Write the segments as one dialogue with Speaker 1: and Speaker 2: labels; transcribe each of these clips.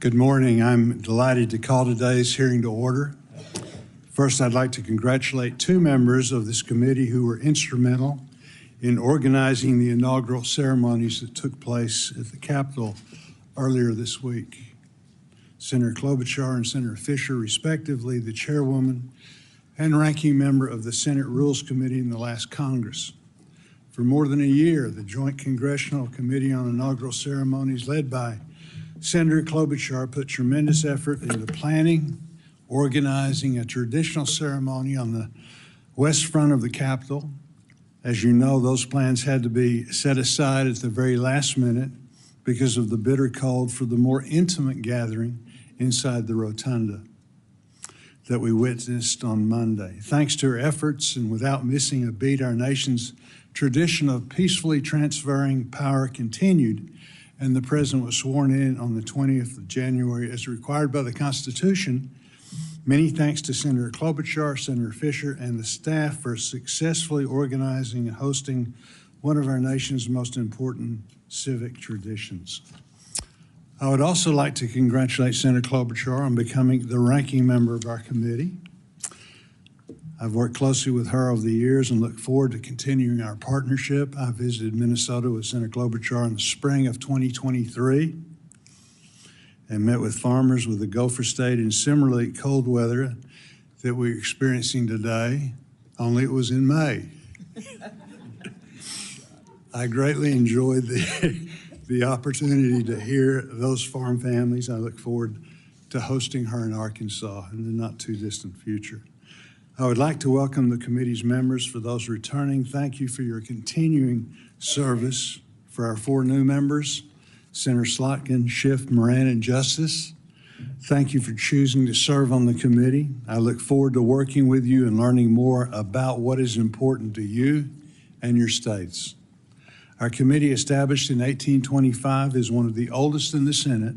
Speaker 1: Good morning. I'm delighted to call today's hearing to order. First, I'd like to congratulate two members of this committee who were instrumental in organizing the inaugural ceremonies that took place at the Capitol earlier this week. Senator Klobuchar and Senator Fisher, respectively, the chairwoman and ranking member of the Senate Rules Committee in the last Congress. For more than a year, the Joint Congressional Committee on Inaugural Ceremonies, led by Senator Klobuchar, put tremendous effort into planning, organizing a traditional ceremony on the west front of the Capitol. As you know, those plans had to be set aside at the very last minute because of the bitter cold for the more intimate gathering inside the rotunda that we witnessed on Monday. Thanks to her efforts and without missing a beat, our nation's tradition of peacefully transferring power continued, and the president was sworn in on the 20th of January as required by the Constitution. Many thanks to Senator Klobuchar, Senator Fisher, and the staff for successfully organizing and hosting one of our nation's most important civic traditions. I would also like to congratulate Senator Klobuchar on becoming the ranking member of our committee. I've worked closely with her over the years and look forward to continuing our partnership. I visited Minnesota with Senator Klobuchar in the spring of 2023 and met with farmers with the Gopher State in similarly cold weather that we're experiencing today, only it was in May. I greatly enjoyed the opportunity to hear those farm families. I look forward to hosting her in Arkansas in the not too distant future. I would like to welcome the committee's members. For those returning, thank you for your continuing service. For our four new members, Senator Slotkin, Schiff, Moran, and Justice, thank you for choosing to serve on the committee. I look forward to working with you and learning more about what is important to you and your states. Our committee, established in 1825, is one of the oldest in the Senate.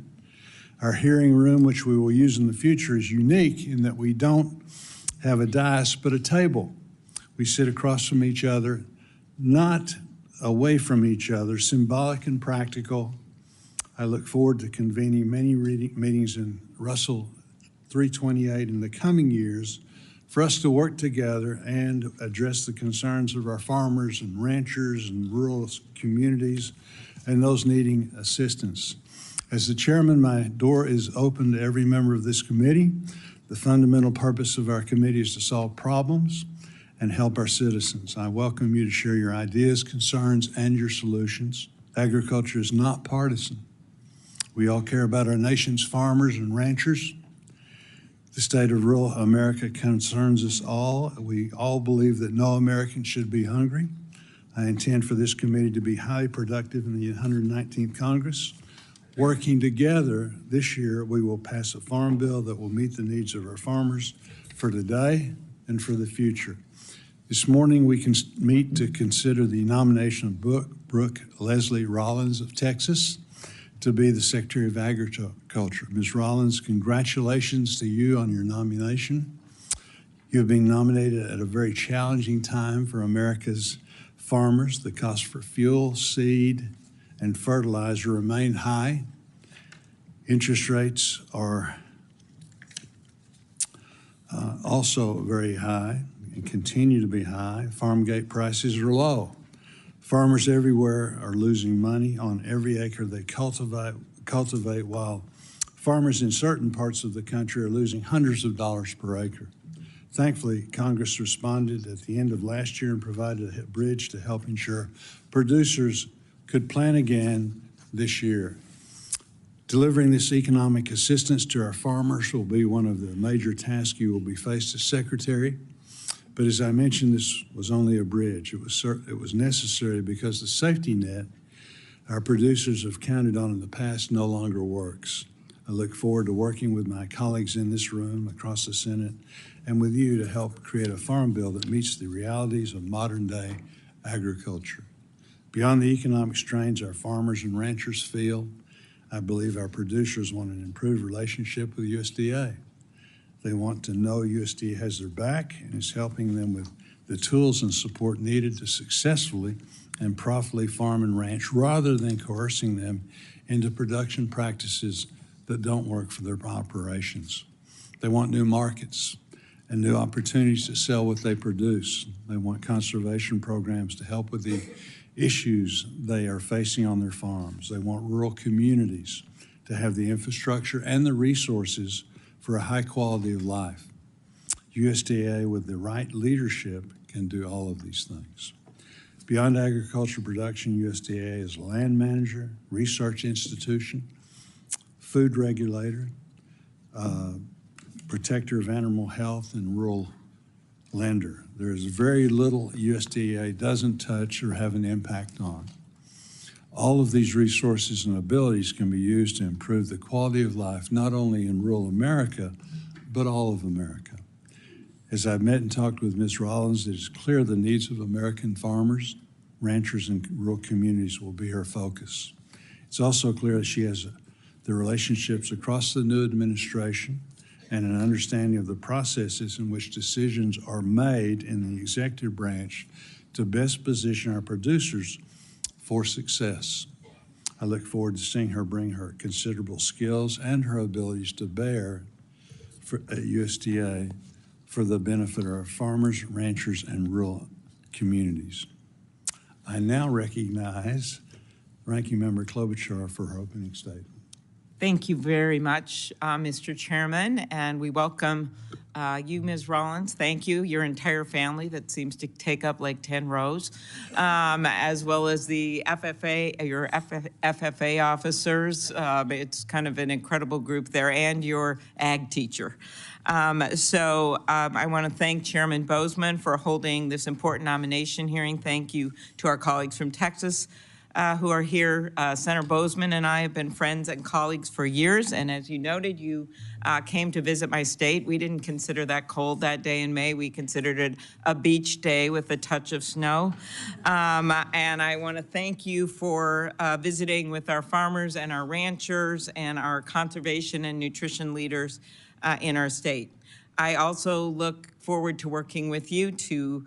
Speaker 1: Our hearing room, which we will use in the future, is unique in that we don't have a dais but a table. We sit across from each other, not away from each other, symbolic and practical. I look forward to convening many meetings in Russell 328 in the coming years for us to work together and address the concerns of our farmers and ranchers and rural communities and those needing assistance. As the chairman, my door is open to every member of this committee. The fundamental purpose of our committee is to solve problems and help our citizens. I welcome you to share your ideas, concerns, and your solutions. Agriculture is not partisan. We all care about our nation's farmers and ranchers. The state of rural America concerns us all. We all believe that no American should be hungry. I intend for this committee to be highly productive in the 119th Congress. Working together this year, we will pass a farm bill that will meet the needs of our farmers for today and for the future. This morning, we can meet to consider the nomination of Brooke Rollins of Texas to be the Secretary of Agriculture. Ms. Rollins, congratulations to you on your nomination. You have been nominated at a very challenging time for America's farmers. The cost for fuel, seed, and fertilizer remain high. Interest rates are also very high and continue to be high. Farm gate prices are low. Farmers everywhere are losing money on every acre they cultivate, while farmers in certain parts of the country are losing hundreds of dollars per acre. Thankfully, Congress responded at the end of last year and provided a bridge to help ensure producers could plan again this year. Delivering this economic assistance to our farmers will be one of the major tasks you will be faced as Secretary. But as I mentioned, this was only a bridge. It was necessary because the safety net our producers have counted on in the past no longer works. I look forward to working with my colleagues in this room, across the Senate, and with you to help create a farm bill that meets the realities of modern-day agriculture. Beyond the economic strains our farmers and ranchers feel, I believe our producers want an improved relationship with USDA. They want to know USDA has their back and is helping them with the tools and support needed to successfully and profitably farm and ranch, rather than coercing them into production practices that don't work for their operations. They want new markets and new opportunities to sell what they produce. They want conservation programs to help with the issues they are facing on their farms. They want rural communities to have the infrastructure and the resources for a high quality of life. USDA, with the right leadership, can do all of these things. Beyond agriculture production, USDA is a land manager, research institution, food regulator, protector of animal health, and rural lender. There is very little USDA doesn't touch or have an impact on. All of these resources and abilities can be used to improve the quality of life, not only in rural America, but all of America. As I've met and talked with Ms. Rollins, it is clear the needs of American farmers, ranchers, and rural communities will be her focus. It's also clear that she has the relationships across the new administration and an understanding of the processes in which decisions are made in the executive branch to best position our producers for success. I look forward to seeing her bring her considerable skills and her abilities to bear at USDA for the benefit of our farmers, ranchers, and rural communities. I now recognize Ranking Member Klobuchar for her opening statement.
Speaker 2: Thank you very much, Mr. Chairman, and we welcome you, Ms. Rollins. Thank you, your entire family that seems to take up like 10 rows, as well as the FFA, your FFA officers. It's kind of an incredible group there, and your ag teacher. I want to thank Chairman Bozeman for holding this important nomination hearing. Thank you to our colleagues from Texas who are here. Senator Bozeman and I have been friends and colleagues for years, and as you noted, you came to visit my state. We didn't consider that cold that day in May. We considered it a beach day with a touch of snow. And I want to thank you for visiting with our farmers and our ranchers and our conservation and nutrition leaders in our state. I also look forward to working with you to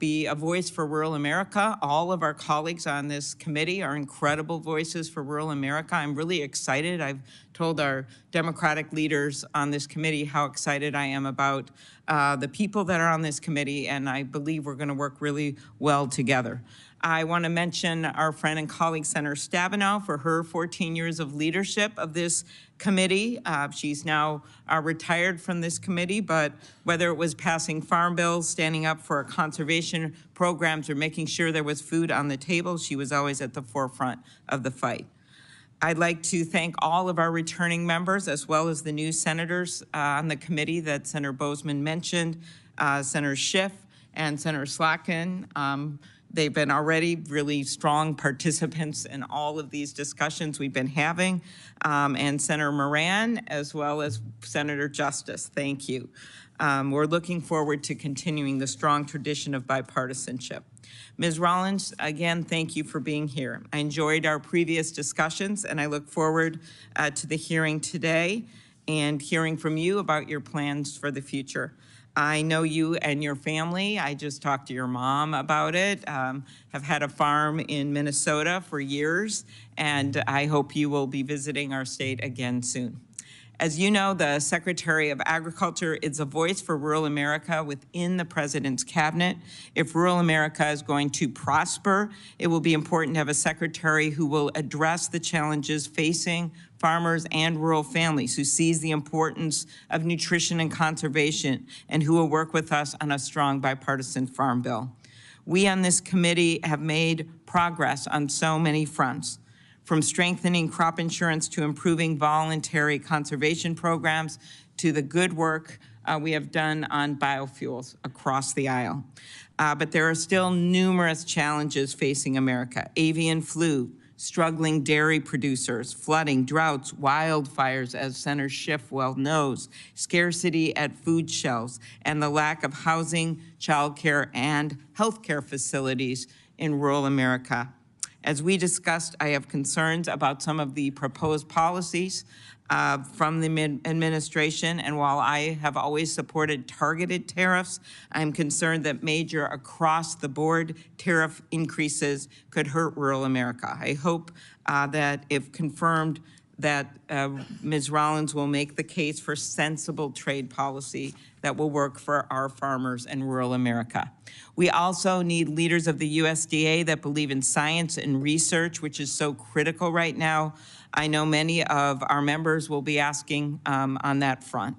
Speaker 2: be a voice for rural America. All of our colleagues on this committee are incredible voices for rural America. I'm really excited. I've told our Democratic leaders on this committee how excited I am about the people that are on this committee, and I believe we're going to work really well together. I want to mention our friend and colleague, Senator Stabenow, for her 14 years of leadership of this committee. She's now retired from this committee, but whether it was passing farm bills, standing up for our conservation programs, or making sure there was food on the table, she was always at the forefront of the fight. I'd like to thank all of our returning members, as well as the new senators on the committee that Senator Bozeman mentioned, Senator Schiff and Senator Slotkin. They've been already really strong participants in all of these discussions we've been having, and Senator Moran, as well as Senator Justice. Thank you. We're looking forward to continuing the strong tradition of bipartisanship. Ms. Rollins, again, thank you for being here. I enjoyed our previous discussions, and I look forward to the hearing today and hearing from you about your plans for the future. I know you and your family. I just talked to your mom about it. Have had a farm in Minnesota for years, and I hope you will be visiting our state again soon. As you know, the Secretary of Agriculture is a voice for rural America within the President's cabinet. If rural America is going to prosper, it will be important to have a secretary who will address the challenges facing farmers and rural families, who sees the importance of nutrition and conservation, and who will work with us on a strong bipartisan farm bill. We on this committee have made progress on so many fronts, from strengthening crop insurance to improving voluntary conservation programs to the good work we have done on biofuels across the aisle. But there are still numerous challenges facing America: avian flu, struggling dairy producers, flooding, droughts, wildfires, as Senator Schiff well knows, scarcity at food shelves, and the lack of housing, childcare, and healthcare facilities in rural America. As we discussed, I have concerns about some of the proposed policies from the administration, and while I have always supported targeted tariffs, I'm concerned that major across-the-board tariff increases could hurt rural America. I hope that if confirmed, that Ms. Rollins will make the case for sensible trade policy that will work for our farmers in rural America. We also need leaders of the USDA that believe in science and research, which is so critical right now. I know many of our members will be asking on that front.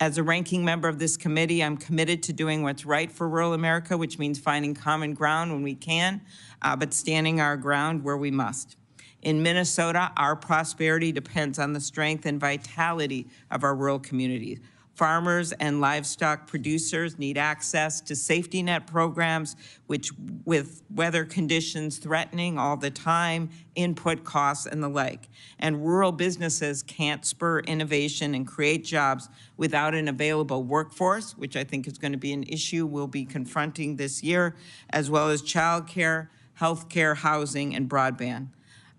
Speaker 2: As a ranking member of this committee, I'm committed to doing what's right for rural America, which means finding common ground when we can, but standing our ground where we must. In Minnesota, our prosperity depends on the strength and vitality of our rural communities. Farmers and livestock producers need access to safety net programs, which with weather conditions threatening all the time, input costs and the like. And rural businesses can't spur innovation and create jobs without an available workforce, which I think is going to be an issue we'll be confronting this year, as well as childcare, healthcare, housing, and broadband.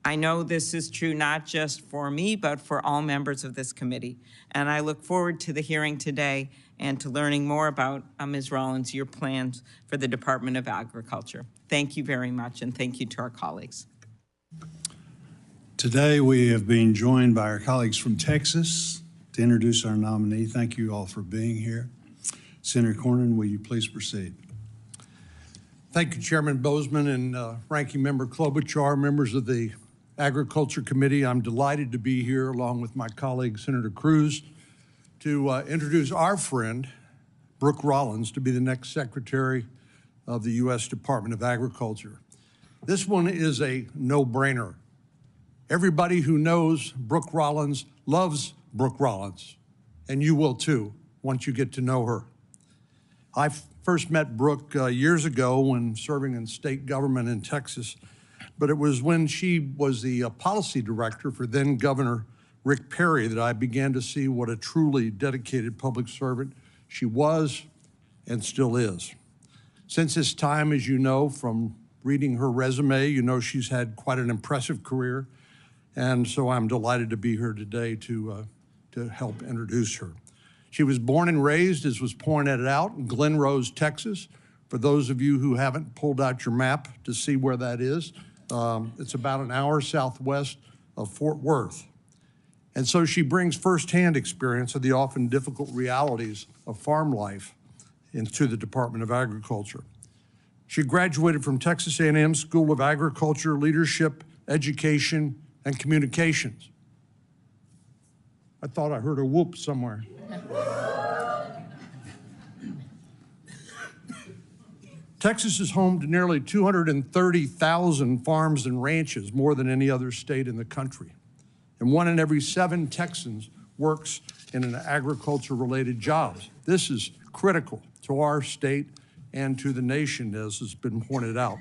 Speaker 2: I know this is true not just for me, but for all members of this committee. And I look forward to the hearing today and to learning more about, Ms. Rollins, your plans for the Department of Agriculture. Thank you very much, and thank you to our colleagues.
Speaker 1: Today, we have been joined by our colleagues from Texas to introduce our nominee. Thank you all for being here. Senator Cornyn, will you please proceed?
Speaker 3: Thank you, Chairman Bozeman and Ranking Member Klobuchar, members of the Agriculture Committee. I'm delighted to be here along with my colleague, Senator Cruz, to introduce our friend, Brooke Rollins, to be the next Secretary of the U.S. Department of Agriculture. This one is a no-brainer. Everybody who knows Brooke Rollins loves Brooke Rollins, and you will too once you get to know her. I first met Brooke years ago when serving in state government in Texas, but it was when she was the policy director for then Governor Rick Perry that I began to see what a truly dedicated public servant she was and still is. Since this time, as you know, from reading her resume, you know she's had quite an impressive career, and so I'm delighted to be here today to help introduce her. She was born and raised, as was pointed out, in Glen Rose, Texas. For those of you who haven't pulled out your map to see where that is, it's about an hour southwest of Fort Worth. And so she brings firsthand experience of the often difficult realities of farm life into the Department of Agriculture. She graduated from Texas A&M School of Agriculture, Leadership, Education, and Communications. I thought I heard a whoop somewhere. Texas is home to nearly 230,000 farms and ranches, more than any other state in the country. And 1 in every 7 Texans works in an agriculture-related jobs. This is critical to our state and to the nation, as has been pointed out.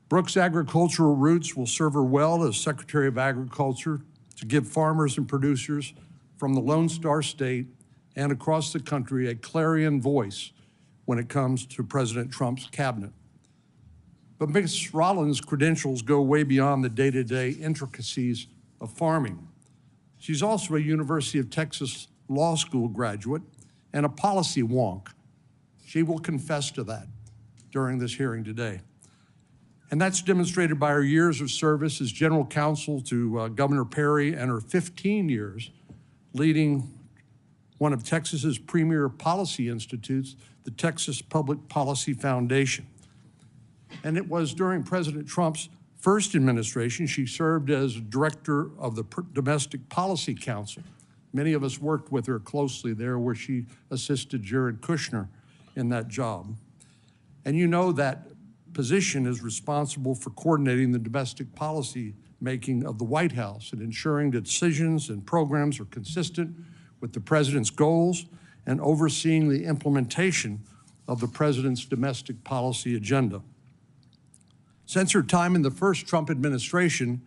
Speaker 3: Brooke's agricultural roots will serve her well as Secretary of Agriculture to give farmers and producers from the Lone Star State and across the country a clarion voice when it comes to President Trump's cabinet. But Ms. Rollins' credentials go way beyond the day-to-day intricacies of farming. She's also a University of Texas Law School graduate and a policy wonk. She will confess to that during this hearing today. And that's demonstrated by her years of service as general counsel to Governor Perry and her 15 years leading one of Texas's premier policy institutes, the Texas Public Policy Foundation. And it was during President Trump's first administration, she served as director of the Domestic Policy Council. Many of us worked with her closely there, where she assisted Jared Kushner in that job. And you know that position is responsible for coordinating the domestic policy making of the White House and ensuring that decisions and programs are consistent with the president's goals and overseeing the implementation of the president's domestic policy agenda. Since her time in the first Trump administration,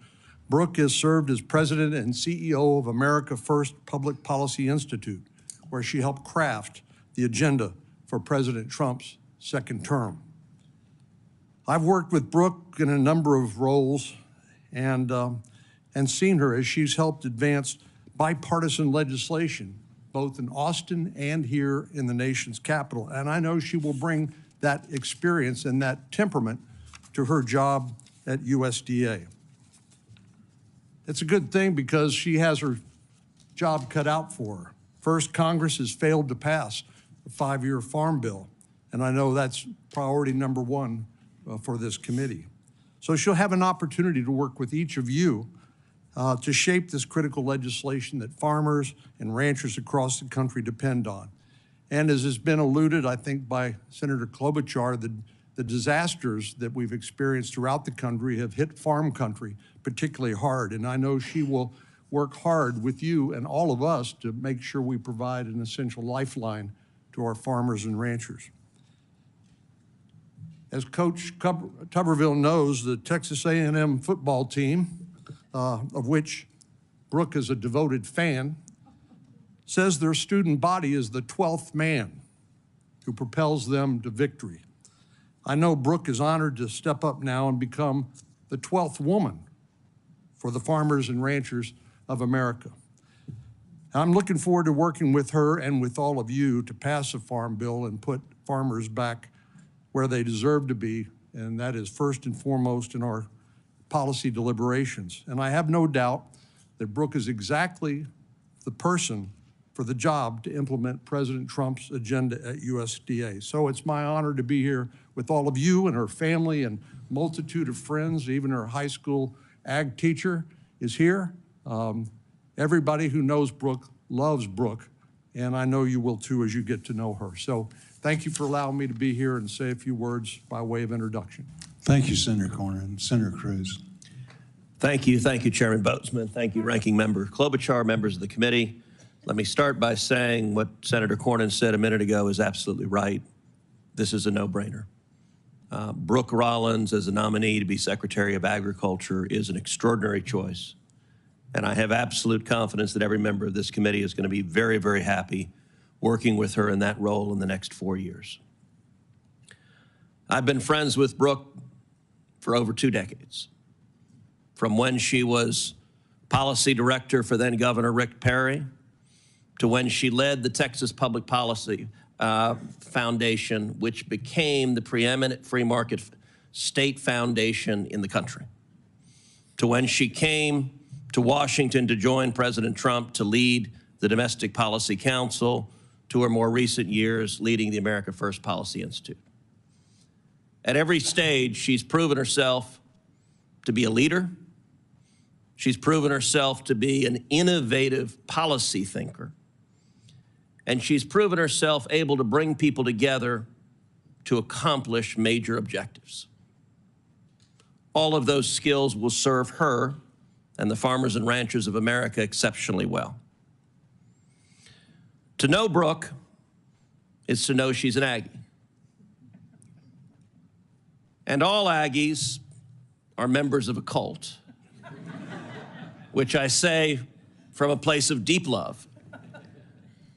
Speaker 3: Brooke has served as president and CEO of America First Public Policy Institute, where she helped craft the agenda for President Trump's second term. I've worked with Brooke in a number of roles and seen her as she's helped advance bipartisan legislation, both in Austin and here in the nation's capital. And I know she will bring that experience and that temperament to her job at USDA. It's a good thing because she has her job cut out for her. First, Congress has failed to pass the 5-year farm bill, and I know that's priority number one for this committee. So she'll have an opportunity to work with each of you to shape this critical legislation that farmers and ranchers across the country depend on. And as has been alluded, I think, by Senator Klobuchar, the disasters that we've experienced throughout the country have hit farm country particularly hard. And I know she will work hard with you and all of us to make sure we provide an essential lifeline to our farmers and ranchers. As Coach Tuberville knows, the Texas A&M football team, of which Brooke is a devoted fan, says their student body is the 12th man who propels them to victory. I know Brooke is honored to step up now and become the 12th woman for the farmers and ranchers of America. I'm looking forward to working with her and with all of you to pass a farm bill and put farmers back where they deserve to be, and that is first and foremost in our policy deliberations. And I have no doubt that Brooke is exactly the person for the job to implement President Trump's agenda at USDA. So it's my honor to be here with all of you and her family and multitude of friends. Even her high school ag teacher is here. Everybody who knows Brooke loves Brooke, and I know you will too as you get to know her. So thank you for allowing me to be here and say a few words by way of introduction.
Speaker 1: Thank you, Senator Cornyn. Senator Cruz.
Speaker 4: Thank you, Chairman Boatsman. Thank you, Ranking Member Klobuchar, members of the committee. Let me start by saying what Senator Cornyn said a minute ago is absolutely right. This is a no-brainer. Brooke Rollins as a nominee to be Secretary of Agriculture is an extraordinary choice. And I have absolute confidence that every member of this committee is going to be very, very happy working with her in that role in the next 4 years. I've been friends with Brooke for over 2 decades, from when she was policy director for then Governor Rick Perry to when she led the Texas Public Policy Foundation, which became the preeminent free market state foundation in the country, to when she came to Washington to join President Trump to lead the Domestic Policy Council, to her more recent years leading the America First Policy Institute. At every stage, she's proven herself to be a leader. She's proven herself to be an innovative policy thinker. And she's proven herself able to bring people together to accomplish major objectives. All of those skills will serve her and the farmers and ranchers of America exceptionally well. To know Brooke is to know she's an Aggie. And all Aggies are members of a cult, which I say from a place of deep love.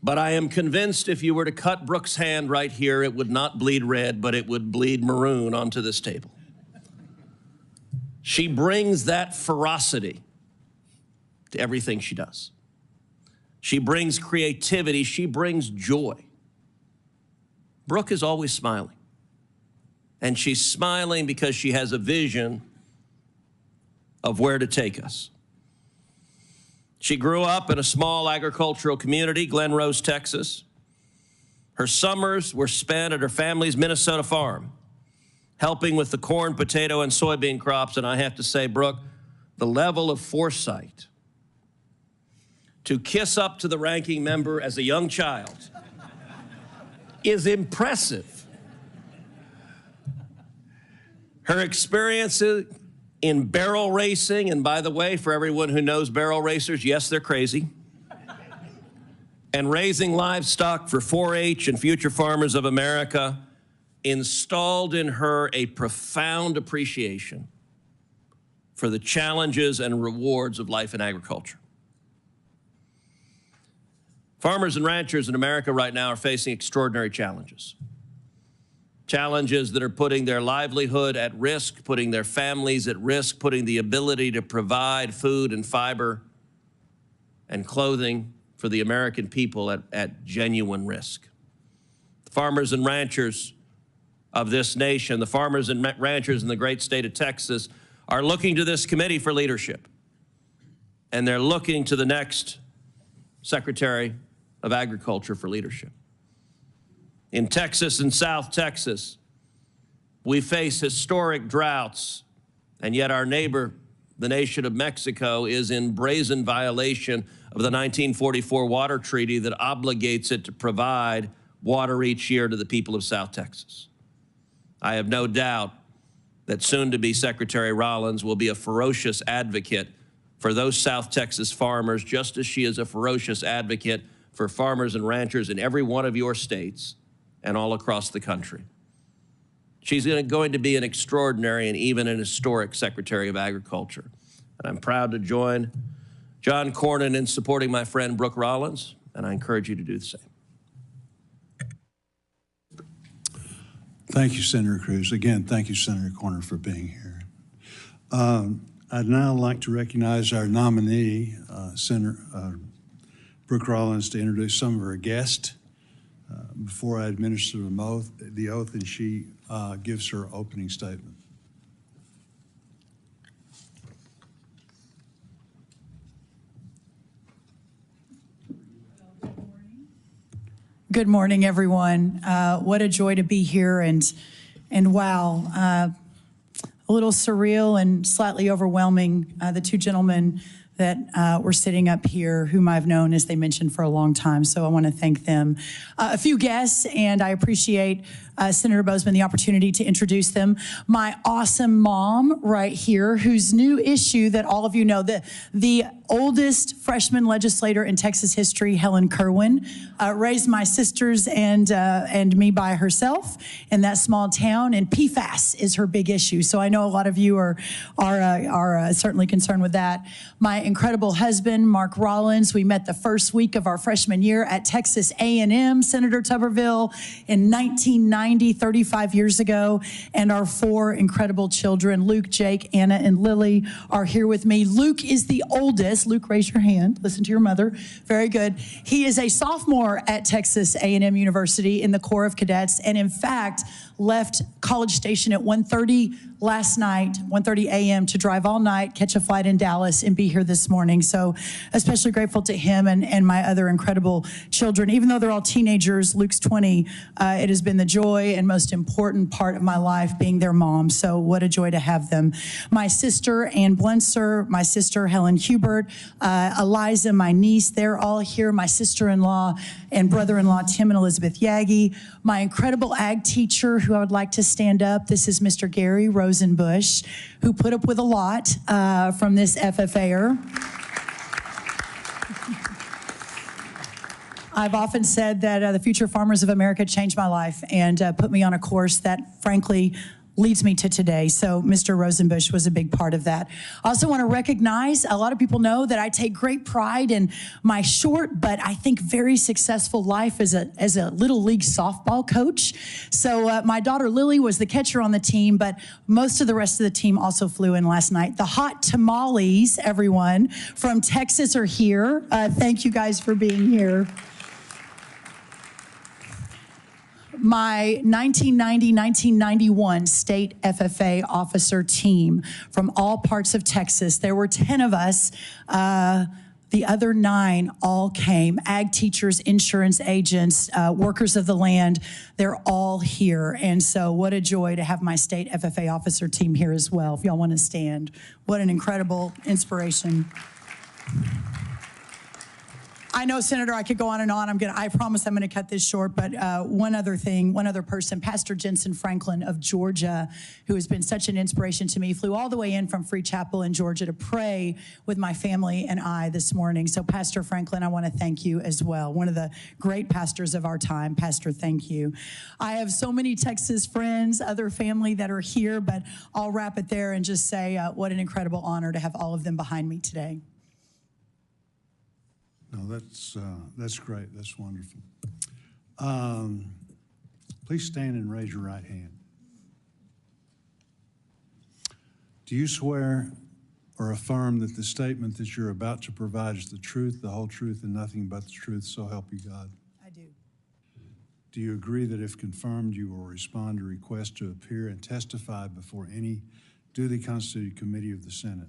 Speaker 4: But I am convinced if you were to cut Brooke's hand right here, it would not bleed red, but it would bleed maroon onto this table. She brings that ferocity to everything she does. She brings creativity, she brings joy. Brooke is always smiling. And she's smiling because she has a vision of where to take us. She grew up in a small agricultural community, Glen Rose, Texas. Her summers were spent at her family's Minnesota farm, helping with the corn, potato, and soybean crops. And I have to say, Brooke, the level of foresight to kiss up to the ranking member as a young child is impressive. Her experiences in barrel racing, and by the way, for everyone who knows barrel racers, yes, they're crazy, and raising livestock for 4-H and Future Farmers of America installed in her a profound appreciation for the challenges and rewards of life in agriculture. Farmers and ranchers in America right now are facing extraordinary challenges. Challenges that are putting their livelihood at risk, putting their families at risk, putting the ability to provide food and fiber and clothing for the American people at genuine risk. The farmers and ranchers of this nation, the farmers and ranchers in the great state of Texas, are looking to this committee for leadership. and they're looking to the next Secretary of Agriculture for leadership. In Texas and South Texas, we face historic droughts, and yet our neighbor, the nation of Mexico, is in brazen violation of the 1944 water treaty that obligates it to provide water each year to the people of South Texas. I have no doubt that soon-to-be Secretary Rollins will be a ferocious advocate for those South Texas farmers, just as she is a ferocious advocate for farmers and ranchers in every one of your states and all across the country. She's going to be an extraordinary and even an historic Secretary of Agriculture. And I'm proud to join John Cornyn in supporting my friend Brooke Rollins, and I encourage you to do the same.
Speaker 1: Thank you, Senator Cruz. Again, thank you, Senator Cornyn, for being here. I'd now like to recognize our nominee, Senator Brooke Rollins, to introduce some of her guests before I administer the oath, and she gives her opening statement.
Speaker 5: Good morning, everyone. What a joy to be here, and wow, a little surreal and slightly overwhelming. The two gentlemen that were sitting up here, whom I've known, as they mentioned, for a long time. So I want to thank them. A few guests, and I appreciate Senator Bozeman the opportunity to introduce them. My awesome mom right here, whose new issue that all of you know, the oldest freshman legislator in Texas history, Helen Kerwin, raised my sisters and me by herself in that small town, and PFAS is her big issue. So I know a lot of you are certainly concerned with that. My incredible husband, Mark Rollins, we met the first week of our freshman year at Texas A&M, Senator Tuberville, in 1990, 35 years ago, and our four incredible children, Luke, Jake, Anna, and Lily, are here with me. Luke is the oldest. Luke, raise your hand. Listen to your mother. Very good. He is a sophomore at Texas A&M University in the Corps of Cadets, and in fact, left College Station at 1:30 last night, 1:30 a.m. to drive all night, catch a flight in Dallas, and be here this morning. So especially grateful to him and my other incredible children. Even though they're all teenagers, Luke's 20, it has been the joy and most important part of my life being their mom. So what a joy to have them. My sister, Ann Blunser, my sister, Helen Hubert, Eliza, my niece, they're all here. My sister-in-law and brother-in-law, Tim and Elizabeth Yagi. My incredible ag teacher, who I would like to stand up. This is Mr. Gary Rosenbush, who put up with a lot from this FFA'er. I've often said that the Future Farmers of America changed my life and put me on a course that, frankly, leads me to today. So Mr. Rosenbush was a big part of that. I also want to recognize, a lot of people know that I take great pride in my short, but I think very successful life as a little league softball coach. So my daughter Lily was the catcher on the team, but most of the rest of the team also flew in last night. The hot tamales, everyone, from Texas are here. Thank you guys for being here. My 1990-1991 state FFA officer team from all parts of Texas. There were 10 of us. The other 9 all came. Ag teachers, insurance agents, workers of the land. They're all here. And so what a joy to have my state FFA officer team here as well. If y'all want to stand. What an incredible inspiration. I know, Senator, I could go on and on. I promise I'm going to cut this short, but one other person, Pastor Jensen Franklin of Georgia, who has been such an inspiration to me, flew all the way in from Free Chapel in Georgia to pray with my family and I this morning. So, Pastor Franklin, I want to thank you as well. One of the great pastors of our time. Pastor, thank you. I have so many Texas friends, other family that are here, but I'll wrap it there and just say what an incredible honor to have all of them behind me today.
Speaker 1: No, that's great. That's wonderful. Please stand and raise your right hand. Do you swear or affirm that the statement that you're about to provide is the truth, the whole truth, and nothing but the truth, so help you God?
Speaker 5: I do.
Speaker 1: Do you agree that if confirmed, you will respond to requests to appear and testify before any duly constituted committee of the Senate?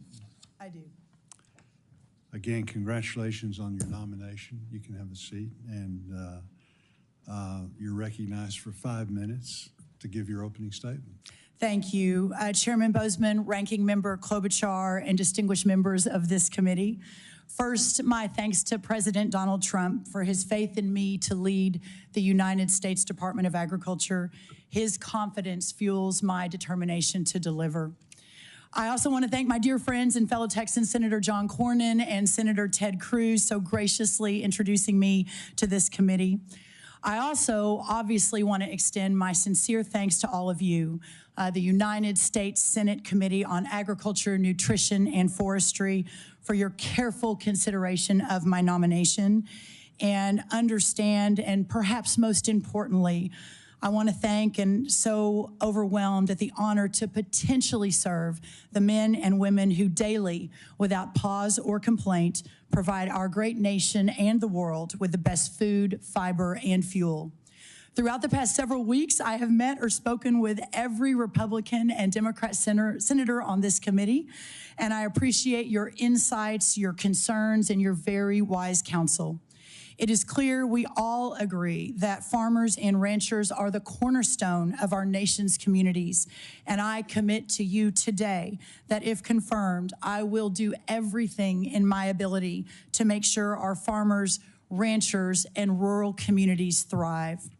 Speaker 5: I do.
Speaker 1: again, congratulations on your nomination. You can have a seat, and you're recognized for 5 minutes to give your opening statement.
Speaker 5: Thank you, Chairman Bozeman, Ranking Member Klobuchar, and distinguished members of this committee. First, my thanks to President Donald Trump for his faith in me to lead the United States Department of Agriculture. His confidence fuels my determination to deliver. I also want to thank my dear friends and fellow Texans, Senator John Cornyn and Senator Ted Cruz, so graciously introducing me to this committee. I also obviously want to extend my sincere thanks to all of you, the United States Senate Committee on Agriculture, Nutrition, and Forestry, for your careful consideration of my nomination, and understand, and perhaps most importantly, I want to thank and so overwhelmed at the honor to potentially serve the men and women who daily, without pause or complaint, provide our great nation and the world with the best food, fiber, and fuel. Throughout the past several weeks, I have met or spoken with every Republican and Democrat senator on this committee, and I appreciate your insights, your concerns, and your very wise counsel. It is clear we all agree that farmers and ranchers are the cornerstone of our nation's communities, and I commit to you today that if confirmed, I will do everything in my ability to make sure our farmers, ranchers, and rural communities thrive.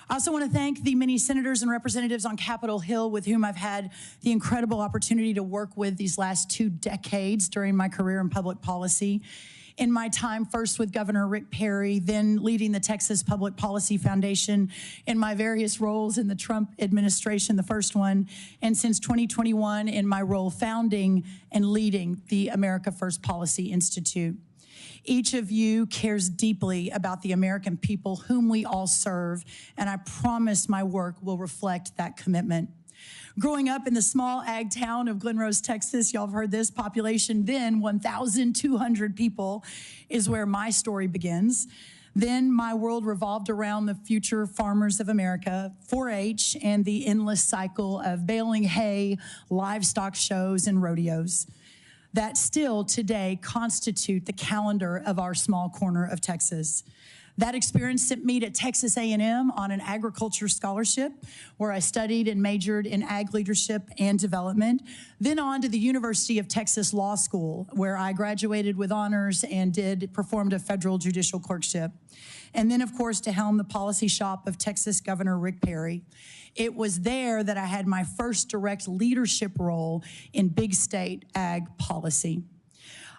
Speaker 5: I also want to thank the many senators and representatives on Capitol Hill with whom I've had the incredible opportunity to work with these last 2 decades during my career in public policy. In my time first with Governor Rick Perry, then leading the Texas Public Policy Foundation, in my various roles in the Trump administration, the first one, and since 2021 in my role founding and leading the America First Policy Institute. Each of you cares deeply about the American people whom we all serve, and I promise my work will reflect that commitment. Growing up in the small ag town of Glen Rose, Texas, y'all have heard this, population then 1,200 people, is where my story begins. Then my world revolved around the future farmers of America, 4-H, and the endless cycle of baling hay, livestock shows, and rodeos that still today constitute the calendar of our small corner of Texas. That experience sent me to Texas A&M on an agriculture scholarship, where I studied and majored in ag leadership and development, then on to the University of Texas Law School, where I graduated with honors and performed a federal judicial clerkship. And then, of course, to helm the policy shop of Texas Governor Rick Perry. It was there that I had my first direct leadership role in big state ag policy.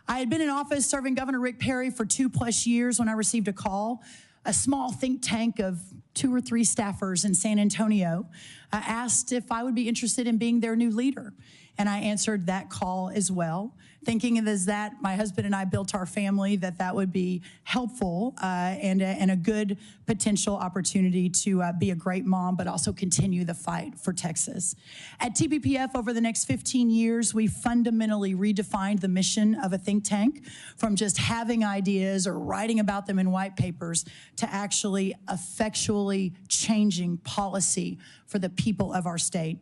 Speaker 5: I had been in office serving Governor Rick Perry for 2+ years when I received a call. A small think tank of 2 or 3 staffers in San Antonio asked if I would be interested in being their new leader. And I answered that call as well, thinking as that my husband and I built our family, that would be helpful and a good potential opportunity to be a great mom, but also continue the fight for Texas. At TPPF, over the next 15 years, we fundamentally redefined the mission of a think tank from just having ideas or writing about them in white papers to actually effectually changing policy for the people of our state.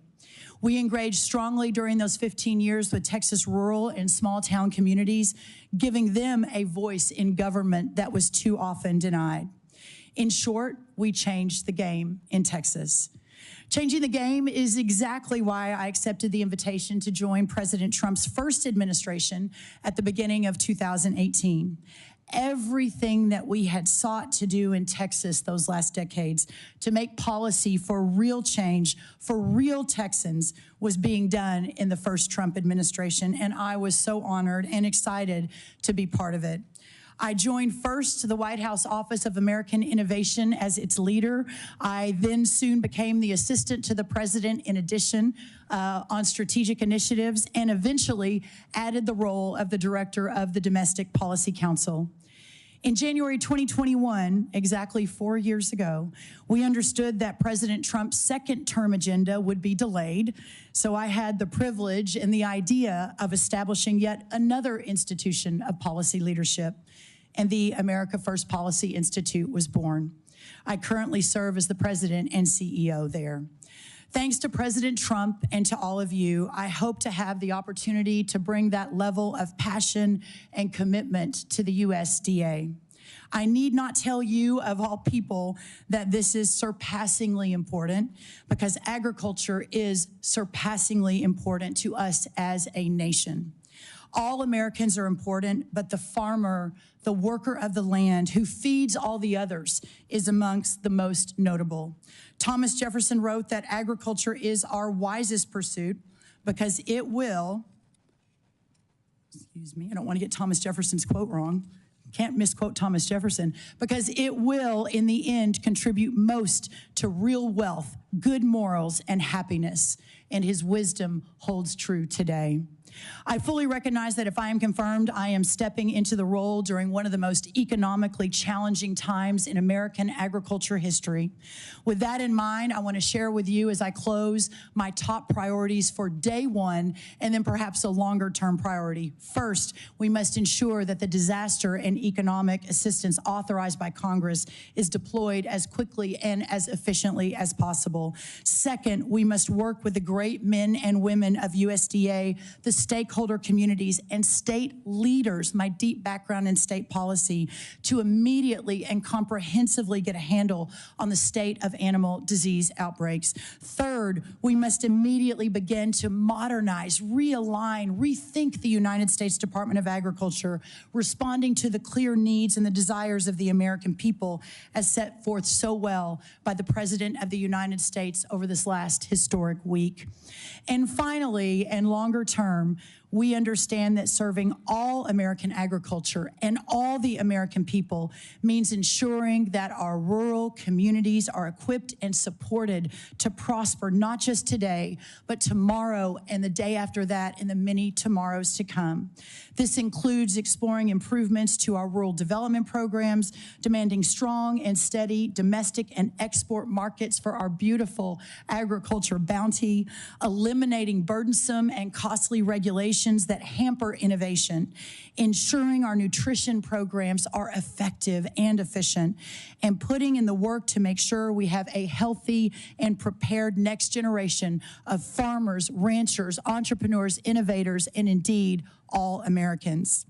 Speaker 5: We engaged strongly during those 15 years with Texas rural and small town communities, giving them a voice in government that was too often denied. In short, we changed the game in Texas. Changing the game is exactly why I accepted the invitation to join President Trump's first administration at the beginning of 2018. Everything that we had sought to do in Texas those last decades to make policy for real change, for real Texans, was being done in the first Trump administration, and I was so honored and excited to be part of it. I joined first the White House Office of American Innovation as its leader. I then soon became the assistant to the president in addition on strategic initiatives, and eventually added the role of the director of the Domestic Policy Council. In January 2021, exactly 4 years ago, we understood that President Trump's second term agenda would be delayed, so I had the privilege and the idea of establishing yet another institution of policy leadership, and the America First Policy Institute was born. I currently serve as the president and CEO there. Thanks to President Trump and to all of you, I hope to have the opportunity to bring that level of passion and commitment to the USDA. I need not tell you, of all people, that this is surpassingly important, because agriculture is surpassingly important to us as a nation. All Americans are important, but the farmer, the worker of the land who feeds all the others, is amongst the most notable. Thomas Jefferson wrote that agriculture is our wisest pursuit because it will, excuse me, I don't want to get Thomas Jefferson's quote wrong. Can't misquote Thomas Jefferson, because it will, in the end, contribute most to real wealth, good morals, and happiness. And his wisdom holds true today. I fully recognize that if I am confirmed, I am stepping into the role during one of the most economically challenging times in American agriculture history. With that in mind, I want to share with you as I close my top priorities for day one, and then perhaps a longer-term priority. First, we must ensure that the disaster and economic assistance authorized by Congress is deployed as quickly and as efficiently as possible. Second, we must work with the great men and women of USDA, the stakeholder communities, and state leaders, my deep background in state policy, to immediately and comprehensively get a handle on the state of animal disease outbreaks. Third, we must immediately begin to modernize, realign, rethink the United States Department of Agriculture, responding to the clear needs and the desires of the American people as set forth so well by the President of the United States over this last historic week. And finally, and longer term, we understand that serving all American agriculture and all the American people means ensuring that our rural communities are equipped and supported to prosper, not just today, but tomorrow and the day after that and the many tomorrows to come. This includes exploring improvements to our rural development programs, demanding strong and steady domestic and export markets for our beautiful agriculture bounty, eliminating burdensome and costly regulations that hamper innovation, ensuring our nutrition programs are effective and efficient, and putting in the work to make sure we have a healthy and prepared next generation of farmers, ranchers, entrepreneurs, innovators, and indeed all Americans.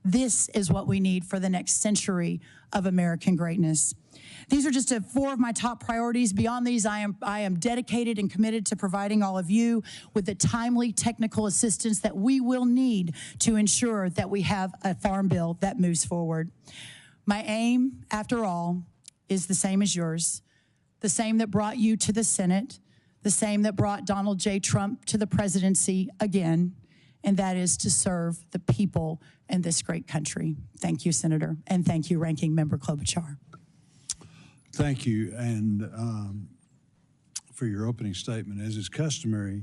Speaker 5: This is what we need for the next century of American greatness. These are just four of my top priorities. Beyond these, I am dedicated and committed to providing all of you with the timely technical assistance that we will need to ensure that we have a farm bill that moves forward. My aim, after all, is the same as yours, the same that brought you to the Senate, the same that brought Donald J. Trump to the presidency again, and that is to serve the people in this great country. Thank you, Senator, and thank you, Ranking Member Klobuchar.
Speaker 1: Thank you, and for your opening statement. As is customary,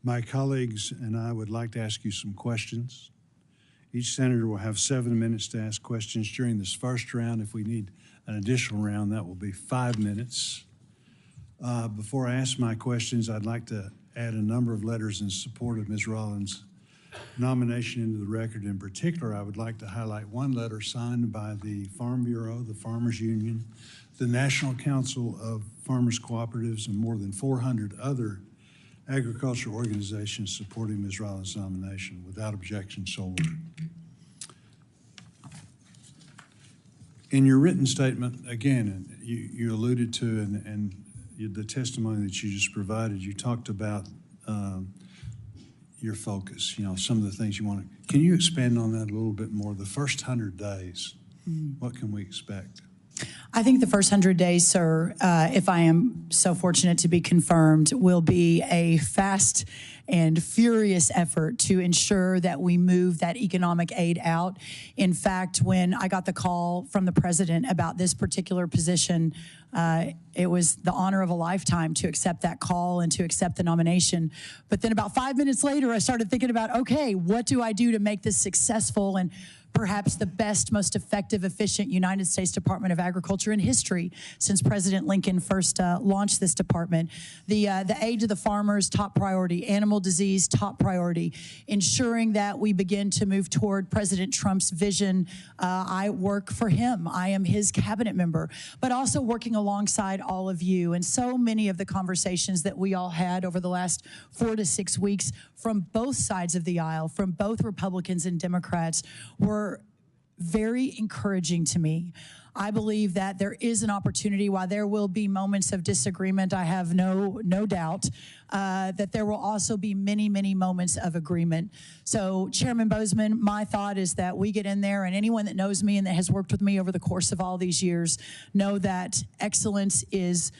Speaker 1: my colleagues and I would like to ask you some questions. Each senator will have 7 minutes to ask questions during this first round. If we need an additional round, that will be 5 minutes. Before I ask my questions, I'd like to add a number of letters in support of Ms. Rollins' nomination into the record. In particular, I would like to highlight one letter signed by the Farm Bureau, the Farmers Union, the National Council of Farmers Cooperatives, and more than 400 other agricultural organizations supporting Ms. Rollins' nomination. Without objection, so ordered. In your written statement, again, you alluded to, and the testimony that you just provided, you talked about your focus, some of the things you want to. Can you expand on that a little bit more? The first 100 days, what can we expect?
Speaker 5: I think the first 100 days, sir, if I am so fortunate to be confirmed, will be a fast and furious effort to ensure that we move that economic aid out. In fact, when I got the call from the president about this particular position, it was the honor of a lifetime to accept that call and to accept the nomination. But then about 5 minutes later, I started thinking about, okay, what do I do to make this successful? And perhaps the best, most effective, efficient United States Department of Agriculture in history since President Lincoln first launched this department. The aid to the farmers, top priority. Animal disease, top priority. Ensuring that we begin to move toward President Trump's vision. I work for him. I am his cabinet member, but also working alongside all of you. And so many of the conversations that we all had over the last 4 to 6 weeks from both sides of the aisle, from both Republicans and Democrats, were very encouraging to me. I believe that there is an opportunity, while there will be moments of disagreement, I have no doubt, that there will also be many, many moments of agreement. So, Chairman Bozeman, my thought is that we get in there, and anyone that knows me and that has worked with me over the course of all these years know that excellence is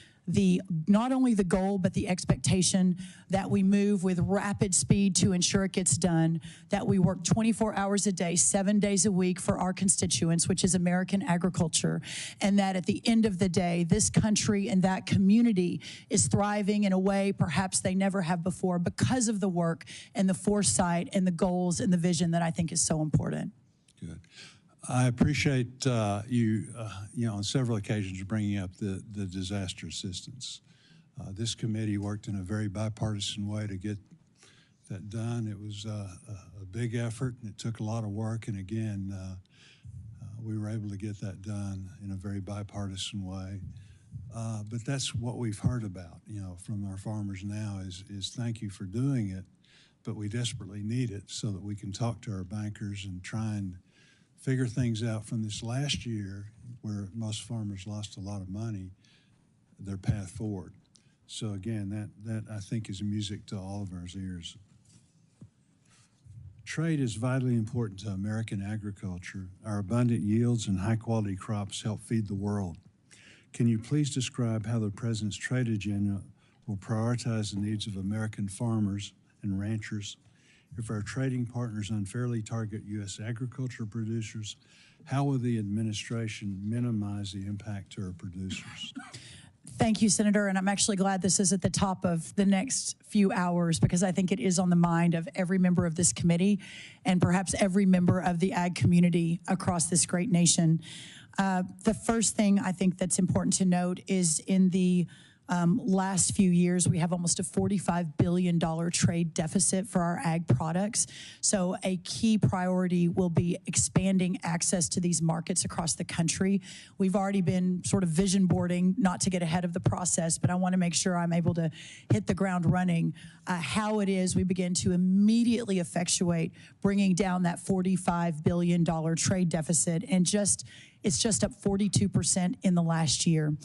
Speaker 5: not only the goal, but the expectation, that we move with rapid speed to ensure it gets done, that we work 24 hours a day, 7 days a week for our constituents, which is American agriculture, and that at the end of the day, this country and that community is thriving in a way perhaps they never have before because of the work and the foresight and the goals and the vision that I think is so important.
Speaker 1: Good. I appreciate you on several occasions bringing up the disaster assistance. This committee worked in a very bipartisan way to get that done. It was a big effort, and it took a lot of work. And again, we were able to get that done in a very bipartisan way. But that's what we've heard about, from our farmers now is thank you for doing it, but we desperately need it so that we can talk to our bankers and try and figure things out from this last year where most farmers lost a lot of money, their path forward. So again, that I think is music to all of our ears. Trade is vitally important to American agriculture. Our abundant yields and high-quality crops help feed the world. Can you please describe how the President's trade agenda will prioritize the needs of American farmers and ranchers? If our trading partners unfairly target U.S. agriculture producers, how will the administration minimize the impact to our producers?
Speaker 5: Thank you, Senator, and I'm actually glad this is at the top of the next few hours because I think it is on the mind of every member of this committee and perhaps every member of the ag community across this great nation. The first thing I think that's important to note is in the last few years, we have almost a $45 billion trade deficit for our ag products. So a key priority will be expanding access to these markets across the country. We've already been sort of vision boarding, not to get ahead of the process, but I want to make sure I'm able to hit the ground running. How it is we begin to immediately effectuate bringing down that $45 billion trade deficit, and it's just up 42% in the last year.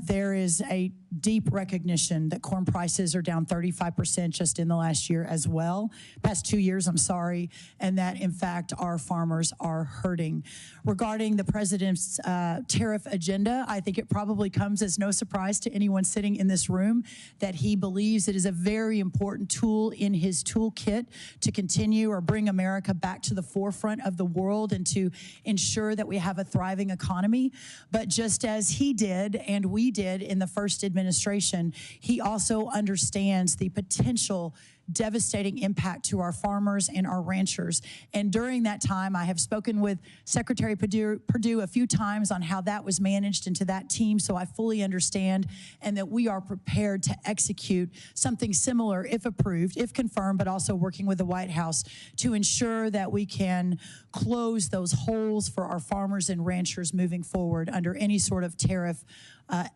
Speaker 5: There is a deep recognition that corn prices are down 35% just in the last year as well, past 2 years, I'm sorry, and that in fact our farmers are hurting. Regarding the President's tariff agenda, I think it probably comes as no surprise to anyone sitting in this room that he believes it is a very important tool in his toolkit to continue or bring America back to the forefront of the world and to ensure that we have a thriving economy. But just as he did and we did in the first administration, he also understands the potential devastating impact to our farmers and our ranchers. And during that time, I have spoken with Secretary Perdue a few times on how that was managed into that team, so I fully understand, and that we are prepared to execute something similar if approved, if confirmed, but also working with the White House to ensure that we can close those holes for our farmers and ranchers moving forward under any sort of tariff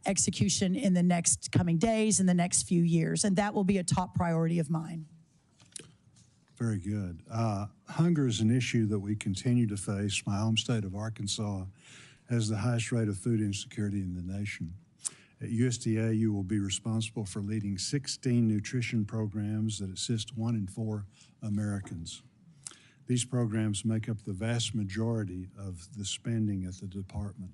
Speaker 5: execution in the next coming days, in the next few years, and that will be a top priority of mine.
Speaker 1: Very good. Hunger is an issue that we continue to face. My home state of Arkansas has the highest rate of food insecurity in the nation. At USDA, you will be responsible for leading 16 nutrition programs that assist 1 in 4 Americans. These programs make up the vast majority of the spending at the department.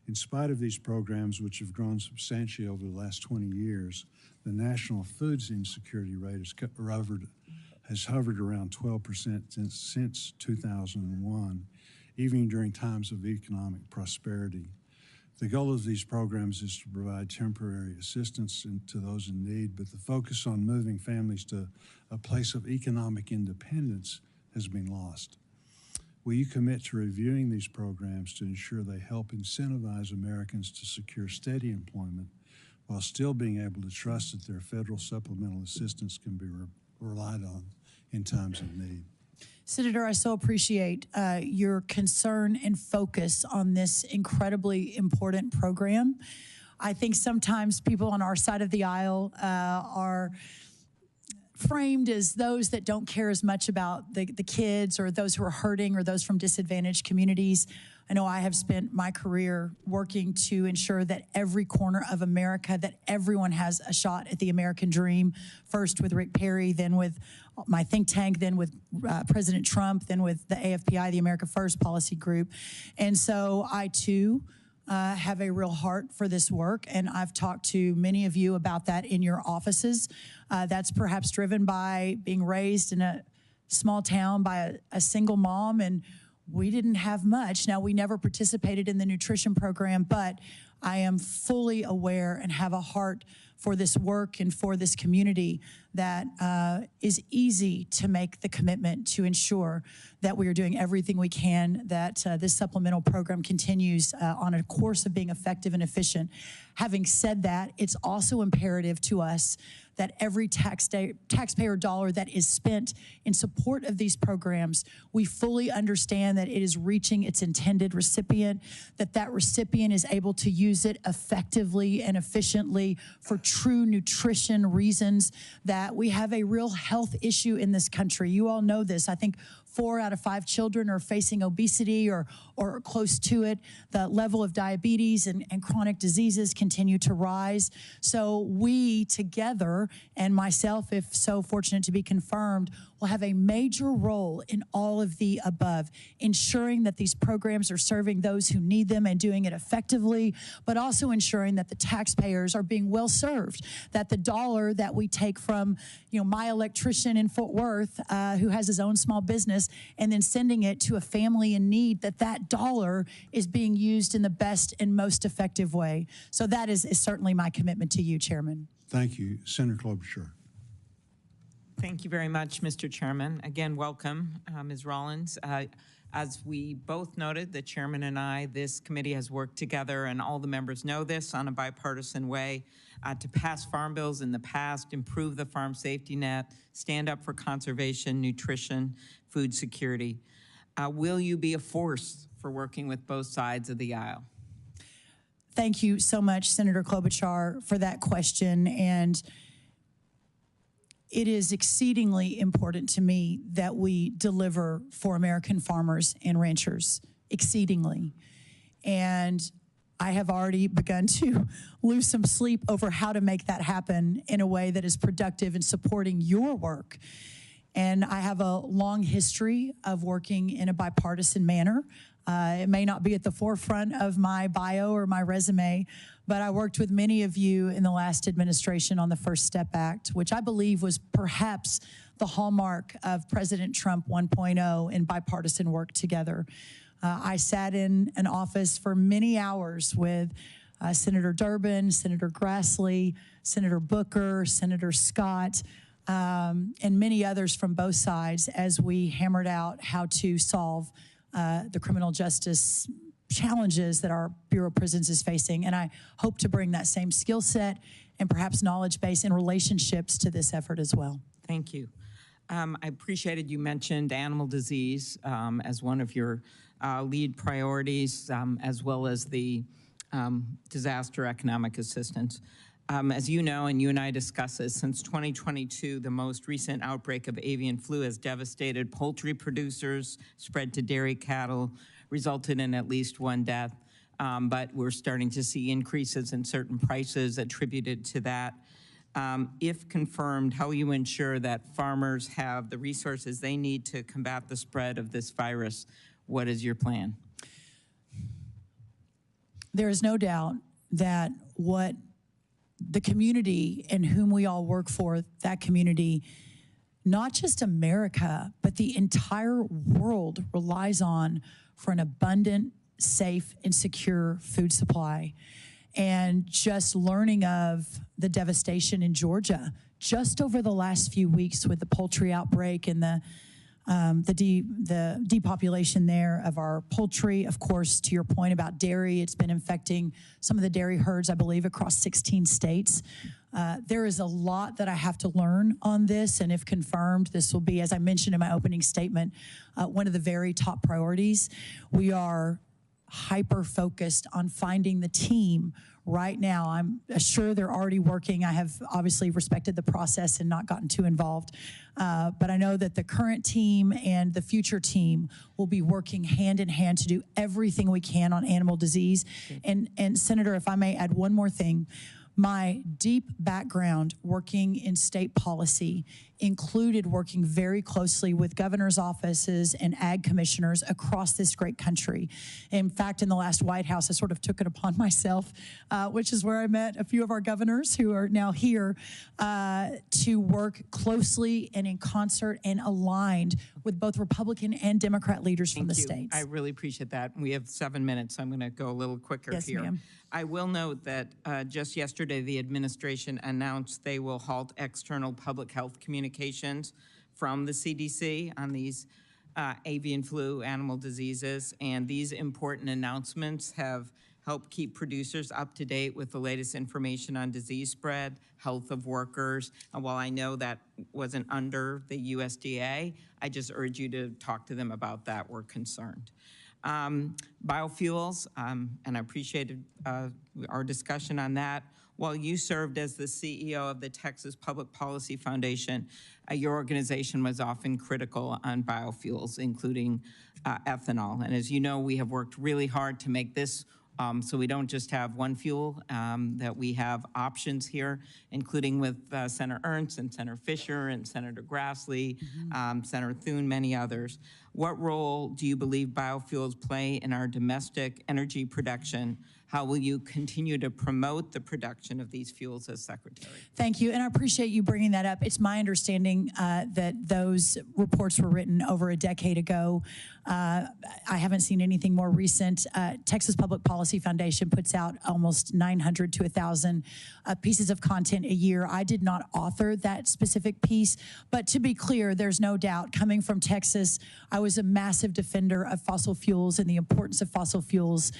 Speaker 1: In spite of these programs, which have grown substantially over the last 20 years, the national food insecurity rate has hovered around 12% since 2001, even during times of economic prosperity. The goal of these programs is to provide temporary assistance to those in need, but the focus on moving families to a place of economic independence has been lost. Will you commit to reviewing these programs to ensure they help incentivize Americans to secure steady employment while still being able to trust that their federal supplemental assistance can be relied on in times of need?
Speaker 5: Senator, I so appreciate your concern and focus on this incredibly important program. I think sometimes people on our side of the aisle are framed as those that don't care as much about the kids or those who are hurting or those from disadvantaged communities. I know I have spent my career working to ensure that every corner of America, that everyone has a shot at the American dream, first with Rick Perry, then with my think tank, then with President Trump, then with the AFPI, the America First Policy Group. And so I, too, have a real heart for this work, and I've talked to many of you about that in your offices. That's perhaps driven by being raised in a small town by a single mom, and we didn't have much. Now, we never participated in the nutrition program, but I am fully aware and have a heart for this work and for this community that is easy to make the commitment to ensure that we are doing everything we can, that this supplemental program continues on a course of being effective and efficient. Having said that, it's also imperative to us that every taxpayer dollar that is spent in support of these programs, we fully understand that it is reaching its intended recipient, that recipient is able to use it effectively and efficiently for true nutrition reasons, that we have a real health issue in this country. You all know this. I think 4 out of 5 children are facing obesity or close to it. The level of diabetes and chronic diseases continue to rise. So we together, and myself, if so fortunate to be confirmed, will have a major role in all of the above, ensuring that these programs are serving those who need them and doing it effectively, but also ensuring that the taxpayers are being well served, that the dollar that we take from, my electrician in Fort Worth who has his own small business and then sending it to a family in need, that dollar is being used in the best and most effective way. So that is certainly my commitment to you, Chairman.
Speaker 1: Thank you. Senator Klobuchar.
Speaker 2: Thank you very much, Mr. Chairman. Again, welcome, Ms. Rollins. As we both noted, the chairman and I, this committee has worked together, and all the members know this, on a bipartisan way to pass farm bills in the past, improve the farm safety net, stand up for conservation, nutrition, food security. Will you be a force for working with both sides of the aisle?
Speaker 5: Thank you so much, Senator Klobuchar, for that question. And it is exceedingly important to me that we deliver for American farmers and ranchers, exceedingly. And I have already begun to lose some sleep over how to make that happen in a way that is productive in supporting your work. And I have a long history of working in a bipartisan manner. It may not be at the forefront of my bio or my resume, but I worked with many of you in the last administration on the First Step Act, which I believe was perhaps the hallmark of President Trump 1.0 in bipartisan work together. I sat in an office for many hours with Senator Durbin, Senator Grassley, Senator Booker, Senator Scott, and many others from both sides as we hammered out how to solve the criminal justice challenges that our Bureau of Prisons is facing. And I hope to bring that same skill set and perhaps knowledge base and relationships to this effort as well.
Speaker 2: Thank you. I appreciated you mentioned animal disease as one of your lead priorities, as well as the disaster economic assistance. As you know, and you and I discussed this, since 2022, the most recent outbreak of avian flu has devastated poultry producers, spread to dairy cattle, resulted in at least 1 death. But we're starting to see increases in certain prices attributed to that. If confirmed, how will you ensure that farmers have the resources they need to combat the spread of this virus? What is your plan?
Speaker 5: There is no doubt that what the community in whom we all work for, that community, not just America, but the entire world relies on for an abundant, safe, and secure food supply. And just learning of the devastation in Georgia, just over the last few weeks with the poultry outbreak and the the depopulation there of our poultry. Of course, to your point about dairy, it's been infecting some of the dairy herds, I believe, across 16 states. There is a lot that I have to learn on this, and if confirmed, this will be, as I mentioned in my opening statement, one of the very top priorities. We are hyper-focused on finding the team right now. I'm sure they're already working. I have obviously respected the process and not gotten too involved. But I know that the current team and the future team will be working hand in hand to do everything we can on animal disease. And Senator, if I may add one more thing, my deep background working in state policy included working very closely with governors' offices and ag commissioners across this great country. In fact, in the last White House, I sort of took it upon myself, which is where I met a few of our governors who are now here, to work closely and in concert and aligned with both Republican and Democrat leaders from the states.
Speaker 2: I really appreciate that. We have 7 minutes, so I'm going to go a little quicker
Speaker 5: Yes,
Speaker 2: here.
Speaker 5: ma'am.
Speaker 2: I will note that just yesterday, the administration announced they will halt external public health communications from the CDC on these avian flu animal diseases. And these important announcements have helped keep producers up to date with the latest information on disease spread, health of workers. And while I know that wasn't under the USDA, I just urge you to talk to them about that. We're concerned. Biofuels, and I appreciated our discussion on that. While you served as the CEO of the Texas Public Policy Foundation, your organization was often critical on biofuels, including ethanol. And as you know, we have worked really hard to make this so we don't just have one fuel, that we have options here, including with Senator Ernst and Senator Fisher and Senator Grassley, Senator Thune, many others. What role do you believe biofuels play in our domestic energy production? How will you continue to promote the production of these fuels as Secretary?
Speaker 5: Thank you, and I appreciate you bringing that up. It's my understanding that those reports were written over a decade ago. I haven't seen anything more recent. Texas Public Policy Foundation puts out almost 900 to 1,000 pieces of content a year. I did not author that specific piece, but to be clear, there's no doubt, coming from Texas, I was a massive defender of fossil fuels and the importance of fossil fuels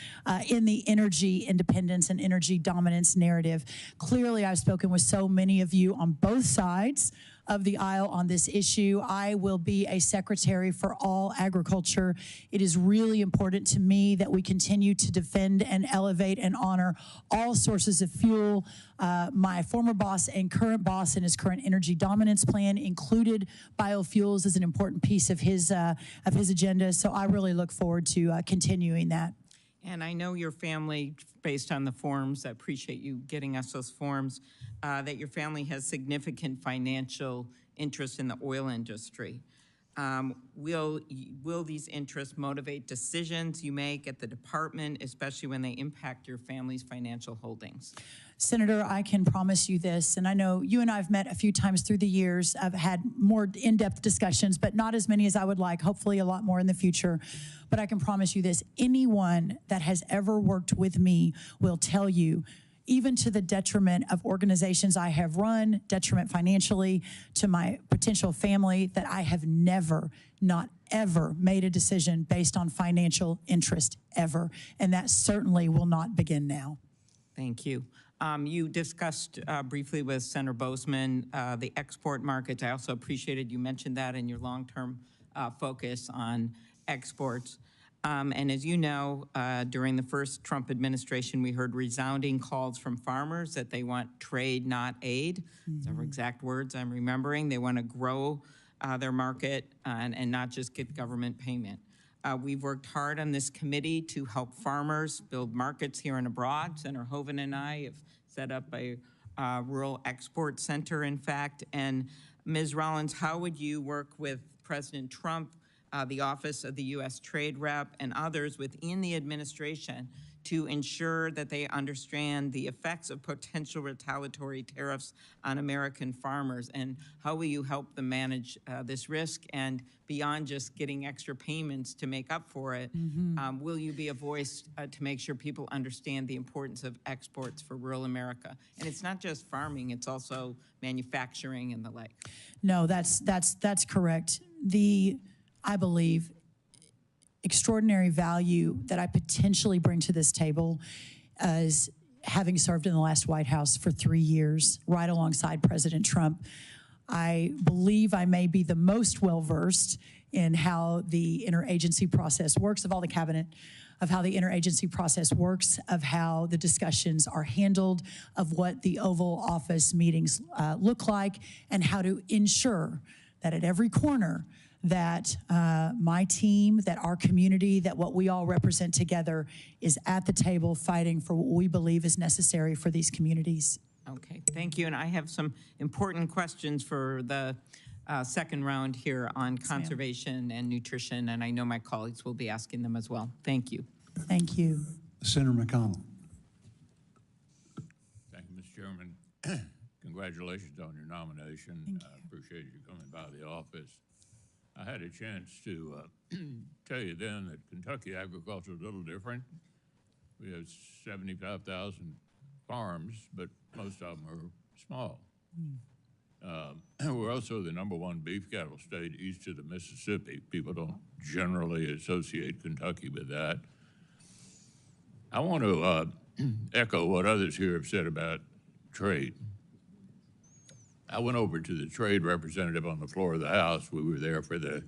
Speaker 5: in the energy independence and energy dominance narrative. Clearly, I've spoken with so many of you on both sides of the aisle on this issue. I will be a secretary for all agriculture. It is really important to me that we continue to defend and elevate and honor all sources of fuel. My former boss and current boss in his current energy dominance plan included biofuels as an important piece of his agenda. So I really look forward to continuing that.
Speaker 2: And I know your family, based on the forms, I appreciate you getting us those forms, that your family has significant financial interest in the oil industry. Will these interests motivate decisions you make at the department, especially when they impact your family's financial holdings?
Speaker 5: Senator, I can promise you this, and I know you and I have met a few times through the years. I've had more in-depth discussions, but not as many as I would like, hopefully a lot more in the future. But I can promise you this, anyone that has ever worked with me will tell you, even to the detriment of organizations I have run, detriment financially to my potential family, that I have never, not ever made a decision based on financial interest, ever. And that certainly will not begin now.
Speaker 2: Thank you. You discussed briefly with Senator Bozeman the export markets. I also appreciated you mentioned that in your long-term focus on exports. And as you know, during the first Trump administration, we heard resounding calls from farmers that they want trade, not aid. Those are exact words I'm remembering. They want to grow their market and not just get government payment. We've worked hard on this committee to help farmers build markets here and abroad. Senator Hoeven and I have set up a rural export center, in fact. And Ms. Rollins, how would you work with President Trump, the Office of the U.S. Trade Rep, and others within the administration to ensure that they understand the effects of potential retaliatory tariffs on American farmers? And how will you help them manage this risk? And beyond just getting extra payments to make up for it, will you be a voice to make sure people understand the importance of exports for rural America? And it's not just farming, it's also manufacturing and the like.
Speaker 5: No, that's correct. The I believe, extraordinary value that I potentially bring to this table as having served in the last White House for 3 years, right alongside President Trump. I believe I may be the most well-versed in how the interagency process works, of all the cabinet, of how the interagency process works, of how the discussions are handled, of what the Oval Office meetings look like, and how to ensure that at every corner that my team, that our community, that what we all represent together is at the table fighting for what we believe is necessary for these communities.
Speaker 2: Okay, thank you. And I have some important questions for the second round here on conservation and nutrition, and I know my colleagues will be asking them as well. Thank you.
Speaker 5: Thank you.
Speaker 1: Senator McConnell.
Speaker 6: Thank you, Mr. Chairman. Congratulations on your nomination. I appreciate you coming by the office. I had a chance to tell you then that Kentucky agriculture is a little different. We have 75,000 farms, but most of them are small. We're also the #1 beef cattle state east of the Mississippi. People don't generally associate Kentucky with that. I want to echo what others here have said about trade. I went over to the trade representative on the floor of the House. We were there for the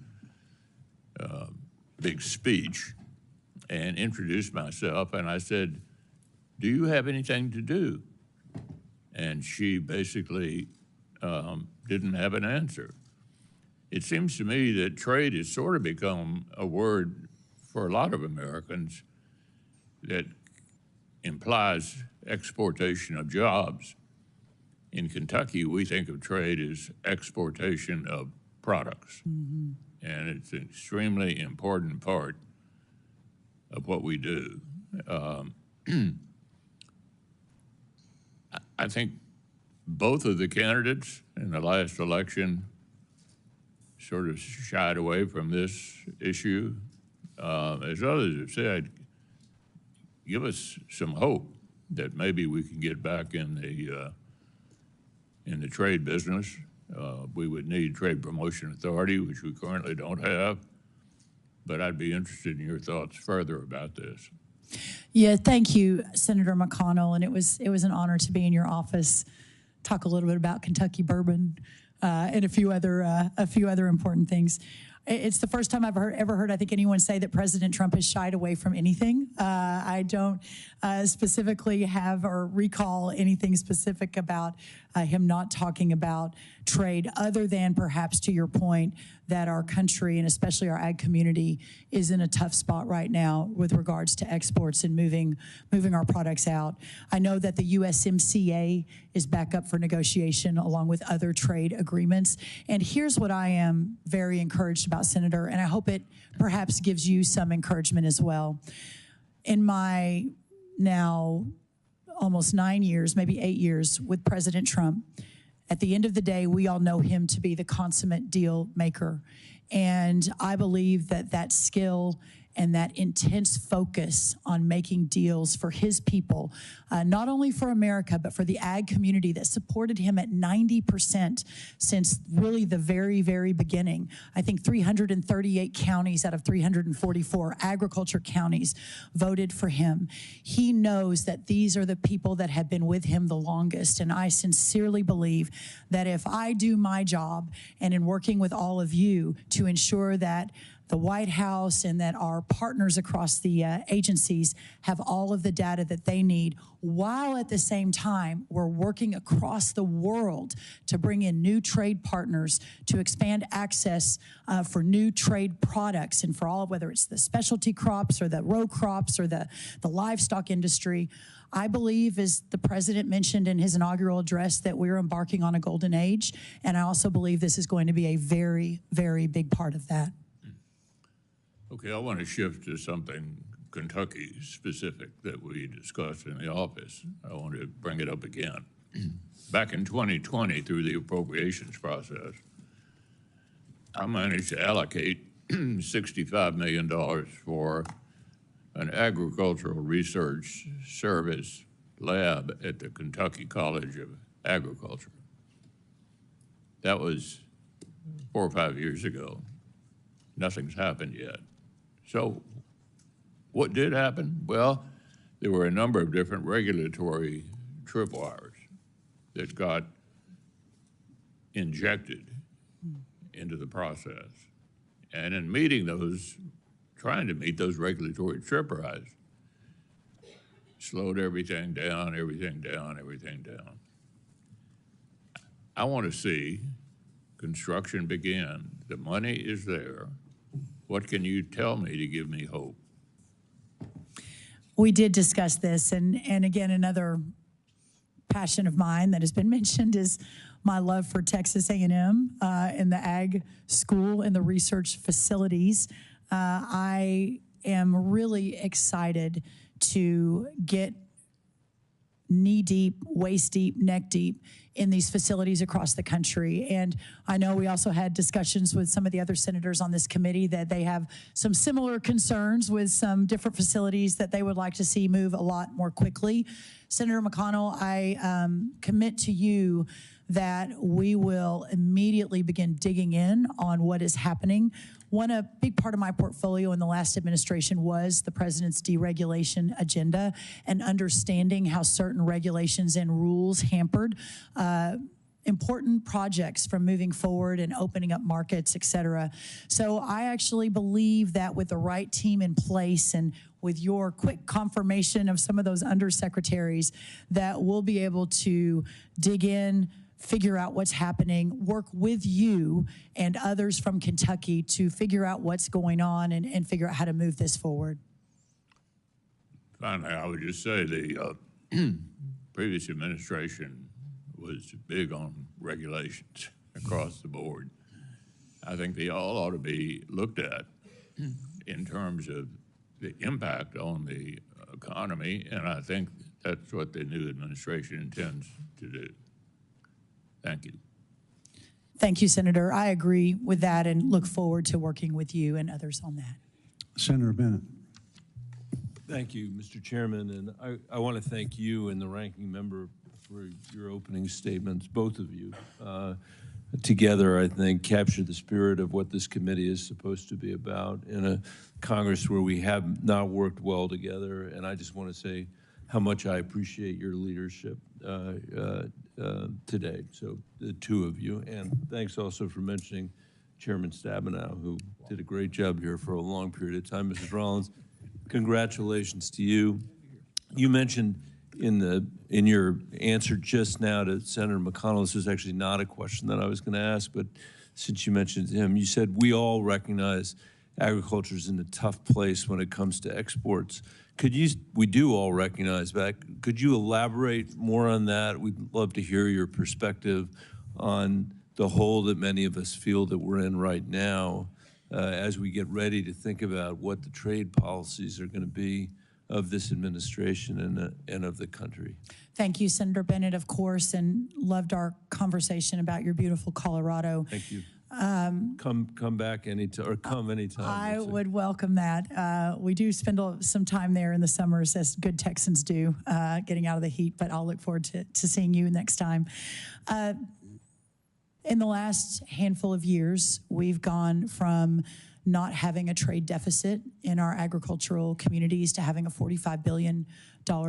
Speaker 6: big speech and introduced myself, and I said, "Do you have anything to do?" And she basically didn't have an answer. It seems to me that trade has sort of become a word for a lot of Americans that implies exportation of jobs. In Kentucky, we think of trade as exportation of products, and it's an extremely important part of what we do. I think both of the candidates in the last election sort of shied away from this issue. As others have said, give us some hope that maybe we can get back in the trade business. We would need Trade Promotion Authority, which we currently don't have, but I'd be interested in your thoughts further about this.
Speaker 5: Yeah, thank you, Senator McConnell, and it was an honor to be in your office, talk a little bit about Kentucky bourbon and a few other important things. It's the first time I've ever heard, I think, anyone say that President Trump has shied away from anything. I don't specifically have or recall anything specific about him not talking about trade, other than perhaps to your point that our country and especially our ag community is in a tough spot right now with regards to exports and moving our products out. I know that the USMCA is back up for negotiation along with other trade agreements. And here's what I am very encouraged about, Senator, and I hope it perhaps gives you some encouragement as well. In my now almost 9 years, maybe 8 years with President Trump, at the end of the day, we all know him to be the consummate deal maker. And I believe that that skill and that intense focus on making deals for his people, not only for America, but for the ag community that supported him at 90% since really the very, very beginning. I think 338 counties out of 344 agriculture counties voted for him. He knows that these are the people that have been with him the longest, and I sincerely believe that if I do my job and in working with all of you to ensure that the White House and that our partners across the agencies have all of the data that they need, while at the same time we're working across the world to bring in new trade partners, to expand access for new trade products and for all of, whether it's the specialty crops or the row crops or the livestock industry. I believe, as the president mentioned in his inaugural address, that we're embarking on a golden age, and I also believe this is going to be a very, very big part of that.
Speaker 6: Okay, I want to shift to something Kentucky specific that we discussed in the office. I want to bring it up again. Back in 2020, through the appropriations process, I managed to allocate $65 million for an agricultural research service lab at the Kentucky College of Agriculture. That was 4 or 5 years ago. nothing's happened yet. So what did happen? Well, there were a number of different regulatory tripwires that got injected into the process. And in trying to meet those regulatory tripwires, slowed everything down. I want to see construction begin. The money is there. What can you tell me to give me hope?
Speaker 5: We did discuss this, and again, another passion of mine that has been mentioned is my love for Texas A&M and the ag school and the research facilities. I am really excited to get knee deep, waist deep, neck deep in these facilities across the country. And I know we also had discussions with some of the other senators on this committee that they have some similar concerns with some different facilities that they would like to see move a lot more quickly. Senator McConnell, I commit to you that we will immediately begin digging in on what is happening. A big part of my portfolio in the last administration was the president's deregulation agenda and understanding how certain regulations and rules hampered important projects from moving forward and opening up markets, et cetera. So I actually believe that with the right team in place and with your quick confirmation of some of those undersecretaries, that we'll be able to dig in, figure out what's happening, work with you and others from Kentucky to figure out what's going on and figure out how to move this forward.
Speaker 6: Finally, I would just say the previous administration was big on regulations across the board. I think they all ought to be looked at in terms of the impact on the economy, and I think that's what the new administration intends to do. Thank you.
Speaker 5: Thank you, Senator. I agree with that and look forward to working with you and others on that.
Speaker 1: Senator Bennett.
Speaker 7: Thank you, Mr. Chairman, and I want to thank you and the ranking member for your opening statements, both of you. Together, I think, capture the spirit of what this committee is supposed to be about in a Congress where we have not worked well together, and I just want to say how much I appreciate your leadership today, so the two of you. And thanks also for mentioning Chairman Stabenow, who did a great job here for a long period of time. Mrs. Rollins, congratulations to you. You mentioned in your answer just now to Senator McConnell, this was actually not a question that I was going to ask, but since you mentioned him, you said we all recognize agriculture is in a tough place when it comes to exports. We do all recognize that. Could you elaborate more on that? We'd love to hear your perspective on the hole that many of us feel that we're in right now as we get ready to think about what the trade policies are going to be of this administration and of the country.
Speaker 5: Thank you, Senator Bennett, of course, and loved our conversation about your beautiful Colorado.
Speaker 7: Thank you. Come back anytime, or come anytime.
Speaker 5: I would welcome that. We do spend some time there in the summers, as good Texans do, getting out of the heat, but I'll look forward to seeing you next time. In the last handful of years, we've gone from not having a trade deficit in our agricultural communities to having a $45 billion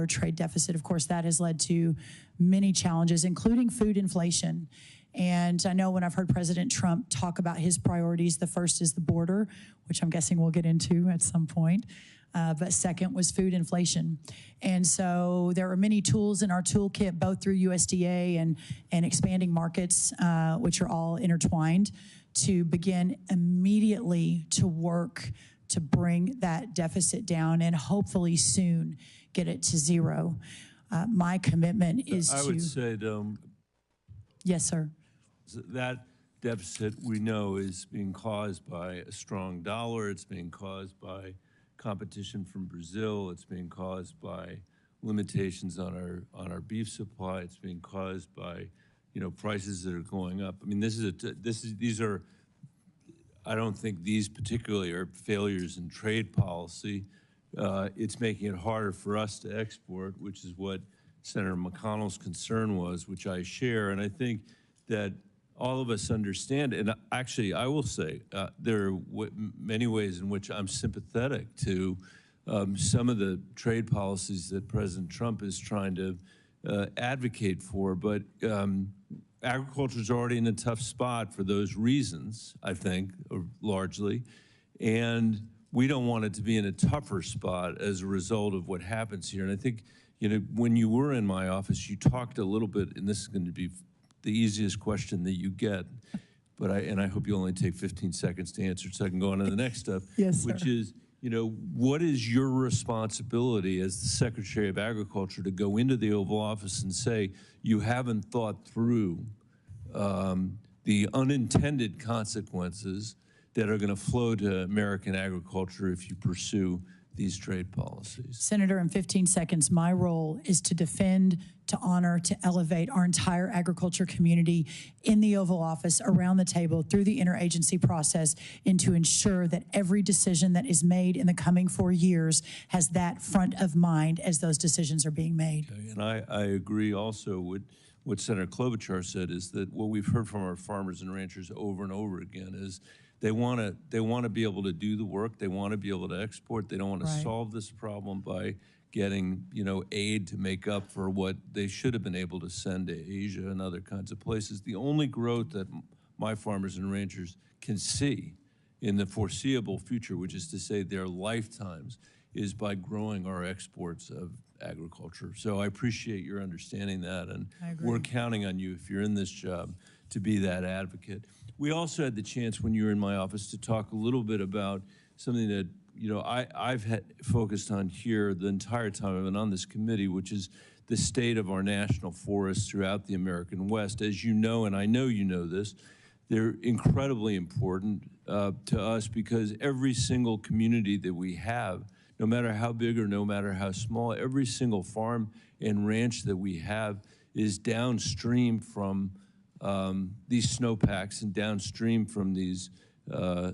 Speaker 5: trade deficit. Of course, that has led to many challenges, including food inflation. And I know when I've heard President Trump talk about his priorities, the first is the border, which I'm guessing we'll get into at some point. But second was food inflation. And so there are many tools in our toolkit, both through USDA and expanding markets, which are all intertwined, to begin immediately to work to bring that deficit down and hopefully soon get it to zero. My commitment is
Speaker 7: I would say,
Speaker 5: yes, sir.
Speaker 7: That deficit we know is being caused by a strong dollar. It's being caused by competition from Brazil. It's being caused by limitations on our beef supply. It's being caused by prices that are going up. I mean, these are. I don't think these particularly are failures in trade policy. It's making it harder for us to export, which is what Senator McConnell's concern was, which I share. And I think that all of us understand, and actually, I will say, there are many ways in which I'm sympathetic to some of the trade policies that President Trump is trying to advocate for, but agriculture is already in a tough spot for those reasons, I think, largely, and we don't want it to be in a tougher spot as a result of what happens here. And I think, you know, when you were in my office, you talked a little bit, and this is going to be the easiest question that you get, but I hope you only take 15 seconds to answer so I can go on to the next stuff.
Speaker 5: Yes, sir.
Speaker 7: Which is, you know, what is your responsibility as the Secretary of Agriculture to go into the Oval Office and say you haven't thought through the unintended consequences that are going to flow to American agriculture if you pursue these trade policies?
Speaker 5: Senator, in 15 seconds, my role is to defend, to honor, to elevate our entire agriculture community in the Oval Office, around the table, through the interagency process, and to ensure that every decision that is made in the coming 4 years has that front of mind as those decisions are being made.
Speaker 7: Okay, and I agree also with what Senator Klobuchar said, is that what we've heard from our farmers and ranchers over and over again is they want to be able to do the work. They want to be able to export. They don't want to
Speaker 5: Right.
Speaker 7: solve this problem by getting, you know, aid to make up for what they should have been able to send to Asia and other kinds of places. The only growth that my farmers and ranchers can see in the foreseeable future, which is to say their lifetimes, is by growing our exports of agriculture. So I appreciate your understanding that, and we're counting on you, if you're in this job, to be that advocate. We also had the chance when you were in my office to talk a little bit about something that, you know, I've focused on here the entire time I've been on this committee, which is the state of our national forests throughout the American West. As you know, and I know you know this, they're incredibly important to us because every single community that we have, no matter how big or no matter how small, every single farm and ranch that we have is downstream from these snowpacks and downstream from these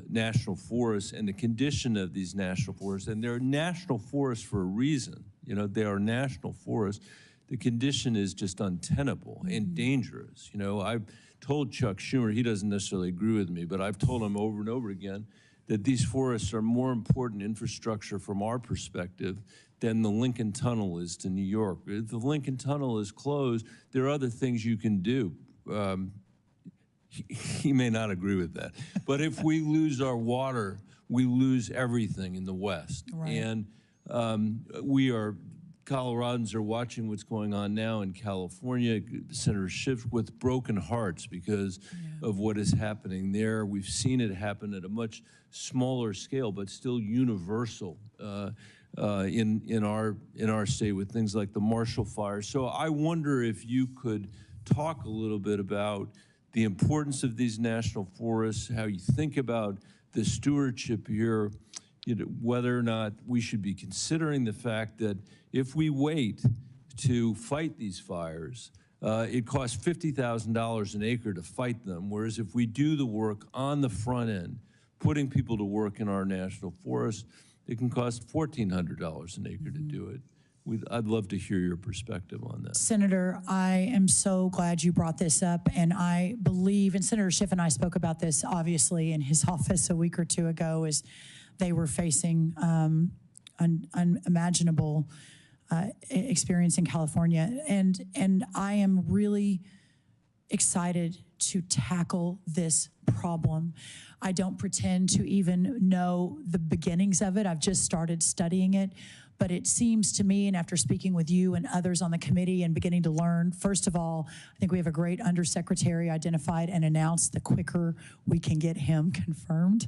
Speaker 7: national forests and the condition of these national forests. And they're national forests for a reason. You know, they are national forests. The condition is just untenable and dangerous. You know, I've told Chuck Schumer, he doesn't necessarily agree with me, but I've told him over and over again that these forests are more important infrastructure from our perspective than the Lincoln Tunnel is to New York. If the Lincoln Tunnel is closed, there are other things you can do. He may not agree with that. But if we lose our water, we lose everything in the West.
Speaker 5: Right.
Speaker 7: And Coloradans are watching what's going on now in California, Senator Schiff, with broken hearts because of what is happening there. We've seen it happen at a much smaller scale, but still universal in our state with things like the Marshall Fire. So I wonder if you could talk a little bit about the importance of these national forests, how you think about the stewardship here, you know, whether or not we should be considering the fact that if we wait to fight these fires, it costs $50,000 an acre to fight them, whereas if we do the work on the front end, putting people to work in our national forests, it can cost $1,400 an acre to do it. I'd love to hear your perspective on that.
Speaker 5: Senator, I am so glad you brought this up, and I believe, and Senator Schiff and I spoke about this obviously in his office a week or two ago, as they were facing unimaginable experience in California, and I am really excited to tackle this problem. I don't pretend to even know the beginnings of it. I've just started studying it. But it seems to me, and after speaking with you and others on the committee and beginning to learn, first of all, I think we have a great undersecretary identified and announced. The quicker we can get him confirmed,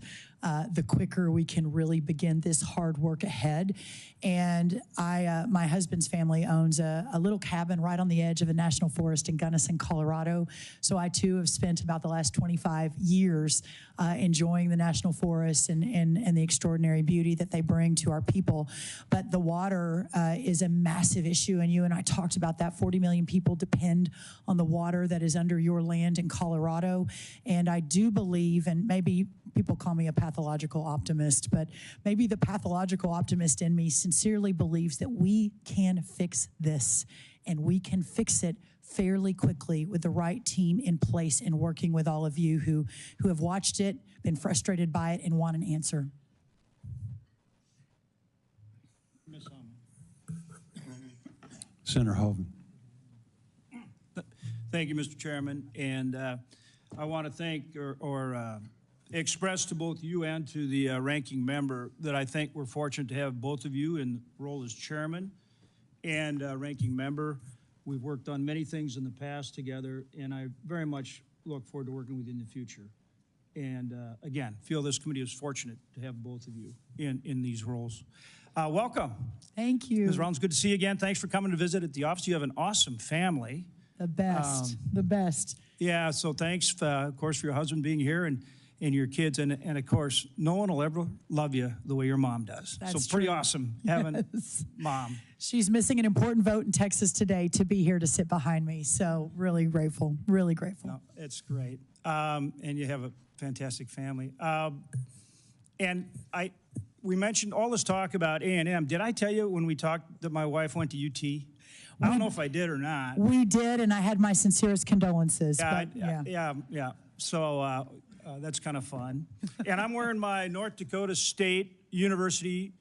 Speaker 5: the quicker we can really begin this hard work ahead. And my husband's family owns a little cabin right on the edge of a national forest in Gunnison, Colorado. So I too have spent about the last 25 years enjoying the national forests and the extraordinary beauty that they bring to our people. But the water is a massive issue, and you and I talked about that. 40 million people depend on the water that is under your land in Colorado. And I do believe, and maybe people call me a pathological optimist, but maybe the pathological optimist in me sincerely believes that we can fix this, and we can fix it fairly quickly with the right team in place and working with all of you who have watched it, been frustrated by it, and want an answer.
Speaker 8: Ms. Hammond.
Speaker 1: Senator Hovind.
Speaker 8: Thank you, Mr. Chairman. And I want to thank or express to both you and to the ranking member that I think we're fortunate to have both of you in the role as chairman and ranking member. We've worked on many things in the past together, and I very much look forward to working with you in the future. And again, feel this committee is fortunate to have both of you in these roles. Welcome.
Speaker 5: Thank you.
Speaker 8: Ms. Rollins, good to see you again. Thanks for coming to visit at the office. You have an awesome family.
Speaker 5: The best, the best.
Speaker 8: Yeah, so thanks, of course, for your husband being here and your kids. And of course, no one will ever love you the way your mom does.
Speaker 5: That's
Speaker 8: so pretty
Speaker 5: true.
Speaker 8: awesome having mom.
Speaker 5: She's missing an important vote in Texas today to be here to sit behind me. So really grateful, really grateful.
Speaker 8: No, it's great. And you have a fantastic family. And we mentioned all this talk about A&M. Did I tell you when we talked that my wife went to UT? I don't know if I did or not.
Speaker 5: We did, and I had my sincerest condolences.
Speaker 8: Yeah,
Speaker 5: but, yeah.
Speaker 8: yeah. So that's kind of fun. And I'm wearing my North Dakota State University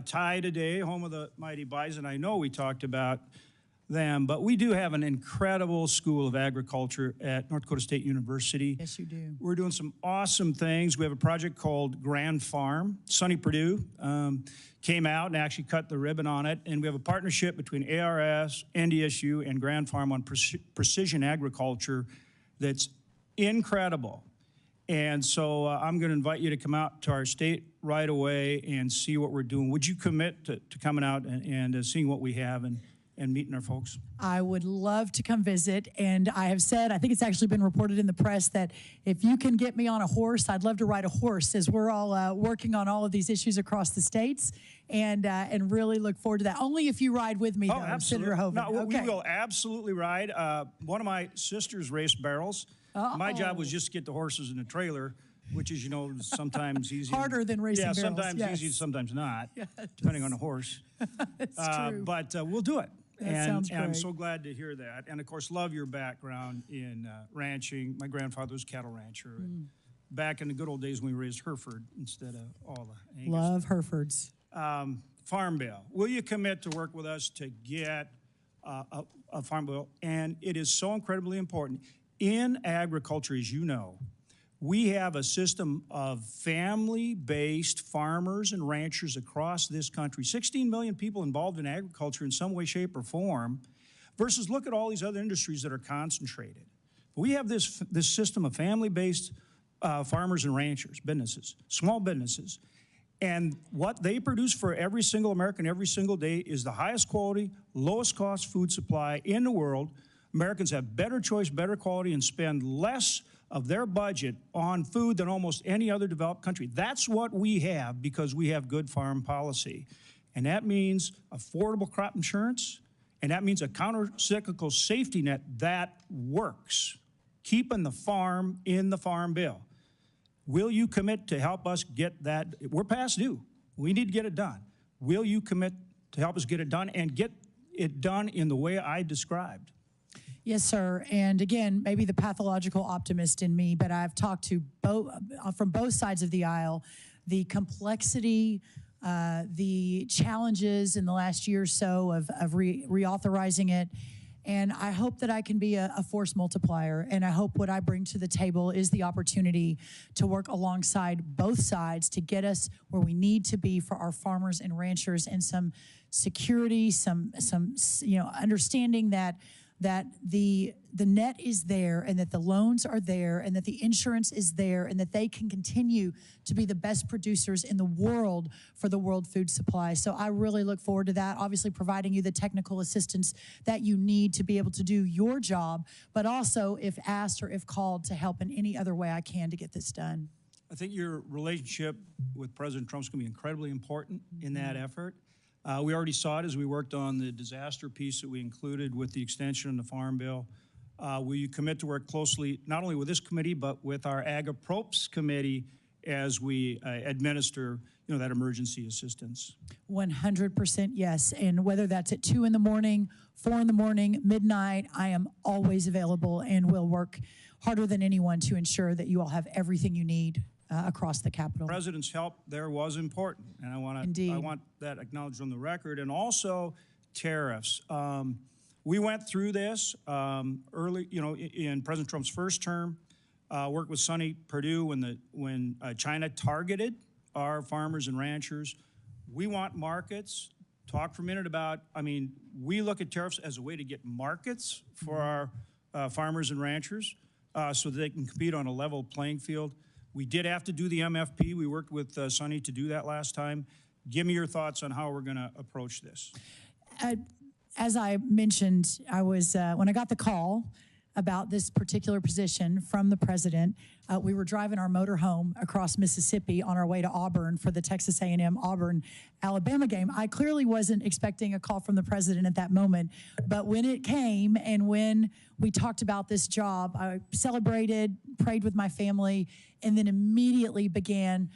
Speaker 8: tie today, home of the mighty Bison. I know we talked about them, but we do have an incredible School of Agriculture at North Dakota State University.
Speaker 5: Yes, you do.
Speaker 8: We're doing some awesome things. We have a project called Grand Farm. Sonny Perdue came out and actually cut the ribbon on it. And we have a partnership between ARS, NDSU, and Grand Farm on precision agriculture that's incredible. And so I'm going to invite you to come out to our state right away and see what we're doing. Would you commit to coming out and seeing what we have and meeting our folks?
Speaker 5: I would love to come visit, and I have said, I think it's actually been reported in the press that if you can get me on a horse, I'd love to ride a horse, as we're all working on all of these issues across the states, and really look forward to that. Only if you ride with me, though,
Speaker 8: absolutely.
Speaker 5: Senator Hovind.
Speaker 8: No,
Speaker 5: okay.
Speaker 8: we will absolutely ride. One of my sisters raced barrels. My job was just to get the horses in the trailer, which is, sometimes easy.
Speaker 5: Harder than racing barrels.
Speaker 8: Sometimes
Speaker 5: yes.
Speaker 8: easy, sometimes not, depending on the horse.
Speaker 5: It's true.
Speaker 8: But we'll do it.
Speaker 5: Sounds
Speaker 8: and I'm
Speaker 5: great.
Speaker 8: so glad to hear that. And, of course, love your background in ranching. My grandfather was a cattle rancher. And back in the good old days when we raised Hereford instead of all the Angus.
Speaker 5: Love Herefords.
Speaker 8: Farm bill. Will you commit to work with us to get a farm bill? And it is so incredibly important. In agriculture, as you know, we have a system of family-based farmers and ranchers across this country. 16 million people involved in agriculture in some way, shape, or form, versus look at all these other industries that are concentrated. We have this system of family-based farmers and ranchers, businesses, small businesses, and what they produce for every single American every single day is the highest quality, lowest cost food supply in the world. Americans have better choice, better quality, and spend less of their budget on food than almost any other developed country. That's what we have because we have good farm policy. And that means affordable crop insurance, and that means a counter-cyclical safety net that works, keeping the farm in the farm bill. Will you commit to help us get that? We're past due. We need to get it done. Will you commit to help us get it done and get it done in the way I described?
Speaker 5: Yes, sir. And again, maybe the pathological optimist in me, but I've talked to from both sides of the aisle, the complexity, the challenges in the last year or so of reauthorizing it. And I hope that I can be a force multiplier. And I hope what I bring to the table is the opportunity to work alongside both sides to get us where we need to be for our farmers and ranchers, and some security, some understanding that the net is there, and that the loans are there, and that the insurance is there, and that they can continue to be the best producers in the world for the world food supply. So I really look forward to that, obviously providing you the technical assistance that you need to be able to do your job, but also, if asked or if called, to help in any other way I can to get this done.
Speaker 8: I think your relationship with President Trump's going to be incredibly important in that effort. We already saw it as we worked on the disaster piece that we included with the extension of the Farm Bill. Will you commit to work closely not only with this committee, but with our Ag Approps Committee as we administer, that emergency assistance.
Speaker 5: 100% yes. And whether that's at 2 in the morning, 4 in the morning, midnight, I am always available and will work harder than anyone to ensure that you all have everything you need across the Capitol.
Speaker 8: The President's help there was important, and I want that acknowledged on the record. And also tariffs. We went through this early, in President Trump's first term. Worked with Sonny Perdue when China targeted our farmers and ranchers. We want markets. Talk for a minute about, we look at tariffs as a way to get markets for our farmers and ranchers so that they can compete on a level playing field. We did have to do the MFP. We worked with Sonny to do that last time. Give me your thoughts on how we're going to approach this.
Speaker 5: As I mentioned, I was when I got the call about this particular position from the president, we were driving our motor home across Mississippi on our way to Auburn for the Texas A&M Auburn-Alabama game. I clearly wasn't expecting a call from the president at that moment, but when it came and when we talked about this job, I celebrated, prayed with my family, and then immediately began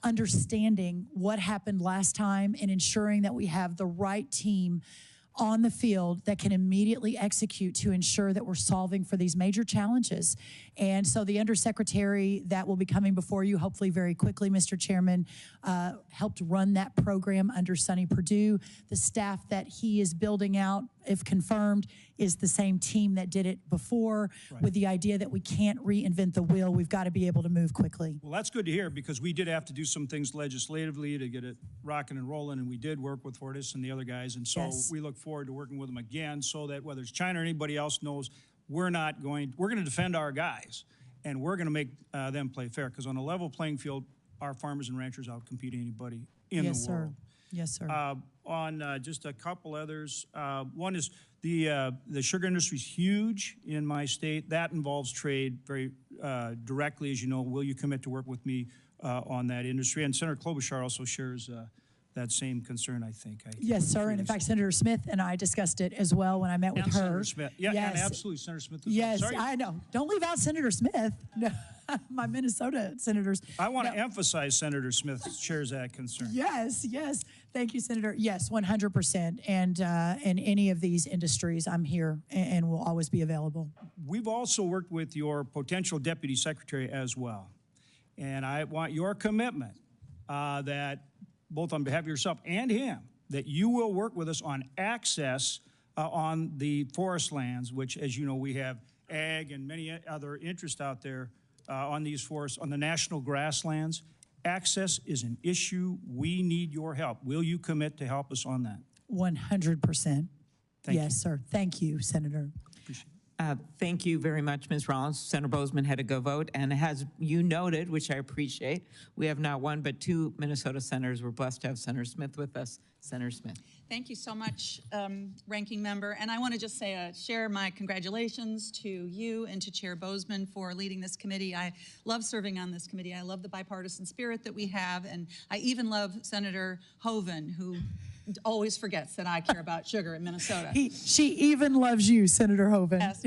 Speaker 5: understanding what happened last time and ensuring that we have the right team on the field that can immediately execute to ensure that we're solving for these major challenges. And so the undersecretary that will be coming before you, hopefully very quickly, Mr. Chairman, helped run that program under Sonny Perdue. The staff that he is building out, if confirmed, is the same team that did it before, with the idea that we can't reinvent the wheel. We've got to be able to move quickly.
Speaker 8: Well, that's good to hear, because we did have to do some things legislatively to get it rocking and rolling, and we did work with Fortis and the other guys, and so we look forward to working with them again so that whether it's China or anybody else knows we're going to defend our guys, and we're going to make them play fair, because on a level playing field, our farmers and ranchers outcompete anybody in the world.
Speaker 5: Yes, sir.
Speaker 8: On just a couple others, one is the sugar industry is huge in my state. That involves trade very directly, as you know. Will you commit to work with me on that industry? And Senator Klobuchar also shares that same concern, I think.
Speaker 5: Yes, sir. And in fact, Senator Smith and I discussed it as well when I met with her.
Speaker 8: Senator Smith. Yeah,
Speaker 5: yes.
Speaker 8: And absolutely, Senator Smith as well.
Speaker 5: Yes,
Speaker 8: Sorry.
Speaker 5: I know. Don't leave out Senator Smith. No, my Minnesota senators.
Speaker 8: I want to emphasize Senator Smith shares that concern.
Speaker 5: Yes, yes. Thank you, Senator. Yes, 100%. And in any of these industries, I'm here and will always be available.
Speaker 8: We've also worked with your potential deputy secretary as well. And I want your commitment that both on behalf of yourself and him, that you will work with us on access on the forest lands, which, as you know, we have ag and many other interests out there on these forests, on the national grasslands. Access is an issue. We need your help. Will you commit to help us on that?
Speaker 5: 100%.
Speaker 8: Thank
Speaker 5: yes,
Speaker 8: you.
Speaker 5: sir. Thank you, Senator.
Speaker 8: Appreciate it.
Speaker 2: Thank you very much, Ms. Rollins. Senator Bozeman had a go vote, and as you noted, which I appreciate, we have not one but two Minnesota senators. We're blessed to have Senator Smith with us. Senator Smith.
Speaker 9: Thank you so much, Ranking Member. And I want to just say, share my congratulations to you and to Chair Bozeman for leading this committee. I love serving on this committee. I love the bipartisan spirit that we have, and I even love Senator Hoeven, who always forgets that I care about sugar in Minnesota.
Speaker 5: She even loves you, Senator Hoeven.
Speaker 9: Yes.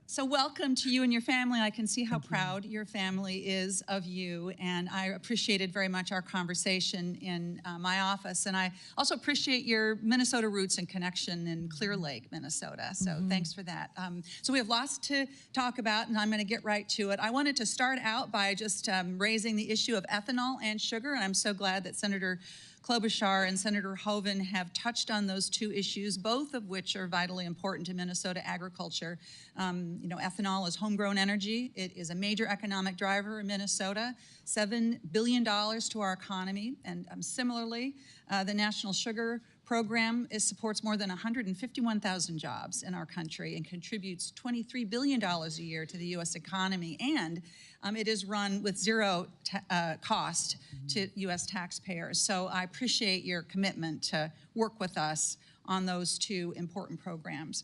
Speaker 9: So welcome to you and your family. I can see how proud your family is of you, and I appreciated very much our conversation in my office. And I also appreciate your Minnesota roots and connection in Clear Lake, Minnesota. So thanks for that. So we have lots to talk about, and I'm going to get right to it. I wanted to start out by just raising the issue of ethanol and sugar, and I'm so glad that Senator Klobuchar and Senator Hoeven have touched on those two issues, both of which are vitally important to Minnesota agriculture. Ethanol is homegrown energy. It is a major economic driver in Minnesota, $7 billion to our economy. And similarly, the National Sugar Program supports more than 151,000 jobs in our country and contributes $23 billion a year to the U.S. economy. And it is run with zero cost to U.S. taxpayers. So I appreciate your commitment to work with us on those two important programs.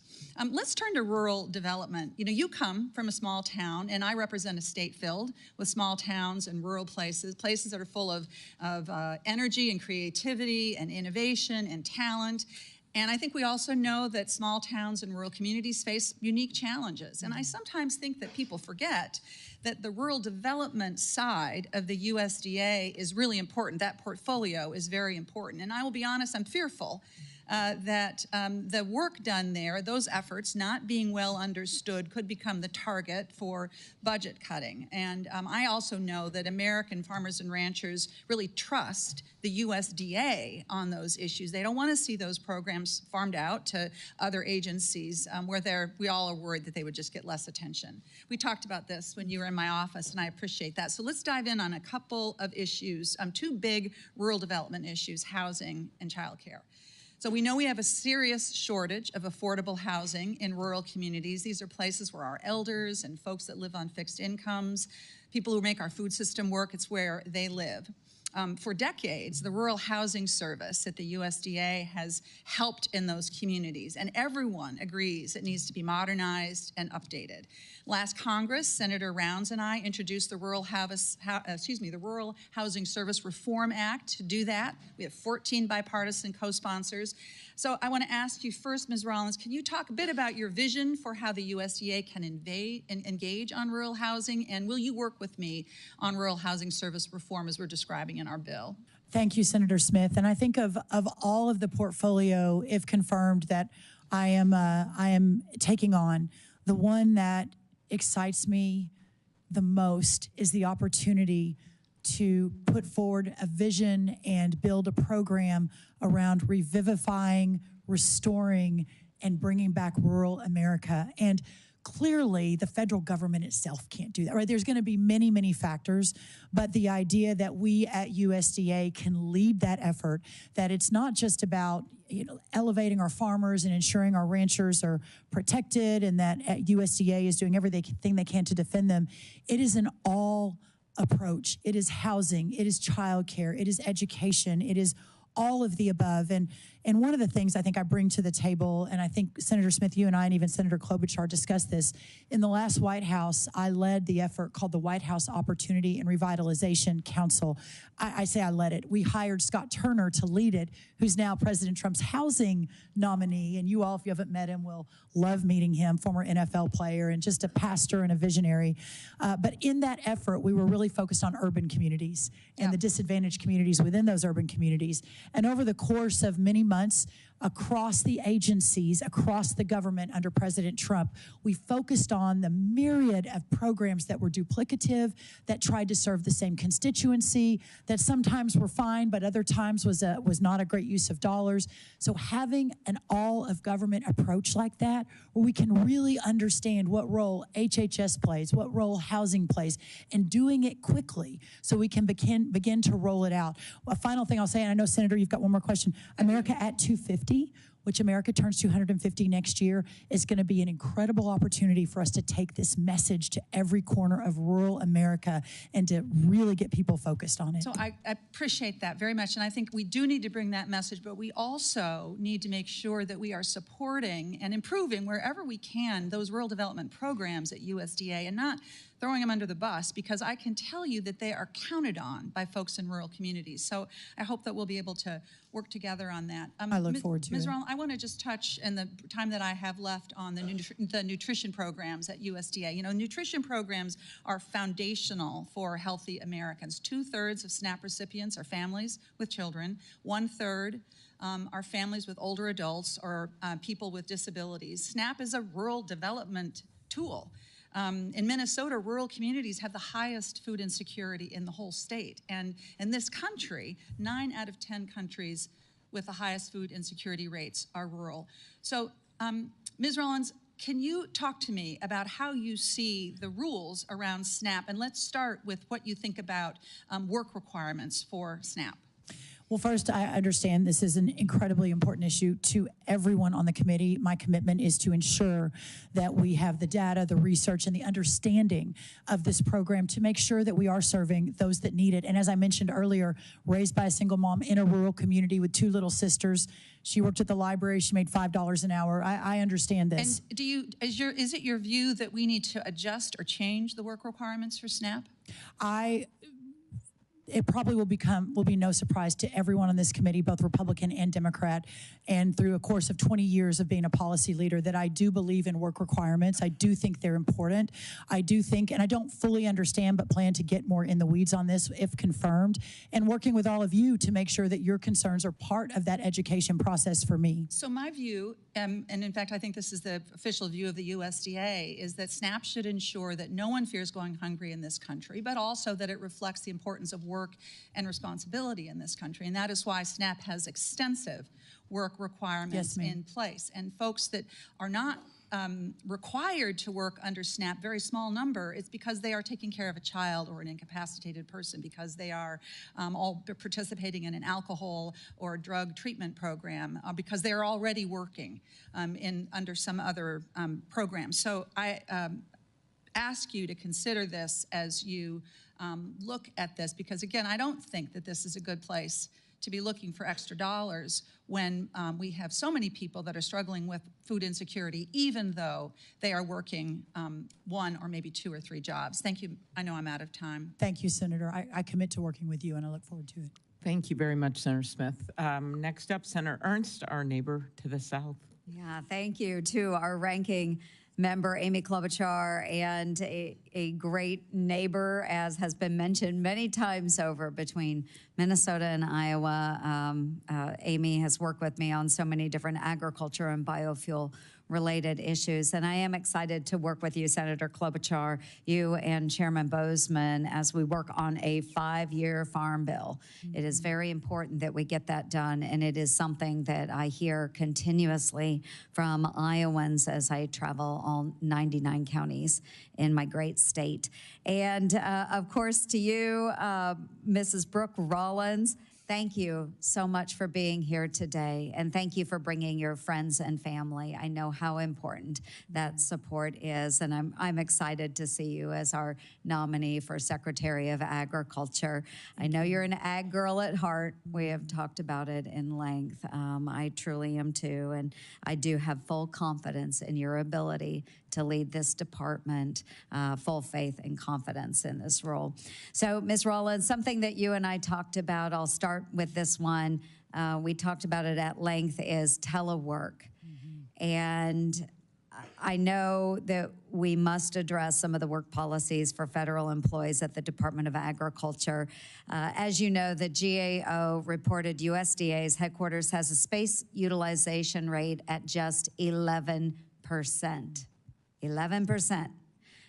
Speaker 9: Let's turn to rural development. You come from a small town, and I represent a state filled with small towns and rural places that are full of energy and creativity and innovation and talent. And I think we also know that small towns and rural communities face unique challenges. And I sometimes think that people forget that the rural development side of the USDA is really important. That portfolio is very important. And I will be honest, I'm fearful that the work done there, those efforts not being well understood, could become the target for budget cutting. And I also know that American farmers and ranchers really trust the USDA on those issues. They don't want to see those programs farmed out to other agencies where we all are worried that they would just get less attention. We talked about this when you were in my office, and I appreciate that. So let's dive in on a couple of issues, two big rural development issues: housing and childcare. So we know we have a serious shortage of affordable housing in rural communities. These are places where our elders and folks that live on fixed incomes, people who make our food system work, it's where they live. For decades, the Rural Housing Service at the USDA has helped in those communities, and everyone agrees it needs to be modernized and updated. Last Congress, Senator Rounds and I introduced the Rural Housing Service Reform Act to do that. We have 14 bipartisan co-sponsors. So I want to ask you first, Ms. Rollins, can you talk a bit about your vision for how the USDA can engage on rural housing, and will you work with me on rural housing service reform as we're describing in our bill?
Speaker 5: Thank you, Senator Smith. And I think of all of the portfolio, if confirmed, that I am taking on, the one that excites me the most is the opportunity to put forward a vision and build a program around revivifying, restoring, and bringing back rural America. And clearly, the federal government itself can't do that, right? There's going to be many, many factors, but the idea that we at USDA can lead that effort, that it's not just about elevating our farmers and ensuring our ranchers are protected, and that USDA is doing everything they can to defend them. It is an all approach. It is housing, it is childcare, it is education, it is all of the above. And one of the things I think I bring to the table, and I think Senator Smith, you and I, and even Senator Klobuchar discussed this, in the last White House, I led the effort called the White House Opportunity and Revitalization Council. I say I led it. We hired Scott Turner to lead it, who's now President Trump's housing nominee. And you all, if you haven't met him, will love meeting him, former NFL player and just a pastor and a visionary. But in that effort, we were really focused on urban communities and the disadvantaged communities within those urban communities. And over the course of many months, across the agencies, across the government under President Trump, we focused on the myriad of programs that were duplicative, that tried to serve the same constituency, that sometimes were fine, but other times was not a great use of dollars. So having an all-of-government approach like that, where we can really understand what role HHS plays, what role housing plays, and doing it quickly so we can begin to roll it out. A final thing I'll say, and I know, Senator, you've got one more question. America at 250, which America turns 250 next year, is going to be an incredible opportunity for us to take this message to every corner of rural America and to really get people focused on it.
Speaker 9: So I appreciate that very much, and I think we do need to bring that message, but we also need to make sure that we are supporting and improving wherever we can those rural development programs at USDA and not throwing them under the bus, because I can tell you that they are counted on by folks in rural communities. So I hope that we'll be able to work together on that.
Speaker 5: I look forward to it.
Speaker 9: Ms. Rollins, I want to just touch in the time that I have left on the nutrition programs at USDA. You know, nutrition programs are foundational for healthy Americans. 2/3 of SNAP recipients are families with children. 1/3 are families with older adults or people with disabilities. SNAP is a rural development tool. In Minnesota, rural communities have the highest food insecurity in the whole state. And in this country, 9 out of 10 countries with the highest food insecurity rates are rural. So, Ms. Rollins, can you talk to me about how you see the rules around SNAP? And let's start with what you think about work requirements for SNAP.
Speaker 5: Well, first, I understand this is an incredibly important issue to everyone on the committee. My commitment is to ensure that we have the data, the research, and the understanding of this program to make sure that we are serving those that need it. And as I mentioned earlier, raised by a single mom in a rural community with 2 little sisters. She worked at the library. She made $5 an hour. I understand this.
Speaker 9: And is it your view that we need to adjust or change the work requirements for SNAP?
Speaker 5: it probably will be no surprise to everyone on this committee, both Republican and Democrat, and through a course of 20 years of being a policy leader, that I do believe in work requirements. I do think they're important. I do think, and I don't fully understand, but plan to get more in the weeds on this if confirmed, and working with all of you to make sure that your concerns are part of that education process for me.
Speaker 9: So my view, and in fact, I think this is the official view of the USDA, is that SNAP should ensure that no one fears going hungry in this country, but also that it reflects the importance of work and responsibility in this country. And that is why SNAP has extensive work requirements in place. And folks that are not required to work under SNAP, very small number, it's because they are taking care of a child or an incapacitated person, because they are all participating in an alcohol or drug treatment program, because they are already working under some other program. So I ask you to consider this as you look at this, because again, I don't think that this is a good place to be looking for extra dollars when we have so many people that are struggling with food insecurity, even though they are working one or maybe 2 or 3 jobs. Thank you. I know I'm out of time.
Speaker 5: Thank you, Senator. I commit to working with you, and I look forward to it.
Speaker 2: Thank you very much, Senator Smith. Next up, Senator Ernst, our neighbor to the south.
Speaker 10: Yeah, thank you to our ranking member, Amy Klobuchar, and a great neighbor, as has been mentioned many times over, between Minnesota and Iowa. Amy has worked with me on so many different agriculture and biofuel related issues. And I am excited to work with you, Senator Klobuchar, you and Chairman Bozeman, as we work on a 5-year farm bill. It is very important that we get that done, and it is something that I hear continuously from Iowans as I travel all 99 counties in my great state. And of course, to you, Mrs. Brooke Rollins, thank you so much for being here today, and thank you for bringing your friends and family. I know how important that support is, and I'm excited to see you as our nominee for Secretary of Agriculture. I know you're an ag girl at heart. We have talked about it in length. I truly am too, and I do have full confidence in your ability to lead this department, full faith and confidence in this role. So, Ms. Rollins, something that you and I talked about, I'll start with this one. We talked about it at length, is telework. And I know that we must address some of the work policies for federal employees at the Department of Agriculture. As you know, the GAO reported USDA's headquarters has a space utilization rate at just 11%. 11%.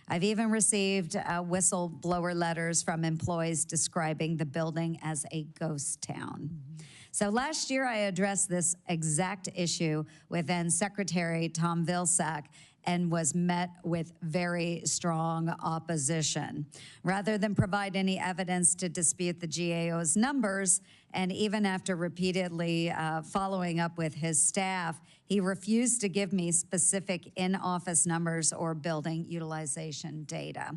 Speaker 10: I've even received whistleblower letters from employees describing the building as a ghost town. So last year, I addressed this exact issue with then Secretary Tom Vilsack and was met with very strong opposition. Rather than provide any evidence to dispute the GAO's numbers, and even after repeatedly following up with his staff, he refused to give me specific in-office numbers or building utilization data.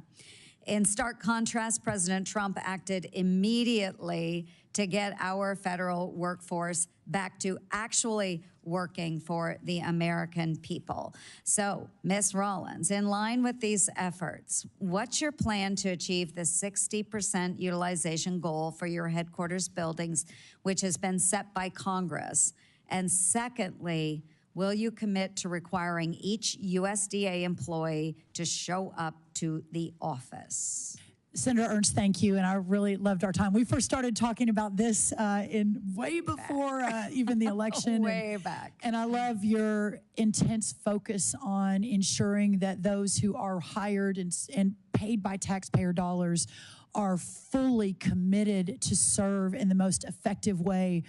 Speaker 10: In stark contrast, President Trump acted immediately to get our federal workforce back to actually working for the American people. So, Ms. Rollins, in line with these efforts, what's your plan to achieve the 60% utilization goal for your headquarters buildings, which has been set by Congress? And secondly, will you commit to requiring each USDA employee to show up to the office?
Speaker 5: Senator Ernst, thank you, and I really loved our time. We first started talking about this in way before even the election.
Speaker 10: Way back.
Speaker 5: And I love your intense focus on ensuring that those who are hired and paid by taxpayer dollars are fully committed to serve in the most effective way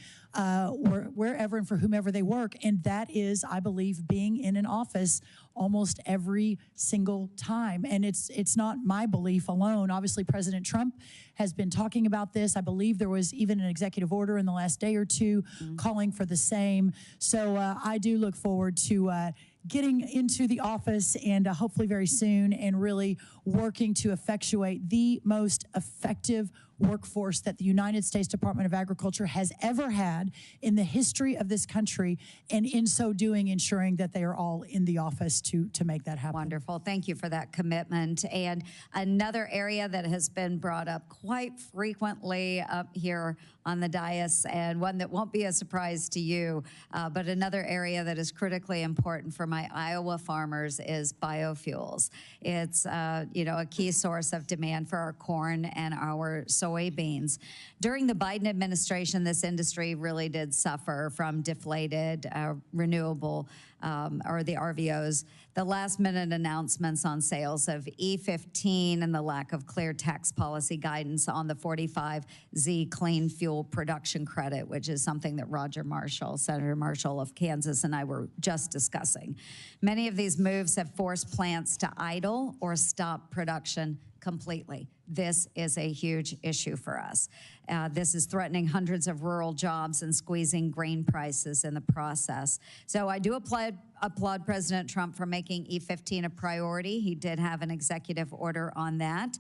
Speaker 5: wherever and for whomever they work. And that is, I believe, being in an office almost every single time. And it's not my belief alone. Obviously, President Trump has been talking about this. I believe there was even an executive order in the last day or two calling for the same. So I do look forward to getting into the office and hopefully very soon, and really working to effectuate the most effective workforce that the United States Department of Agriculture has ever had in the history of this country, and in so doing, ensuring that they are all in the office to make that happen.
Speaker 10: Wonderful. Thank you for that commitment. And another area that has been brought up quite frequently up here on the dais, and one that won't be a surprise to you, but another area that is critically important for my Iowa farmers is biofuels. It's a key source of demand for our corn and our soybeans. During the Biden administration, this industry really did suffer from deflated renewable or the RVOs. The last-minute announcements on sales of E15 and the lack of clear tax policy guidance on the 45Z clean fuel production credit, which is something that Senator Marshall of Kansas, and I were just discussing. Many of these moves have forced plants to idle or stop production completely. This is a huge issue for us. This is threatening hundreds of rural jobs and squeezing grain prices in the process. So I do applaud President Trump for making E15 a priority. He did have an executive order on that,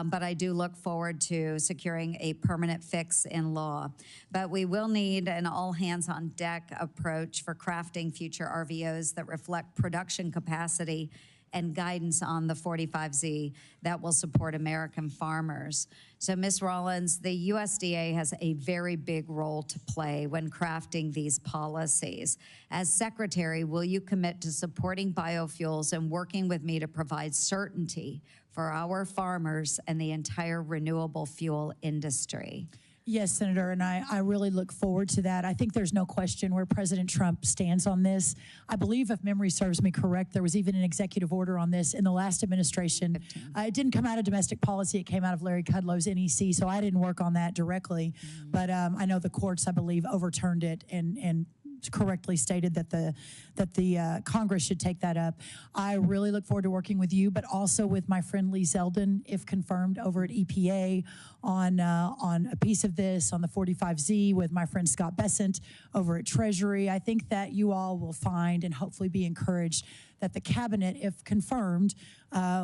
Speaker 10: but I do look forward to securing a permanent fix in law. But we will need an all-hands-on-deck approach for crafting future RVOs that reflect production capacity and guidance on the 45Z that will support American farmers. So, Ms. Rollins, the USDA has a very big role to play when crafting these policies. As Secretary, will you commit to supporting biofuels and working with me to provide certainty for our farmers and the entire renewable fuel industry?
Speaker 5: Yes, Senator, and I really look forward to that. I think there's no question where President Trump stands on this. I believe, if memory serves me correct, there was even an executive order on this in the last administration. It didn't come out of domestic policy. It came out of Larry Kudlow's NEC, so I didn't work on that directly. But I know the courts, I believe, overturned it and correctly stated that the Congress should take that up. I really look forward to working with you, but also with my friend Lee Zeldin, if confirmed, over at EPA on a piece of this, on the 45Z, with my friend Scott Bessent over at Treasury. I think that you all will find and hopefully be encouraged that the cabinet, if confirmed,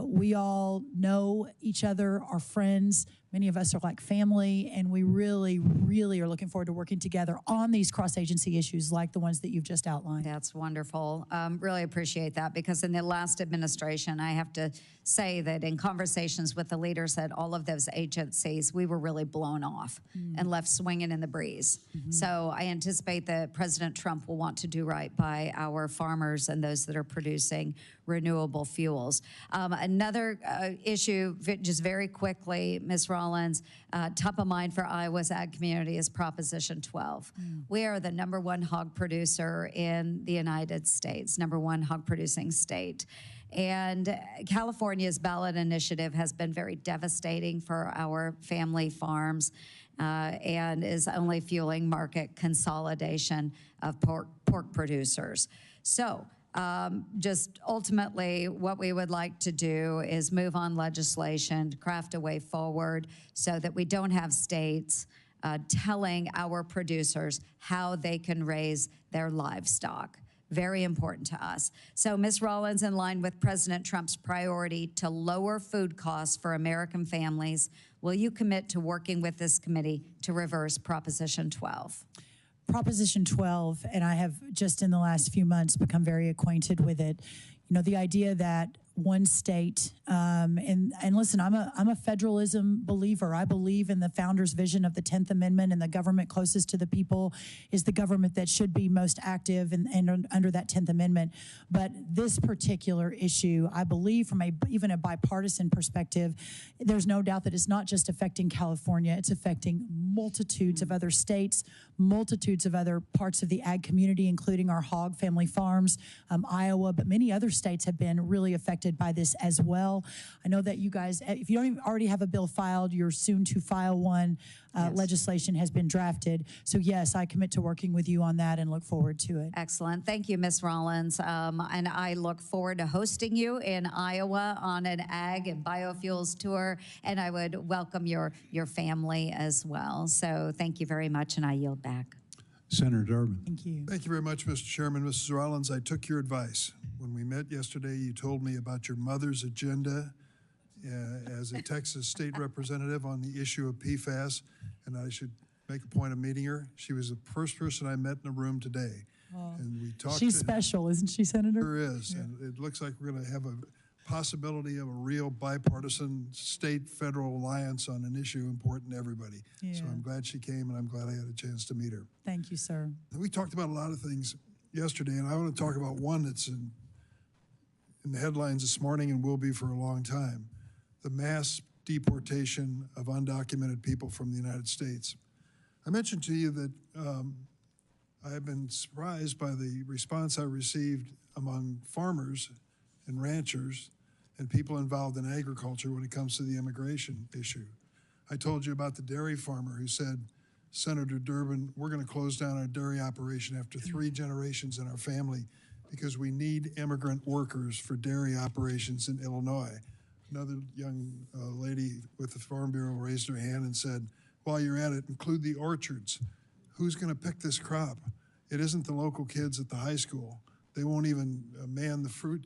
Speaker 5: we all know each other, are friends. Many of us are like family, and we really, really are looking forward to working together on these cross-agency issues like the ones that you've just outlined.
Speaker 10: That's wonderful. Really appreciate that, because in the last administration, I have to say that in conversations with the leaders at all of those agencies, we were really blown off and left swinging in the breeze. So I anticipate that President Trump will want to do right by our farmers and those that are producing renewable fuels. Another issue, just very quickly, Ms. Rollins, top of mind for Iowa's ag community is Proposition 12. We are the #1 hog producer in the United States, #1 hog producing state. And California's ballot initiative has been very devastating for our family farms and is only fueling market consolidation of pork producers. So just ultimately what we would like to do is move on legislation, craft a way forward so that we don't have states telling our producers how they can raise their livestock. Very important to us. So, Ms. Rollins, in line with President Trump's priority to lower food costs for American families, will you commit to working with this committee to reverse Proposition 12?
Speaker 5: Proposition 12, and I have just in the last few months become very acquainted with it. You know, the idea that one state, and listen, I'm a federalism believer. I believe in the founder's vision of the 10th Amendment, and the government closest to the people is the government that should be most active and under that 10th Amendment. But this particular issue, I believe from even a bipartisan perspective, there's no doubt that it's not just affecting California, it's affecting multitudes of other states, multitudes of other parts of the ag community, including our hog family farms, Iowa, but many other states have been really affected by this as well. I know that you guys, if you don't even already have a bill filed, you're soon to file one. Yes. Legislation has been drafted. So yes, I commit to working with you on that and look forward to it.
Speaker 10: Excellent. Thank you, Ms. Rollins. And I look forward to hosting you in Iowa on an ag and biofuels tour. And I would welcome your family as well. So thank you very much, and I yield back.
Speaker 1: Senator Durbin.
Speaker 5: Thank you.
Speaker 11: Thank you very much, Mr. Chairman. Mrs. Rollins, I took your advice. When we met yesterday, you told me about your mother's agenda as a Texas state representative on the issue of PFAS, and I should make a point of meeting her. She was the first person I met in the room today. And we talked.
Speaker 5: She's special, isn't she, Senator?
Speaker 11: There is, and it looks like we're going to have a possibility of a real bipartisan state-federal alliance on an issue important to everybody.
Speaker 5: Yeah.
Speaker 11: So I'm glad she came, and I'm glad I had a chance to meet her.
Speaker 5: Thank you, sir.
Speaker 11: We talked about a lot of things yesterday, and I want to talk about one that's in the headlines this morning and will be for a long time: the mass deportation of undocumented people from the United States. I mentioned to you that I have been surprised by the response I received among farmers and ranchers and people involved in agriculture when it comes to the immigration issue. I told you about the dairy farmer who said, Senator Durbin, we're going to close down our dairy operation after 3 generations in our family because we need immigrant workers for dairy operations in Illinois. Another young lady with the Farm Bureau raised her hand and said, while you're at it, include the orchards. Who's going to pick this crop? It isn't the local kids at the high school. They won't even man the fruit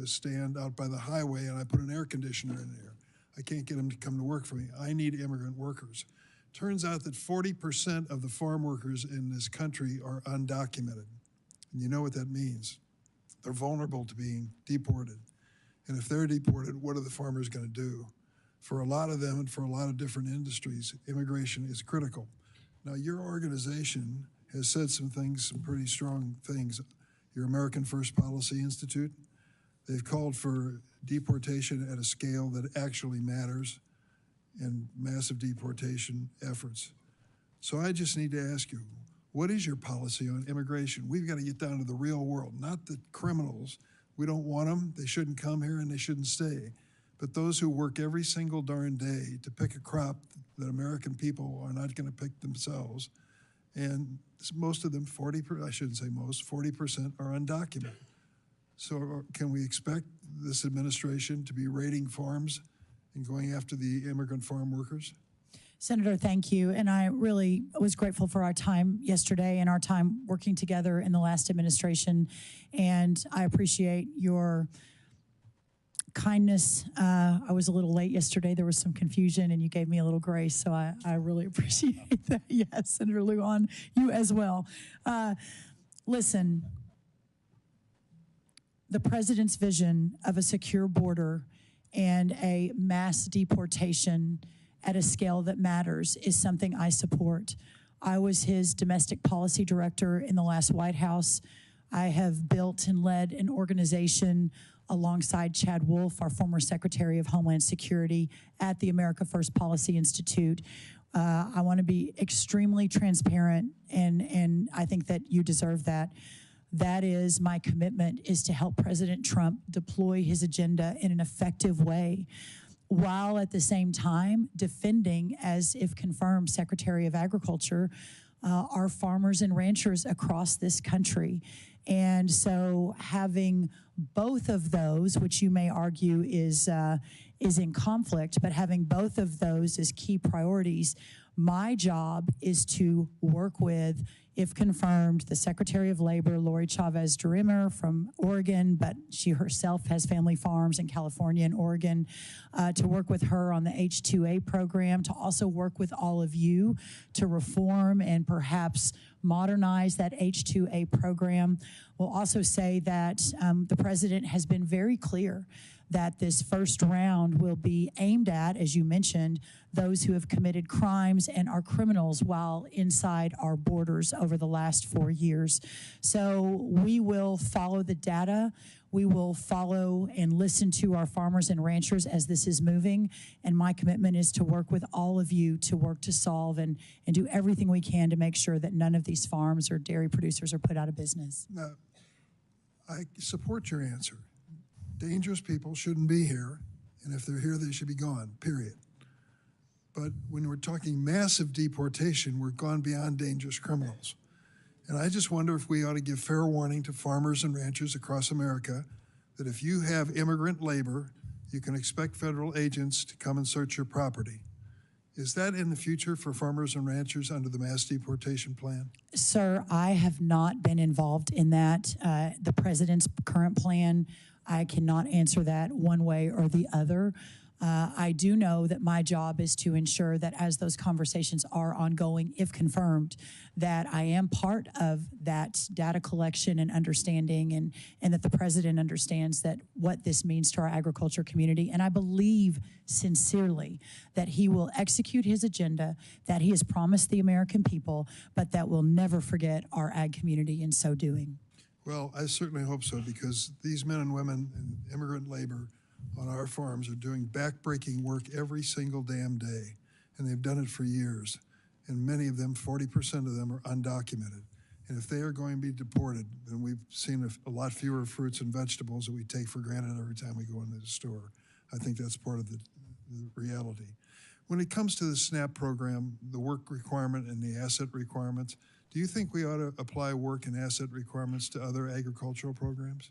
Speaker 11: stand out by the highway, and I put an air conditioner in there. I can't get them to come to work for me. I need immigrant workers. Turns out that 40% of the farm workers in this country are undocumented. And you know what that means. They're vulnerable to being deported. And if they're deported, what are the farmers going to do? For a lot of them and for a lot of different industries, immigration is critical. Now, your organization has said some things, some pretty strong things. Your American First Policy Institute, they've called for deportation at a scale that actually matters and massive deportation efforts. So I just need to ask you, what is your policy on immigration? We've got to get down to the real world, not the criminals. We don't want them, they shouldn't come here and they shouldn't stay. But those who work every single darn day to pick a crop that American people are not going to pick themselves, and most of them, 40%, I shouldn't say most, 40% are undocumented. So can we expect this administration to be raiding farms and going after the immigrant farm workers?
Speaker 5: Senator, thank you. And I really was grateful for our time yesterday and our time working together in the last administration. And I appreciate your kindness. I was a little late yesterday. There was some confusion and you gave me a little grace. So I really appreciate that. Yes, Senator Lujan, you as well. Listen, the president's vision of a secure border and a mass deportation at a scale that matters is something I support. I was his domestic policy director in the last White House. I have built and led an organization alongside Chad Wolf, our former Secretary of Homeland Security, at the America First Policy Institute. I want to be extremely transparent, and I think that you deserve that. That is my commitment, is to help President Trump deploy his agenda in an effective way, while at the same time defending, as if confirmed, Secretary of Agriculture, our farmers and ranchers across this country. And so having both of those, which you may argue is in conflict, but having both of those as key priorities, my job is to work with, if confirmed, the Secretary of Labor, Lori Chavez-DeRimmer from Oregon, but she herself has family farms in California and Oregon, to work with her on the H-2A program, to also work with all of you to reform and perhaps modernize that H-2A program. We'll also say that the president has been very clear that this first round will be aimed at, as you mentioned, those who have committed crimes and are criminals while inside our borders over the last 4 years. So we will follow the data. We will follow and listen to our farmers and ranchers as this is moving. And my commitment is to work with all of you to work to solve and do everything we can to make sure that none of these farms or dairy producers are put out of business.
Speaker 11: Now, I support your answer. Dangerous people shouldn't be here, and if they're here, they should be gone, period. But when we're talking massive deportation, we're gone beyond dangerous criminals. And I just wonder if we ought to give fair warning to farmers and ranchers across America that if you have immigrant labor, you can expect federal agents to come and search your property. Is that in the future for farmers and ranchers under the mass deportation plan?
Speaker 5: Sir, I have not been involved in that. The president's current plan, I cannot answer that one way or the other. I do know that my job is to ensure that as those conversations are ongoing, if confirmed, that I am part of that data collection and understanding, and that the president understands that what this means to our agriculture community. And I believe sincerely that he will execute his agenda that he has promised the American people, but that we'll never forget our ag community in so doing.
Speaker 11: Well, I certainly hope so, because these men and women in immigrant labor on our farms are doing backbreaking work every single damn day, and they've done it for years. And many of them, 40% of them, are undocumented. And if they are going to be deported, then we've seen a lot fewer fruits and vegetables that we take for granted every time we go into the store. I think that's part of the reality. When it comes to the SNAP program, the work requirement and the asset requirements, do you think we ought to apply work and asset requirements to other agricultural programs?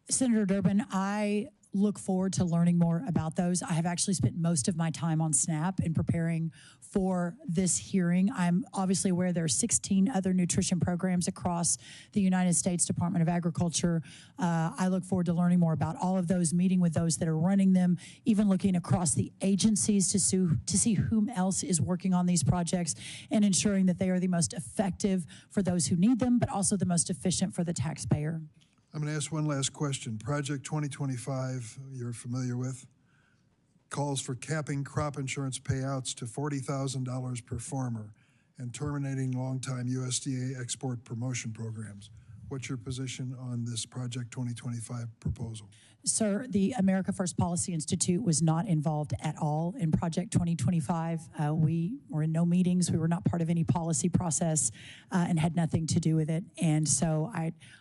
Speaker 5: Senator Durbin, I look forward to learning more about those. I have actually spent most of my time on SNAP in preparing for this hearing. I'm obviously aware there are 16 other nutrition programs across the United States Department of Agriculture. I look forward to learning more about all of those, meeting with those that are running them, even looking across the agencies to see whom else is working on these projects, and ensuring that they are the most effective for those who need them, but also the most efficient for the taxpayer.
Speaker 11: I'm going to ask one last question. Project 2025, you're familiar with, calls for capping crop insurance payouts to $40,000 per farmer and terminating longtime USDA export promotion programs. What's your position on this Project 2025 proposal?
Speaker 5: Sir, the America First Policy Institute was not involved at all in Project 2025. We were in no meetings. We were not part of any policy process and had nothing to do with it. And so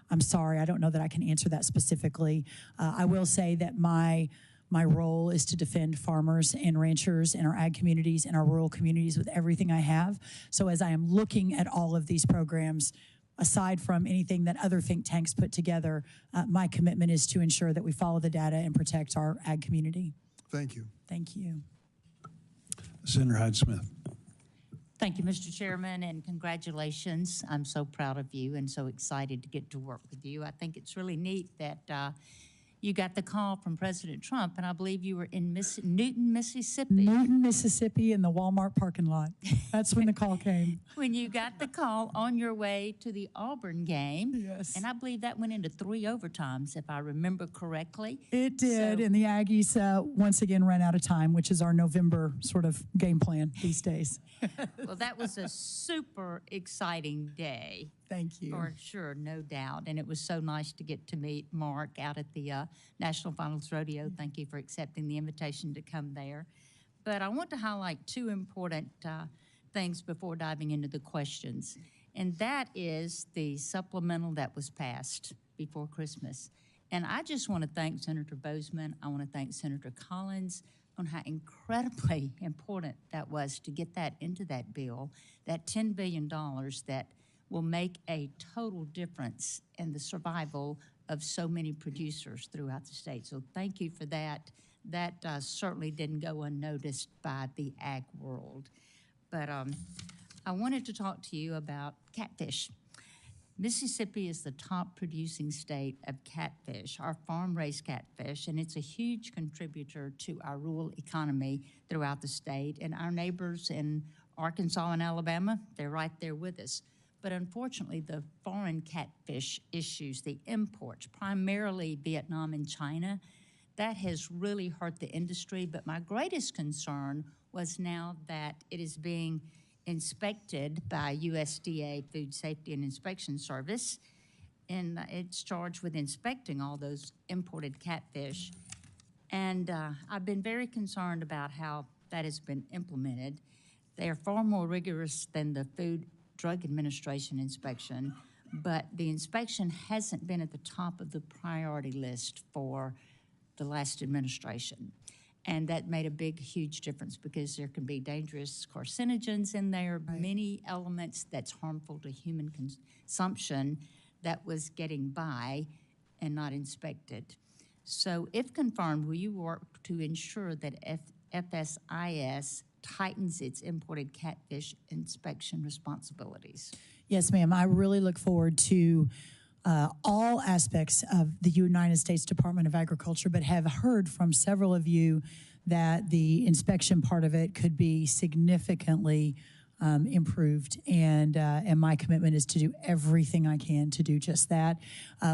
Speaker 5: I'm sorry, I don't know that I can answer that specifically. I will say that my role is to defend farmers and ranchers in our ag communities and our rural communities with everything I have. So as I am looking at all of these programs, aside from anything that other think tanks put together, my commitment is to ensure that we follow the data and protect our ag community.
Speaker 11: Thank you.
Speaker 5: Thank you.
Speaker 1: Senator Hyde-Smith.
Speaker 12: Thank you, Mr. Chairman, and congratulations. I'm so proud of you and so excited to get to work with you. I think it's really neat that you got the call from President Trump, and I believe you were in Newton, Mississippi.
Speaker 5: Newton, Mississippi, in the Walmart parking lot. That's when the call came.
Speaker 12: When you got the call on your way to the Auburn game.
Speaker 5: Yes.
Speaker 12: And I believe that went into 3 overtimes, if I remember correctly.
Speaker 5: It did,
Speaker 12: So-
Speaker 5: and the Aggies once again ran out of time, which is our November sort of game plan these days.
Speaker 12: Well, that was a super exciting day.
Speaker 5: Thank you.
Speaker 12: For sure, no doubt. And it was so nice to get to meet Mark out at the National Finals Rodeo. Thank you for accepting the invitation to come there. But I want to highlight 2 important things before diving into the questions. And that is the supplemental that was passed before Christmas. And I just want to thank Senator Bozeman. I want to thank Senator Collins on how incredibly important that was to get that into that bill, that $10 billion that will make a total difference in the survival of so many producers throughout the state. So thank you for that. That certainly didn't go unnoticed by the ag world. But I wanted to talk to you about catfish. Mississippi is the top producing state of catfish, our farm-raised catfish, and it's a huge contributor to our rural economy throughout the state. And our neighbors in Arkansas and Alabama, they're right there with us. But unfortunately, the foreign catfish issues, the imports, primarily Vietnam and China, that has really hurt the industry. But my greatest concern was now that it is being inspected by USDA Food Safety and Inspection Service, and it's charged with inspecting all those imported catfish. And I've been very concerned about how that has been implemented. They are far more rigorous than the Food Drug Administration inspection, but the inspection hasn't been at the top of the priority list for the last administration. And that made a big, huge difference because there can be dangerous carcinogens in there, many elements that's harmful to human consumption that was getting by and not inspected. So if confirmed, will you work to ensure that FSIS tightens its imported catfish inspection responsibilities?
Speaker 5: Yes, ma'am. I really look forward to all aspects of the United States Department of Agriculture, but have heard from several of you that the inspection part of it could be significantly improved, and my commitment is to do everything I can to do just that.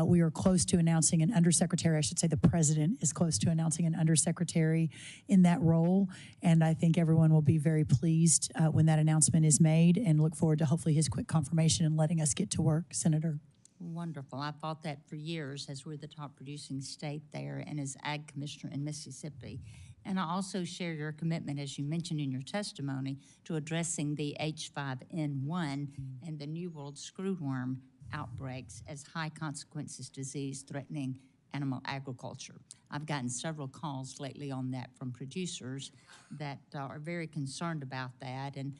Speaker 5: We are close to announcing an undersecretary. I should say the president is close to announcing an undersecretary in that role, and I think everyone will be very pleased when that announcement is made, and look forward to hopefully his quick confirmation and letting us get to work, Senator.
Speaker 12: Wonderful. I fought that for years as we're the top producing state there and as Ag Commissioner in Mississippi. And I also share your commitment, as you mentioned in your testimony, to addressing the H5N1 and the New World screwworm outbreaks as high consequences disease threatening animal agriculture. I've gotten several calls lately on that from producers that are very concerned about that. And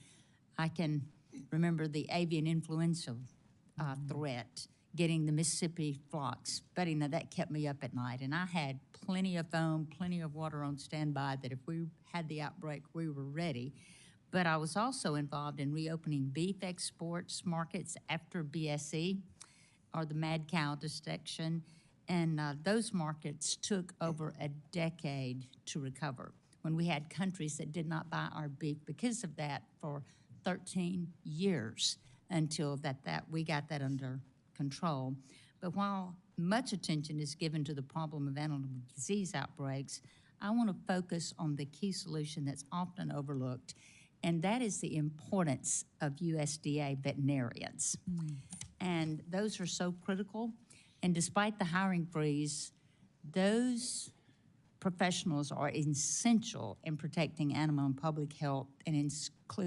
Speaker 12: I can remember the avian influenza threat, getting the Mississippi flocks. Betty, now that kept me up at night. And I had plenty of foam, plenty of water on standby that if we had the outbreak, we were ready. But I was also involved in reopening beef exports markets after BSE, or the mad cow dissection. And those markets took over a decade to recover when we had countries that did not buy our beef because of that for 13 years until we got that under control. But while much attention is given to the problem of animal disease outbreaks, I want to focus on the key solution that's often overlooked, and that is the importance of USDA veterinarians. And those are so critical. And despite the hiring freeze, those professionals are essential in protecting animal and public health and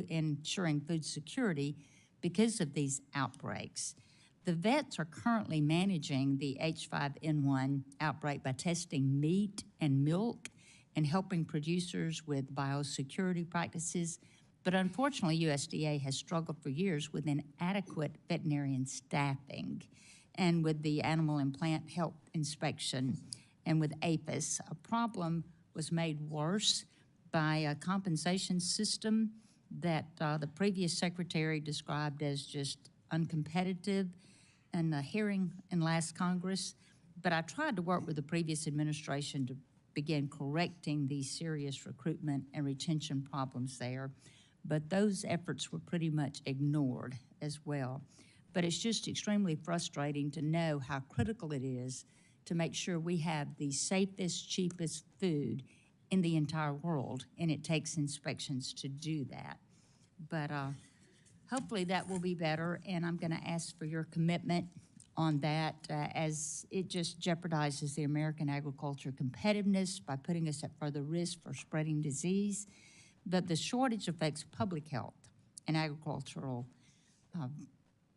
Speaker 12: ensuring food security because of these outbreaks. The vets are currently managing the H5N1 outbreak by testing meat and milk and helping producers with biosecurity practices. But unfortunately, USDA has struggled for years with inadequate veterinarian staffing. And with the animal and plant health inspection and with APHIS, a problem was made worse by a compensation system that the previous secretary described as just uncompetitive in a hearing in last Congress. But I tried to work with the previous administration to begin correcting these serious recruitment and retention problems there. But those efforts were pretty much ignored as well. But it's just extremely frustrating to know how critical it is to make sure we have the safest, cheapest food in the entire world, and it takes inspections to do that. But hopefully that will be better, and I'm going to ask for your commitment on that as it just jeopardizes the American agriculture competitiveness by putting us at further risk for spreading disease. But the shortage affects public health and agricultural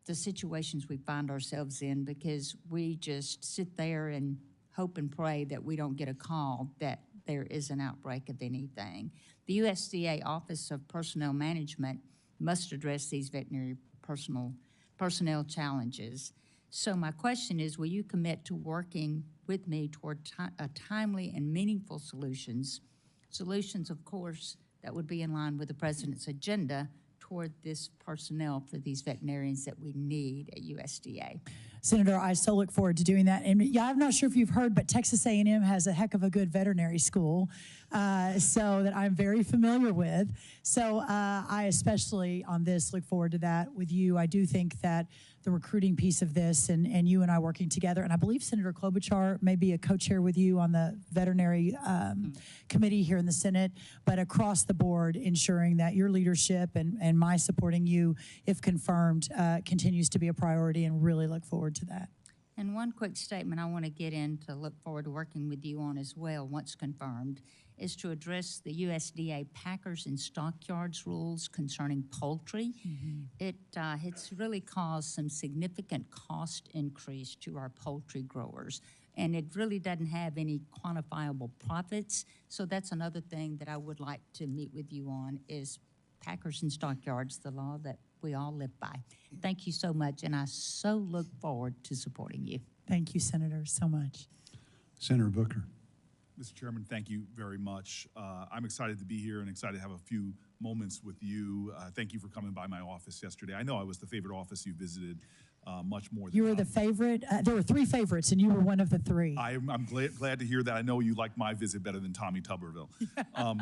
Speaker 12: the situations we find ourselves in, because we just sit there and hope and pray that we don't get a call that there is an outbreak of anything. The USDA Office of Personnel Management must address these veterinary personnel challenges. So my question is, will you commit to working with me toward a timely and meaningful solutions, of course, that would be in line with the President's agenda toward this personnel for these veterinarians that we need at USDA?
Speaker 5: Senator, I so look forward to doing that. And yeah, I'm not sure if you've heard, but Texas A&M has a heck of a good veterinary school, so that I'm very familiar with. So I especially on this look forward to that with you. I do think that the recruiting piece of this and you and I working together, and I believe Senator Klobuchar may be a co-chair with you on the veterinary committee here in the Senate, but across the board ensuring that your leadership and my supporting you, if confirmed, continues to be a priority, and really look forward to that.
Speaker 12: And one quick statement I want to get in to look forward to working with you on as well, once confirmed, is to address the USDA packers and stockyards rules concerning poultry. It's really caused some significant cost increase to our poultry growers, and it really doesn't have any quantifiable profits. So that's another thing that I would like to meet with you on, is packers and stockyards, the law that we all live by. Thank you so much, and I so look forward to supporting you.
Speaker 5: Thank you, Senator, so much.
Speaker 1: Senator Booker.
Speaker 13: Mr. Chairman, thank you very much. I'm excited to be here and excited to have a few moments with you. Thank you for coming by my office yesterday. I know I was the favorite office you visited, much more than
Speaker 5: You were the favorite. There were 3 favorites, and you were one of the 3.
Speaker 13: I'm glad to hear that. I know you liked my visit better than Tommy Tuberville. I'm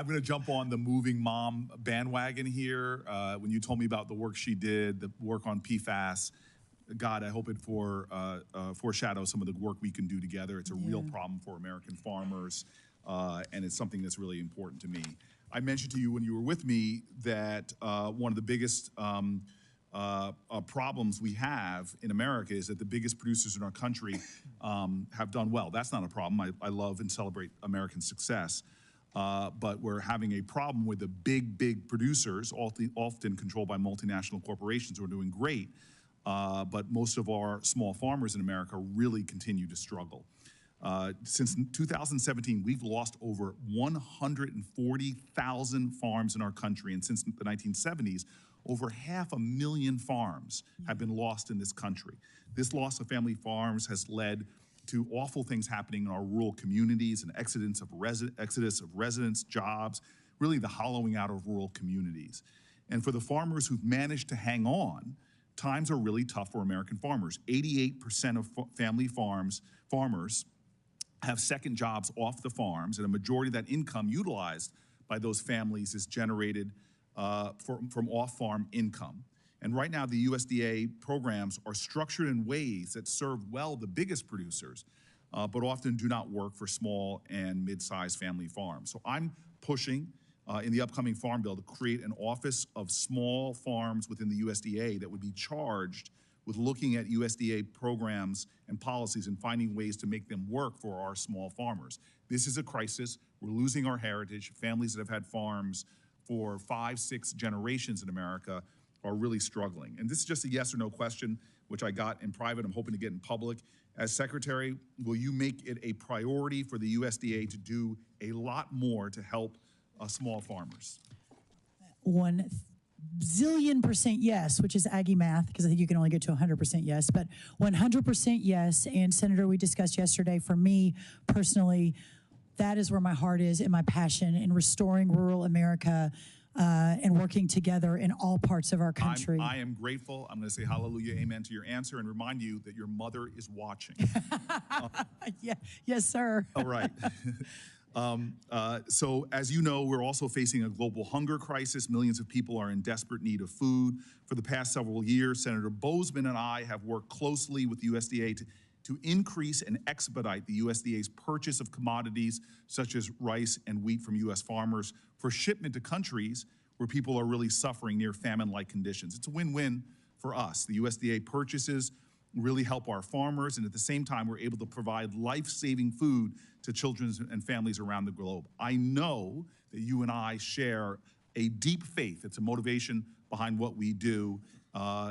Speaker 13: going to jump on the moving mom bandwagon here. When you told me about the work she did, the work on PFAS, God, I hope it foreshadows some of the work we can do together. It's a real problem for American farmers, and it's something that's really important to me. I mentioned to you when you were with me that one of the biggest problems we have in America is that the biggest producers in our country have done well. That's not a problem. I love and celebrate American success. But we're having a problem with the big producers, often controlled by multinational corporations who are doing great. But most of our small farmers in America really continue to struggle. Since 2017, we've lost over 140,000 farms in our country. And since the 1970s, over 500,000 farms have been lost in this country. This loss of family farms has led to awful things happening in our rural communities, an exodus of residents, jobs, really the hollowing out of rural communities. And for the farmers who've managed to hang on, times are really tough for American farmers. 88% of family farmers have second jobs off the farms, and a majority of that income utilized by those families is generated from off-farm income. And right now, the USDA programs are structured in ways that serve well the biggest producers, but often do not work for small and mid-sized family farms. So I'm pushing in the upcoming Farm Bill to create an office of small farms within the USDA that would be charged with looking at USDA programs and policies and finding ways to make them work for our small farmers. This is a crisis. We're losing our heritage. Families that have had farms for 5, 6 generations in America are really struggling. And this is just a yes or no question, which I got in private. I'm hoping to get in public. As Secretary, will you make it a priority for the USDA to do a lot more to help small farmers?
Speaker 5: 1,000,000,000% yes, which is Aggie math, because I think you can only get to 100% yes, but 100% yes. And Senator, we discussed yesterday, for me personally, that is where my heart is and my passion in restoring rural America and working together in all parts of our country.
Speaker 13: I am grateful. I'm going to say hallelujah, amen to your answer and remind you that your mother is watching.
Speaker 5: Yeah, yes, sir.
Speaker 13: All right. So as you know, we're also facing a global hunger crisis. Millions of people are in desperate need of food. For the past several years, Senator Bozeman and I have worked closely with the USDA to increase and expedite the USDA's purchase of commodities such as rice and wheat from U.S. farmers for shipment to countries where people are really suffering near famine-like conditions. It's a win-win for us. The USDA purchases really help our farmers, and at the same time, we're able to provide life-saving food to children and families around the globe. I know that you and I share a deep faith. It's a motivation behind what we do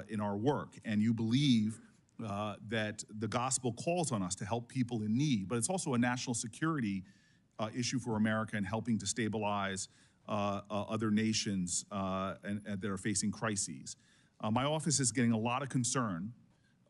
Speaker 13: in our work, and you believe that the gospel calls on us to help people in need, but it's also a national security issue for America in helping to stabilize other nations that are facing crises. My office is getting a lot of concern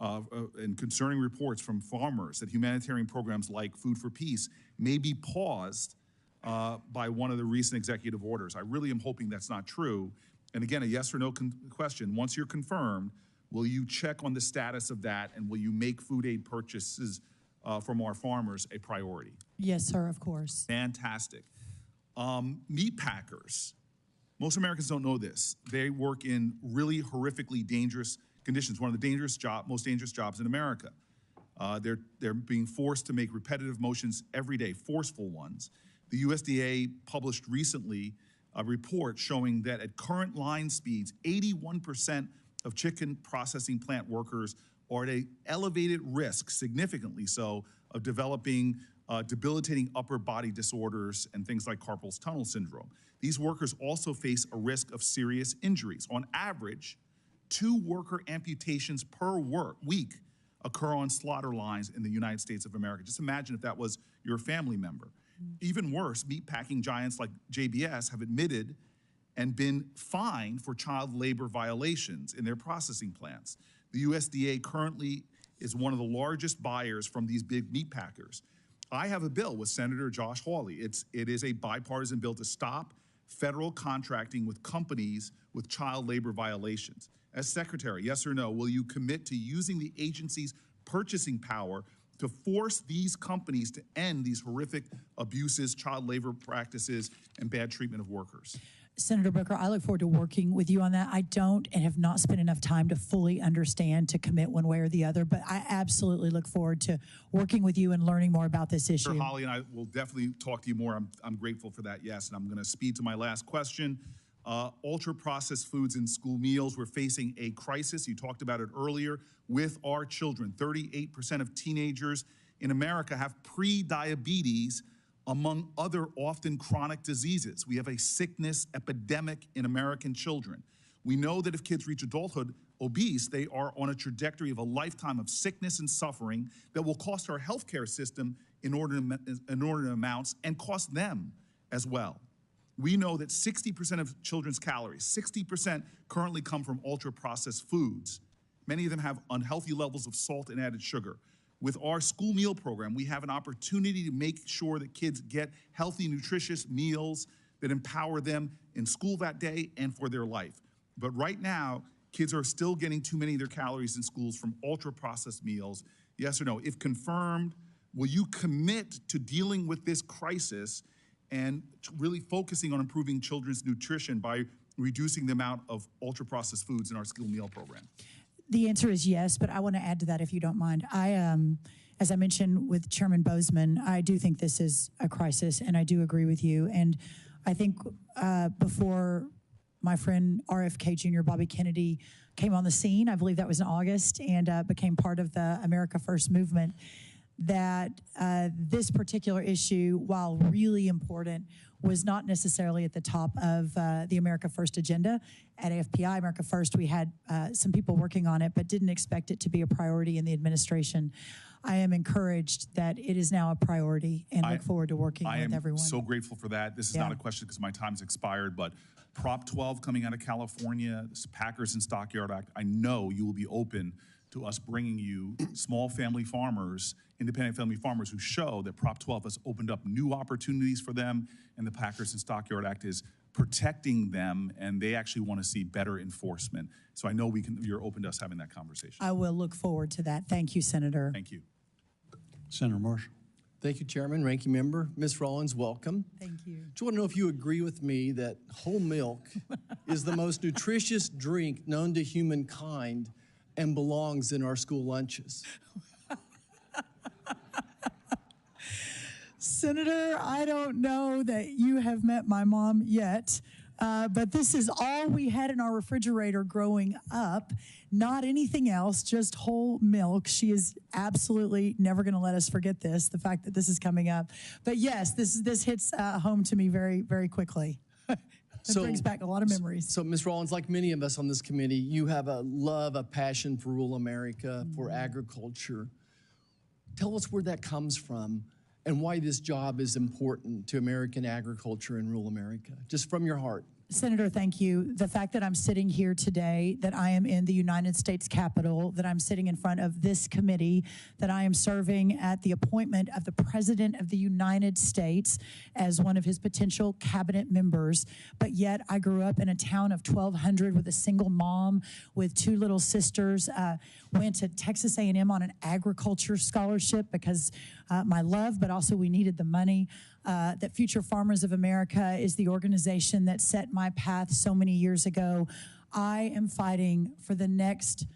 Speaker 13: and concerning reports from farmers that humanitarian programs like Food for Peace may be paused by one of the recent executive orders. I really am hoping that's not true. And again, a yes or no question. Once you're confirmed, will you check on the status of that, and will you make food aid purchases from our farmers a priority?
Speaker 5: Yes, sir, of course.
Speaker 13: Fantastic. Meat packers. Most Americans don't know this. They work in really horrifically dangerous conditions, one of the most dangerous jobs in America. They're being forced to make repetitive motions every day, forceful ones. The USDA published recently a report showing that at current line speeds, 81% of chicken processing plant workers are at an elevated risk, significantly so, of developing debilitating upper body disorders and things like carpal tunnel syndrome. These workers also face a risk of serious injuries. On average, 2 worker amputations per week occur on slaughter lines in the United States of America. Just imagine if that was your family member. Even worse, meatpacking giants like JBS have admitted and been fined for child labor violations in their processing plants. The USDA currently is one of the largest buyers from these big meat packers. I have a bill with Senator Josh Hawley. It is a bipartisan bill to stop federal contracting with companies with child labor violations. As Secretary, yes or no, will you commit to using the agency's purchasing power to force these companies to end these horrific abuses, child labor practices, and bad treatment of workers?
Speaker 5: Senator Booker, I look forward to working with you on that. I don't and have not spent enough time to fully understand, to commit one way or the other, but I absolutely look forward to working with you and learning more about this issue.
Speaker 13: Sure, Holly, and I will definitely talk to you more. I'm grateful for that, yes. And I'm going to speed to my last question. Ultra-processed foods in school meals. We're facing a crisis. You talked about it earlier with our children. 38% of teenagers in America have pre-diabetes, among other often chronic diseases. We have a sickness epidemic in American children. We know that if kids reach adulthood obese, they are on a trajectory of a lifetime of sickness and suffering that will cost our healthcare system inordinate amounts and cost them as well. We know that 60% of children's calories, 60% currently come from ultra-processed foods. Many of them have unhealthy levels of salt and added sugar. With our school meal program, we have an opportunity to make sure that kids get healthy, nutritious meals that empower them in school that day and for their life. But right now, kids are still getting too many of their calories in schools from ultra-processed meals. Yes or no? If confirmed, will you commit to dealing with this crisis and really focusing on improving children's nutrition by reducing the amount of ultra-processed foods in our school meal program?
Speaker 5: The answer is yes, but I want to add to that if you don't mind. As I mentioned with Chairman Bozeman, I do think this is a crisis, and I do agree with you. And I think before my friend RFK Jr. Bobby Kennedy came on the scene, I believe that was in August, and became part of the America First movement, that this particular issue, while really important, was not necessarily at the top of the America First agenda. At AFPI, America First, we had some people working on it, but didn't expect it to be a priority in the administration. I am encouraged that it is now a priority and look forward to working with everyone.
Speaker 13: I am so grateful for that. This is not a question because my time's expired, but Prop 12 coming out of California, this Packers and Stockyard Act, I know you will be open to us bringing you small family farmers, independent family farmers who show that Prop 12 has opened up new opportunities for them, and the Packers and Stockyard Act is protecting them, and they actually want to see better enforcement. So I know you're open to us having that conversation.
Speaker 5: I will look forward to that. Thank you, Senator.
Speaker 13: Thank you.
Speaker 1: Senator Marshall.
Speaker 14: Thank you, Chairman, Ranking Member. Ms. Rollins, welcome.
Speaker 5: Thank you.
Speaker 14: Just want to know if you agree with me that whole milk is the most nutritious drink known to humankind and belongs in our school lunches.
Speaker 5: Senator, I don't know that you have met my mom yet, but this is all we had in our refrigerator growing up. Not anything else, just whole milk. She is absolutely never going to let us forget this, the fact that this is coming up. But yes, this hits home to me very, very quickly. It brings back a lot of memories.
Speaker 14: So, Ms. Rollins, like many of us on this committee, you have a love, a passion for rural America, for agriculture. Tell us where that comes from and why this job is important to American agriculture in rural America, just from your heart.
Speaker 5: Senator, thank you. The fact that I'm sitting here today, that I am in the United States Capitol, that I'm sitting in front of this committee, that I am serving at the appointment of the President of the United States as one of his potential cabinet members, but yet I grew up in a town of 1,200 with a single mom, with two little sisters, went to Texas A&M on an agriculture scholarship because my love, but also we needed the money. That Future Farmers of America is the organization that set my path so many years ago. I am fighting for the next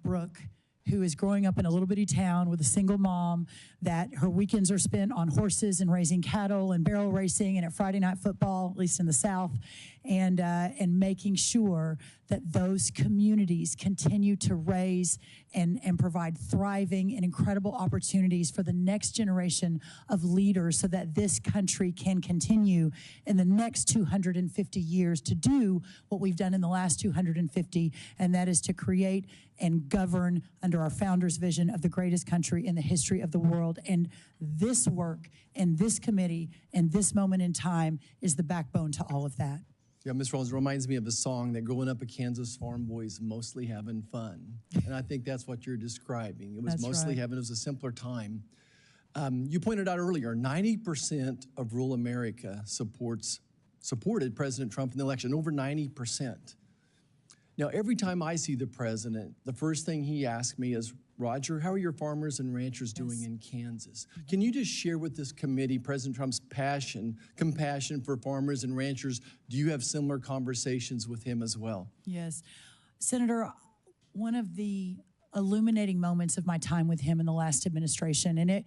Speaker 5: Brooke, who is growing up in a little bitty town with a single mom, that her weekends are spent on horses and raising cattle and barrel racing and at Friday night football, at least in the South, and making sure that those communities continue to raise and provide thriving and incredible opportunities for the next generation of leaders so that this country can continue in the next 250 years to do what we've done in the last 250, and that is to create and govern under our founders' vision of the greatest country in the history of the world. And this work and this committee and this moment in time is the backbone to all of that.
Speaker 14: Yeah, Ms. Rollins, reminds me of a song that growing up a Kansas farm boys mostly having fun. And I think that's what you're describing. It was
Speaker 5: That's
Speaker 14: mostly
Speaker 5: right.
Speaker 14: having, it was a simpler time. You pointed out earlier, 90% of rural America supported President Trump in the election, over 90%. Now, every time I see the president, the first thing he asks me is, Roger, how are your farmers and ranchers doing in Kansas? Can you just share with this committee President Trump's compassion for farmers and ranchers? Do you have similar conversations with him as well?
Speaker 5: Yes. Senator, one of the illuminating moments of my time with him in the last administration, and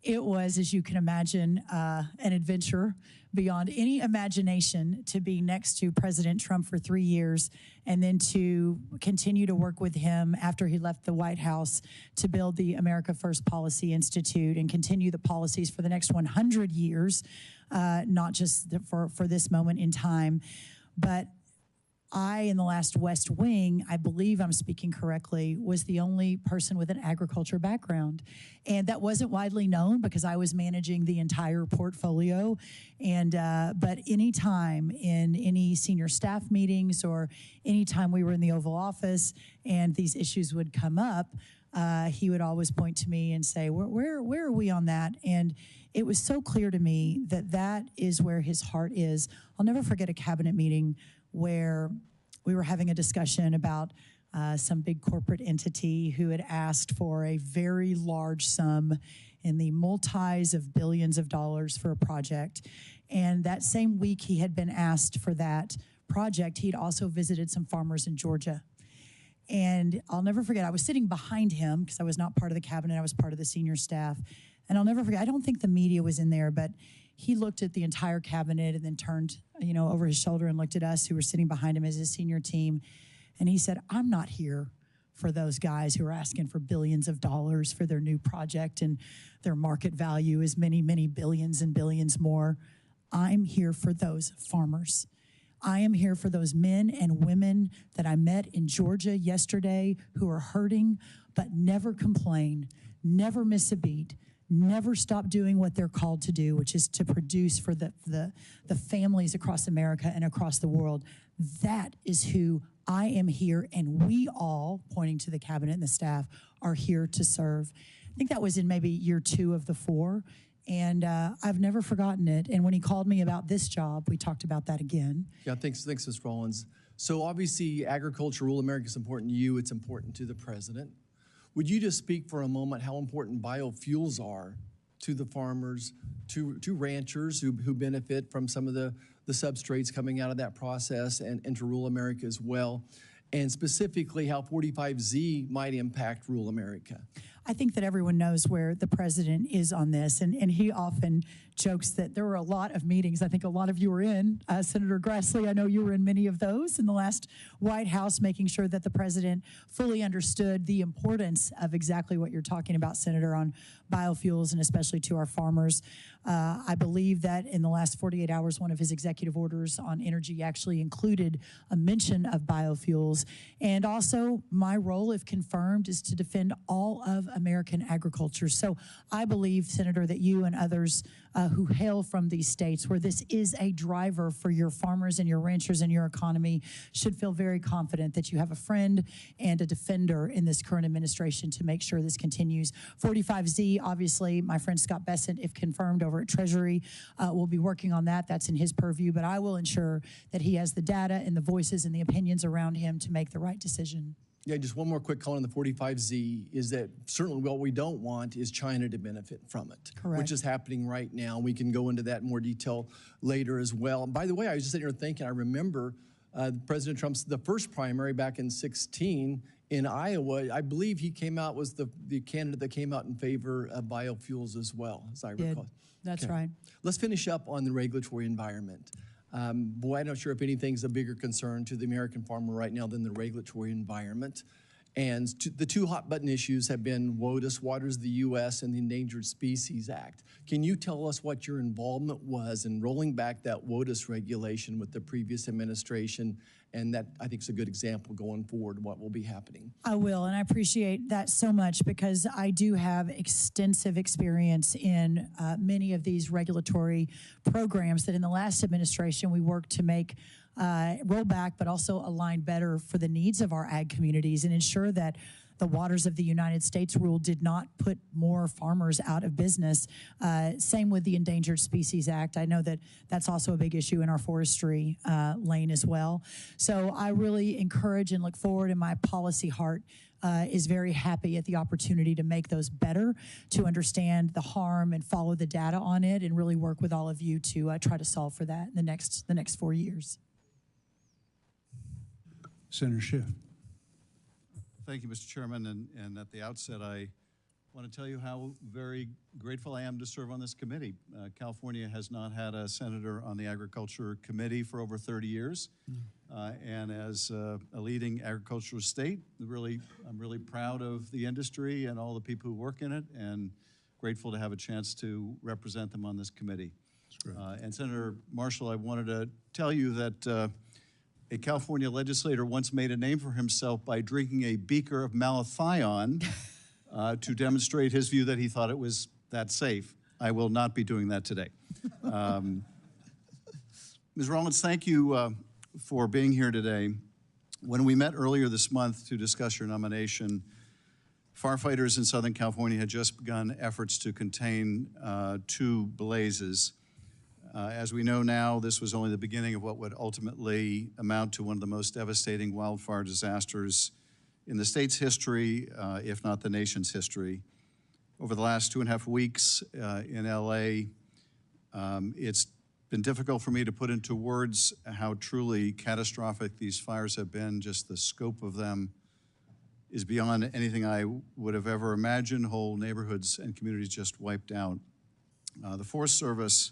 Speaker 5: it was, as you can imagine, an adventure beyond any imagination to be next to President Trump for 3 years and then to continue to work with him after he left the White House to build the America First Policy Institute and continue the policies for the next 100 years, not just for this moment in time. But I, in the last West Wing, I believe I'm speaking correctly, was the only person with an agriculture background. And that wasn't widely known because I was managing the entire portfolio. And but any time in any senior staff meetings or any time we were in the Oval Office and these issues would come up, he would always point to me and say, where are we on that? And it was so clear to me that that is where his heart is. I'll never forget a cabinet meeting where we were having a discussion about some big corporate entity who had asked for a very large sum in the multis of billions of dollars for a project. And that same week he had been asked for that project, he'd also visited some farmers in Georgia. And I'll never forget, I was sitting behind him because I was not part of the cabinet, I was part of the senior staff. And I'll never forget, I don't think the media was in there, but he looked at the entire cabinet and then turned, over his shoulder and looked at us who were sitting behind him as his senior team. And he said, I'm not here for those guys who are asking for billions of dollars for their new project and their market value is many, many billions and billions more. I'm here for those farmers. I am here for those men and women that I met in Georgia yesterday who are hurting but never complain, never miss a beat, never stop doing what they're called to do, which is to produce for the families across America and across the world. That is who I am here, and we all, pointing to the cabinet and the staff, are here to serve. I think that was in maybe year 2 of the 4, and I've never forgotten it. And when he called me about this job, we talked about that again.
Speaker 14: Yeah, thanks, Ms. Rollins. So obviously, agriculture, rural America is important to you. It's important to the president. Would you just speak for a moment how important biofuels are to the farmers, to ranchers who benefit from some of the substrates coming out of that process and to rural America as well, and specifically how 45Z might impact rural America?
Speaker 5: I think that everyone knows where the president is on this, and he often jokes that there were a lot of meetings. I think a lot of you were in. Senator Grassley, I know you were in many of those in the last White House, making sure that the president fully understood the importance of exactly what you're talking about, Senator, on biofuels and especially to our farmers. I believe that in the last 48 hours, one of his executive orders on energy actually included a mention of biofuels. And also, my role, if confirmed, is to defend all of American agriculture. So I believe, Senator, that you and others who hail from these states where this is a driver for your farmers and your ranchers and your economy should feel very confident that you have a friend and a defender in this current administration to make sure this continues. 45Z, obviously, my friend Scott Bessent, if confirmed over at Treasury, will be working on that. That's in his purview, but I will ensure that he has the data and the voices and the opinions around him to make the right decision.
Speaker 14: Yeah, just one more quick comment on the 45Z is that certainly what we don't want is China to benefit from it.
Speaker 5: Correct.
Speaker 14: Which is happening right now. We can go into that in more detail later as well. And by the way, I was just sitting here thinking, I remember President Trump's, the first primary back in 2016 in Iowa, I believe he came out, was the candidate that came out in favor of biofuels as well, as I recall.
Speaker 5: That's right.
Speaker 14: Let's finish up on the regulatory environment. Boy, I'm not sure if anything's a bigger concern to the American farmer right now than the regulatory environment. And the 2 hot button issues have been WOTUS, Waters of the U.S., and the Endangered Species Act. Can you tell us what your involvement was in rolling back that WOTUS regulation with the previous administration? And that, I think, is a good example going forward what will be happening.
Speaker 5: I will, and I appreciate that so much because I do have extensive experience in many of these regulatory programs that in the last administration we worked to make roll back, but also align better for the needs of our ag communities and ensure that the Waters of the United States rule did not put more farmers out of business. Same with the Endangered Species Act. I know that that's also a big issue in our forestry lane as well. So I really encourage and look forward, and my policy heart is very happy at the opportunity to make those better, to understand the harm and follow the data on it, and really work with all of you to try to solve for that in the next 4 years.
Speaker 1: Senator Schiff.
Speaker 15: Thank you, Mr. Chairman, and at the outset, I want to tell you how very grateful I am to serve on this committee. California has not had a senator on the Agriculture Committee for over 30 years, and as a leading agricultural state, I'm really proud of the industry and all the people who work in it, and grateful to have a chance to represent them on this committee. And Senator Marshall, I wanted to tell you that a California legislator once made a name for himself by drinking a beaker of malathion to demonstrate his view that he thought it was that safe. I will not be doing that today. Ms. Rollins, thank you for being here today. When we met earlier this month to discuss your nomination, firefighters in Southern California had just begun efforts to contain 2 blazes. As we know now, this was only the beginning of what would ultimately amount to one of the most devastating wildfire disasters in the state's history, if not the nation's history. Over the last 2.5 weeks in LA, it's been difficult for me to put into words how truly catastrophic these fires have been. Just the scope of them is beyond anything I would have ever imagined. Whole neighborhoods and communities just wiped out. The Forest Service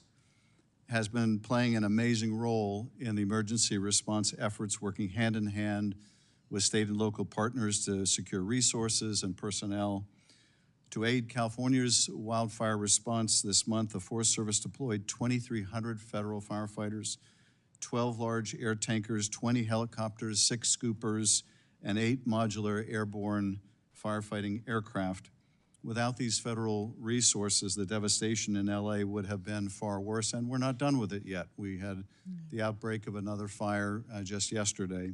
Speaker 15: has been playing an amazing role in the emergency response efforts, working hand in hand with state and local partners to secure resources and personnel. To aid California's wildfire response this month, the Forest Service deployed 2,300 federal firefighters, 12 large air tankers, 20 helicopters, 6 scoopers, and 8 modular airborne firefighting aircraft. Without these federal resources, the devastation in LA would have been far worse, and we're not done with it yet. We had the outbreak of another fire just yesterday.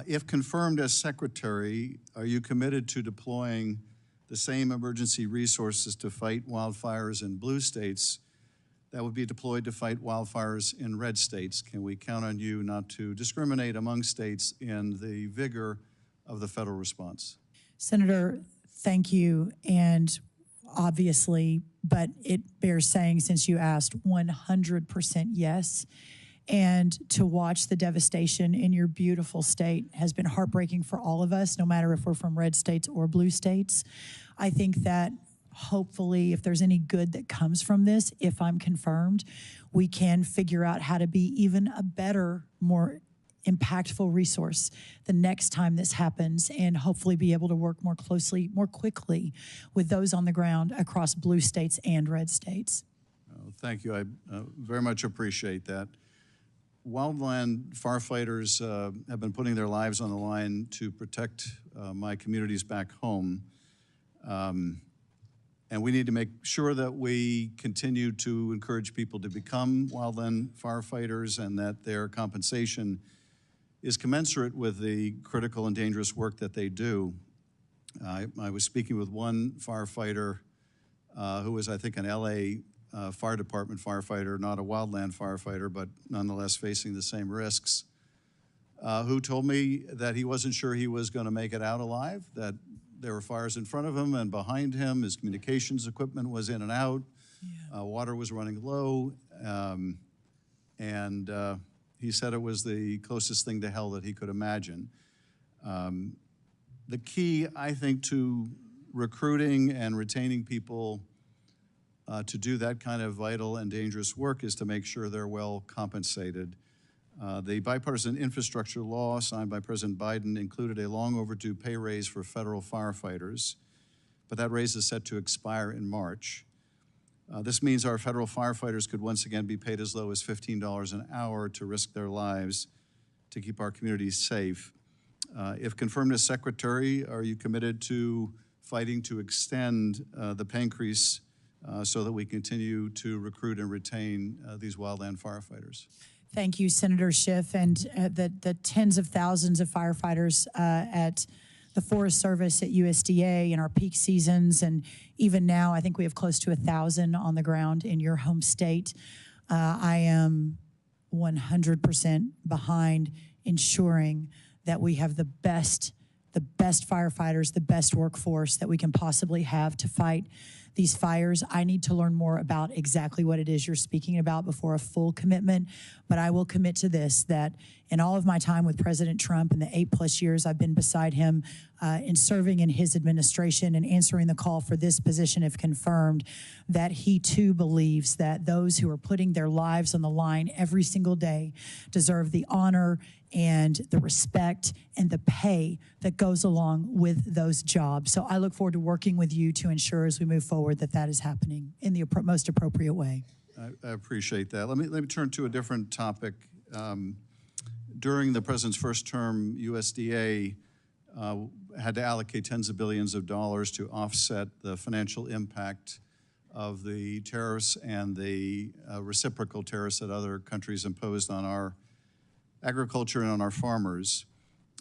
Speaker 15: If confirmed as secretary, are you committed to deploying the same emergency resources to fight wildfires in blue states that would be deployed to fight wildfires in red states? Can we count on you not to discriminate among states in the vigor of the federal response?
Speaker 5: Senator, thank you. And obviously, but it bears saying, since you asked, 100% yes. And to watch the devastation in your beautiful state has been heartbreaking for all of us, no matter if we're from red states or blue states. I think that hopefully, if there's any good that comes from this, if I'm confirmed, we can figure out how to be even a better, more impactful resource the next time this happens, and hopefully be able to work more closely, more quickly with those on the ground across blue states and red states.
Speaker 15: Thank you. I very much appreciate that. Wildland firefighters have been putting their lives on the line to protect my communities back home. And we need to make sure that we continue to encourage people to become wildland firefighters, and that their compensation is commensurate with the critical and dangerous work that they do. I was speaking with one firefighter who was, I think, an LA fire department firefighter, not a wildland firefighter, but nonetheless facing the same risks, who told me that he wasn't sure he was going to make it out alive, that there were fires in front of him and behind him. His communications equipment was in and out. Water was running low. And he said it was the closest thing to hell that he could imagine. The key, I think, to recruiting and retaining people to do that kind of vital and dangerous work is to make sure they're well compensated. The bipartisan infrastructure law signed by President Biden included a long overdue pay raise for federal firefighters, but that raise is set to expire in March. This means our federal firefighters could once again be paid as low as $15 an hour to risk their lives to keep our communities safe. If confirmed as secretary, are you committed to fighting to extend the pay increase so that we continue to recruit and retain these wildland firefighters?
Speaker 5: Thank you, Senator Schiff, and the tens of thousands of firefighters at the Forest Service, at USDA, in our peak seasons, and even now, I think we have close to 1,000 on the ground in your home state. I am 100% behind ensuring that we have the best firefighters, the best workforce that we can possibly have to fight these fires. I need to learn more about exactly what it is you're speaking about before a full commitment, but I will commit to this, that in all of my time with President Trump and the 8+ years I've been beside him in serving in his administration and answering the call for this position if confirmed, that he too believes that those who are putting their lives on the line every single day deserve the honor and the respect and the pay that goes along with those jobs. So I look forward to working with you to ensure as we move forward that that is happening in the most appropriate way.
Speaker 15: I appreciate that. Let me turn to a different topic. During the president's first term, USDA had to allocate tens of billions of dollars to offset the financial impact of the tariffs and the reciprocal tariffs that other countries imposed on our agriculture and on our farmers.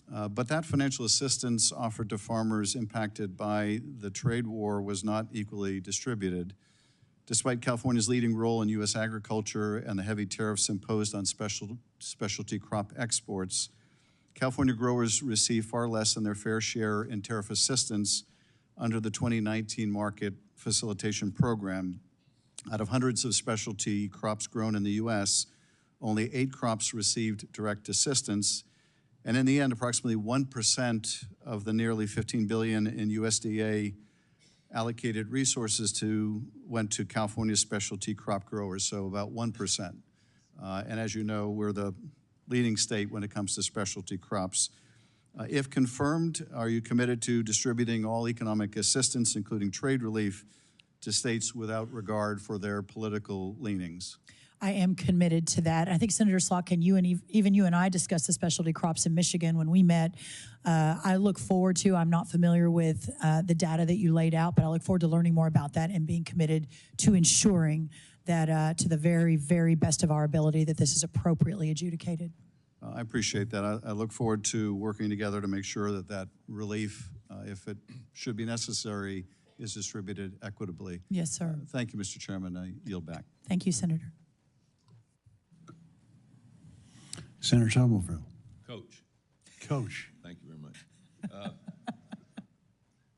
Speaker 15: But that financial assistance offered to farmers impacted by the trade war was not equally distributed. Despite California's leading role in U.S. agriculture and the heavy tariffs imposed on specialty crop exports, California growers receive far less than their fair share in tariff assistance under the 2019 Market Facilitation Program. Out of hundreds of specialty crops grown in the U.S., only 8 crops received direct assistance, and in the end, approximately 1% of the nearly $15 billion in USDA allocated resources went to California specialty crop growers, so about 1%. And as you know, we're the leading state when it comes to specialty crops. If confirmed, are you committed to distributing all economic assistance, including trade relief, to states without regard for their political leanings?
Speaker 5: I am committed to that. I think Senator Slotkin, even you and I discussed the specialty crops in Michigan when we met. I look forward to, I'm not familiar with the data that you laid out, but I look forward to learning more about that and being committed to ensuring that to the very, very best of our ability that this is appropriately adjudicated.
Speaker 15: I appreciate that. I look forward to working together to make sure that that relief, if it should be necessary, is distributed equitably.
Speaker 5: Yes, sir.
Speaker 15: Thank you, Mr. Chairman. I yield back.
Speaker 5: Thank you, Senator.
Speaker 1: Senator Somerville.
Speaker 6: Coach.
Speaker 1: Coach.
Speaker 6: Thank you very much.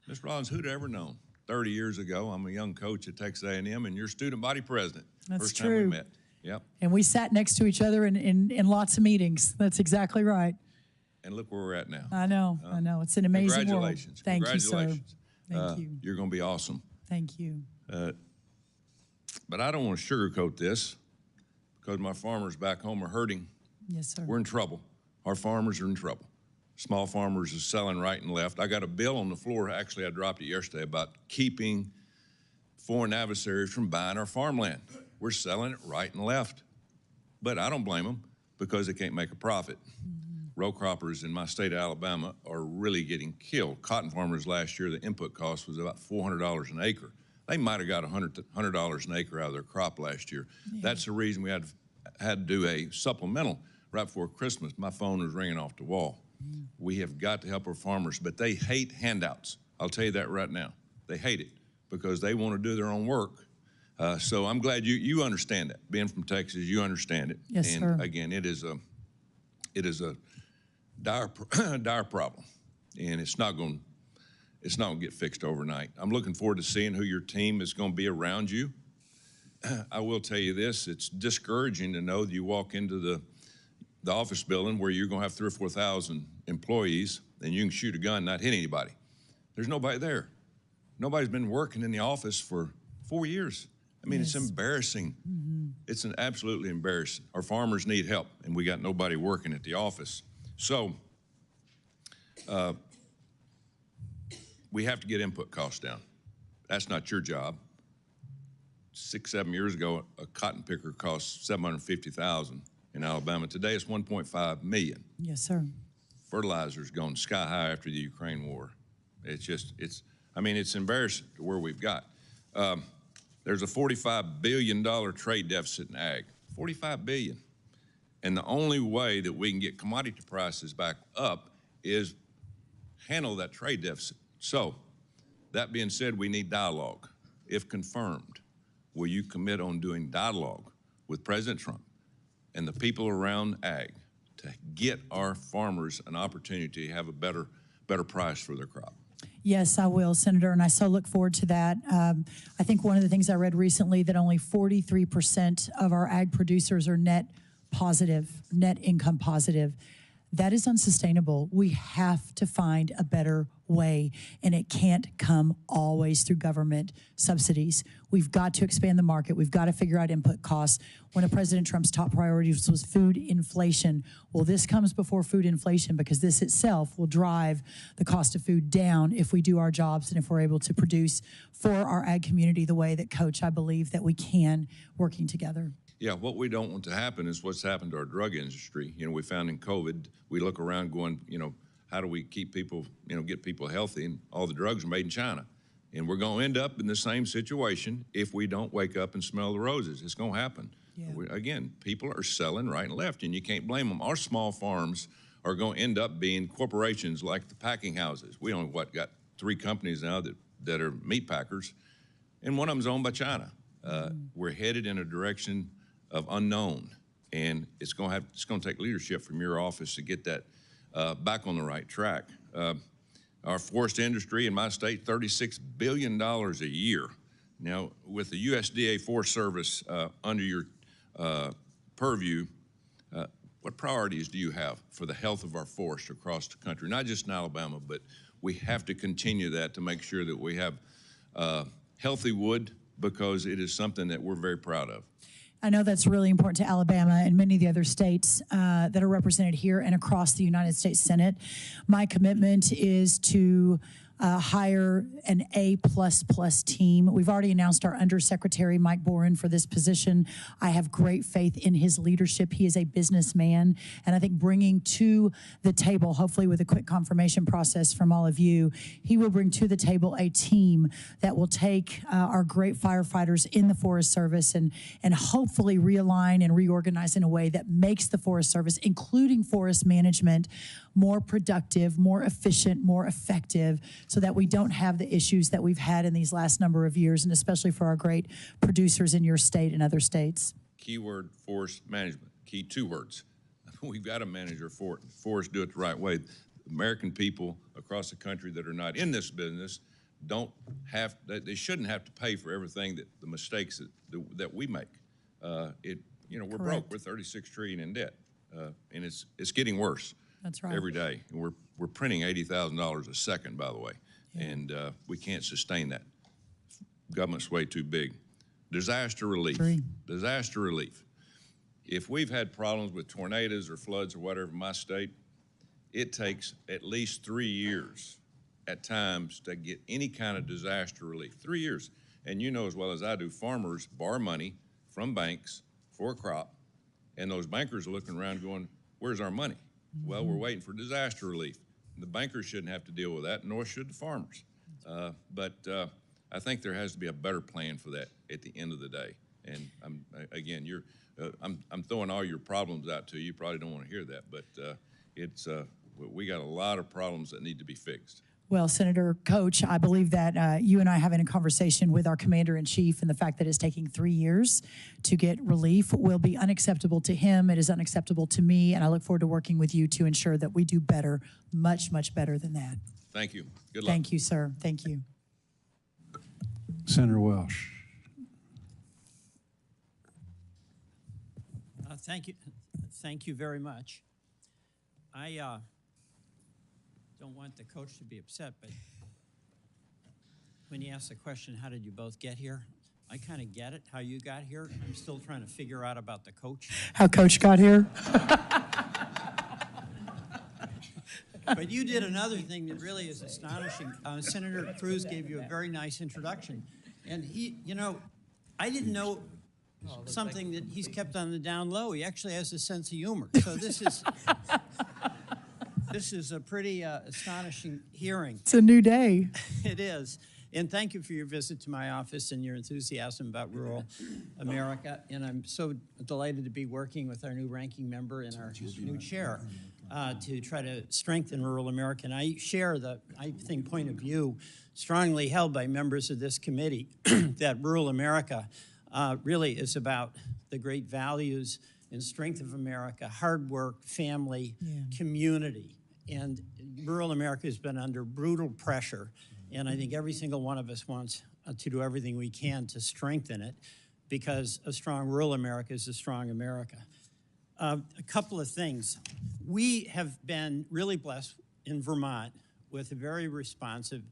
Speaker 6: Ms. Rollins, who'd ever known? 30 years ago, I'm a young coach at Texas A&M, and you're student body president.
Speaker 5: That's
Speaker 6: First
Speaker 5: true.
Speaker 6: time we met. Yep.
Speaker 5: And we sat next to each other in lots of meetings. That's exactly right.
Speaker 6: And look where we're at now.
Speaker 5: I know. It's an amazing world.
Speaker 6: Congratulations.
Speaker 5: Thank you, sir.
Speaker 6: Congratulations.
Speaker 5: Thank you.
Speaker 6: You're going to be awesome.
Speaker 5: Thank you.
Speaker 6: But I don't want to sugarcoat this because my farmers back home are hurting.
Speaker 5: Yes, sir.
Speaker 6: We're in trouble. Our farmers are in trouble. Small farmers are selling right and left. I got a bill on the floor, actually I dropped it yesterday, about keeping foreign adversaries from buying our farmland. We're selling it right and left. But I don't blame them because they can't make a profit. Row croppers in my state of Alabama are really getting killed. Cotton farmers last year, the input cost was about $400 an acre. They might have got $100 an acre out of their crop last year. Yeah. That's the reason we had to do a supplemental right before Christmas. My phone was ringing off the wall. We have got to help our farmers, but they hate handouts. I'll tell you that right now. They hate it because they want to do their own work. So I'm glad you understand that. Being from Texas, you understand it.
Speaker 5: Yes,
Speaker 6: and
Speaker 5: sir.
Speaker 6: Again, it is a dire problem, and it's not going to get fixed overnight. I'm looking forward to seeing who your team is going to be around you. I will tell you this: it's discouraging to know that you walk into the office building where you're going to have 3,000 or 4,000 employees, and you can shoot a gun and not hit anybody. There's nobody there. Nobody's been working in the office for 4 years. I mean,
Speaker 5: Yes.
Speaker 6: It's embarrassing. It's absolutely embarrassing. Our farmers need help, and we got nobody working at the office. So we have to get input costs down. That's not your job. 6-7 years ago, a cotton picker cost $750,000 in Alabama. Today, it's $1.5 million.
Speaker 5: Yes, sir.
Speaker 6: Fertilizer's gone sky high after the Ukraine war. It's embarrassing to where we've got. There's a $45 billion trade deficit in ag. $45 billion. And the only way that we can get commodity prices back up is handle that trade deficit. So, that being said, we need dialogue. If confirmed, will you commit on doing dialogue with President Trump and the people around ag to get our farmers an opportunity to have a better price for their crop?
Speaker 5: Yes, I will, Senator, and I so look forward to that. I think one of the things I read recently that only 43% of our ag producers are net positive, net income positive. That is unsustainable. We have to find a better way, and it can't come always through government subsidies. We've got to expand the market. We've got to figure out input costs. One of President Trump's top priorities was food inflation. Well, this comes before food inflation because this itself will drive the cost of food down if we do our jobs and if we're able to produce for our ag community the way that, Coach, I believe that we can, working together.
Speaker 6: Yeah, what we don't want to happen is what's happened to our drug industry. You know, we found in COVID, we look around going, you know, how do we keep people, you know, get people healthy? And all the drugs are made in China. And we're going to end up in the same situation if we don't wake up and smell the roses. It's going to happen. Yeah. Again, people are selling right and left, and you can't blame them. Our small farms are going to end up being corporations like the packing houses. We only, got 3 companies now that are meat packers, and one of them is owned by China. We're headed in a direction of unknown, and it's going to take leadership from your office to get that back on the right track. Our forest industry in my state, $36 billion a year. Now, with the USDA Forest Service under your purview, what priorities do you have for the health of our forests across the country? Not just in Alabama, but we have to continue that to make sure that we have healthy wood, because it is something that we're very proud of.
Speaker 5: I know that's really important to Alabama and many of the other states that are represented here and across the United States Senate. My commitment is to hire an A++ team. We've already announced our Undersecretary, Mike Boren, for this position. I have great faith in his leadership. He is a businessman, and I think bringing to the table, hopefully with a quick confirmation process from all of you, he will bring to the table a team that will take our great firefighters in the Forest Service and hopefully realign and reorganize in a way that makes the Forest Service, including forest management, more productive, more efficient, more effective, so that we don't have the issues that we've had in these last number of years, and especially for our great producers in your state and other states.
Speaker 6: Keyword, forest management. Key 2 words. We've got to manage our forest, do it the right way. American people across the country that are not in this business they shouldn't have to pay for everything the mistakes that we make. We're
Speaker 5: Correct.
Speaker 6: broke. We're $36 trillion in debt, and it's getting worse.
Speaker 5: That's right.
Speaker 6: Every day. And we're printing $80,000 a second, by the way, and we can't sustain that. Government's way too big. Disaster relief. Disaster relief. If we've had problems with tornadoes or floods or whatever in my state, it takes at least 3 years at times to get any kind of disaster relief. 3 years. And you know as well as I do, farmers borrow money from banks for a crop, and those bankers are looking around going, where's our money? Well, we're waiting for disaster relief. The bankers shouldn't have to deal with that, nor should the farmers. But I think there has to be a better plan for that at the end of the day. And I'm throwing all your problems out to you. You probably don't want to hear that, but we got a lot of problems that need to be fixed.
Speaker 5: Well, Senator, Coach, I believe that you and I having a conversation with our Commander-in-Chief and the fact that it's taking 3 years to get relief will be unacceptable to him. It is unacceptable to me, and I look forward to working with you to ensure that we do better, much, much better than that.
Speaker 6: Thank you. Good luck.
Speaker 5: Thank you, sir. Thank you.
Speaker 1: Senator Welsh.
Speaker 16: Thank you very much. I don't want the coach to be upset, but when you ask the question, how did you both get here? I kind of get it, how you got here. I'm still trying to figure out about the coach.
Speaker 5: How Coach got here?
Speaker 16: But you did another thing that really is astonishing. Senator Cruz gave you a very nice introduction. And I didn't know something that he's kept on the down low. He actually has a sense of humor. So this is a pretty astonishing hearing.
Speaker 5: It's a new day.
Speaker 16: It is. And thank you for your visit to my office and your enthusiasm about rural America. And I'm so delighted to be working with our new ranking member and our new chair to try to strengthen rural America. And I share the, I think, point of view strongly held by members of this committee that rural America really is about the great values and strength of America, hard work, family, community. And rural America has been under brutal pressure. And I think every single one of us wants to do everything we can to strengthen it, because a strong rural America is a strong America. A couple of things. We have been really blessed in Vermont with a very responsive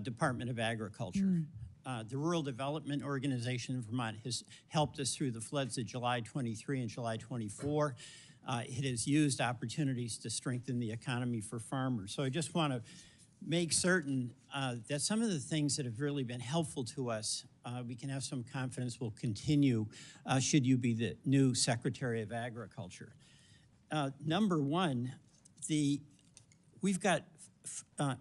Speaker 16: Department of Agriculture. The Rural Development Organization in Vermont has helped us through the floods of July 23 and July 24. It has used opportunities to strengthen the economy for farmers. So I just want to make certain that some of the things that have really been helpful to us, we can have some confidence will continue should you be the new Secretary of Agriculture. Number one, we've got,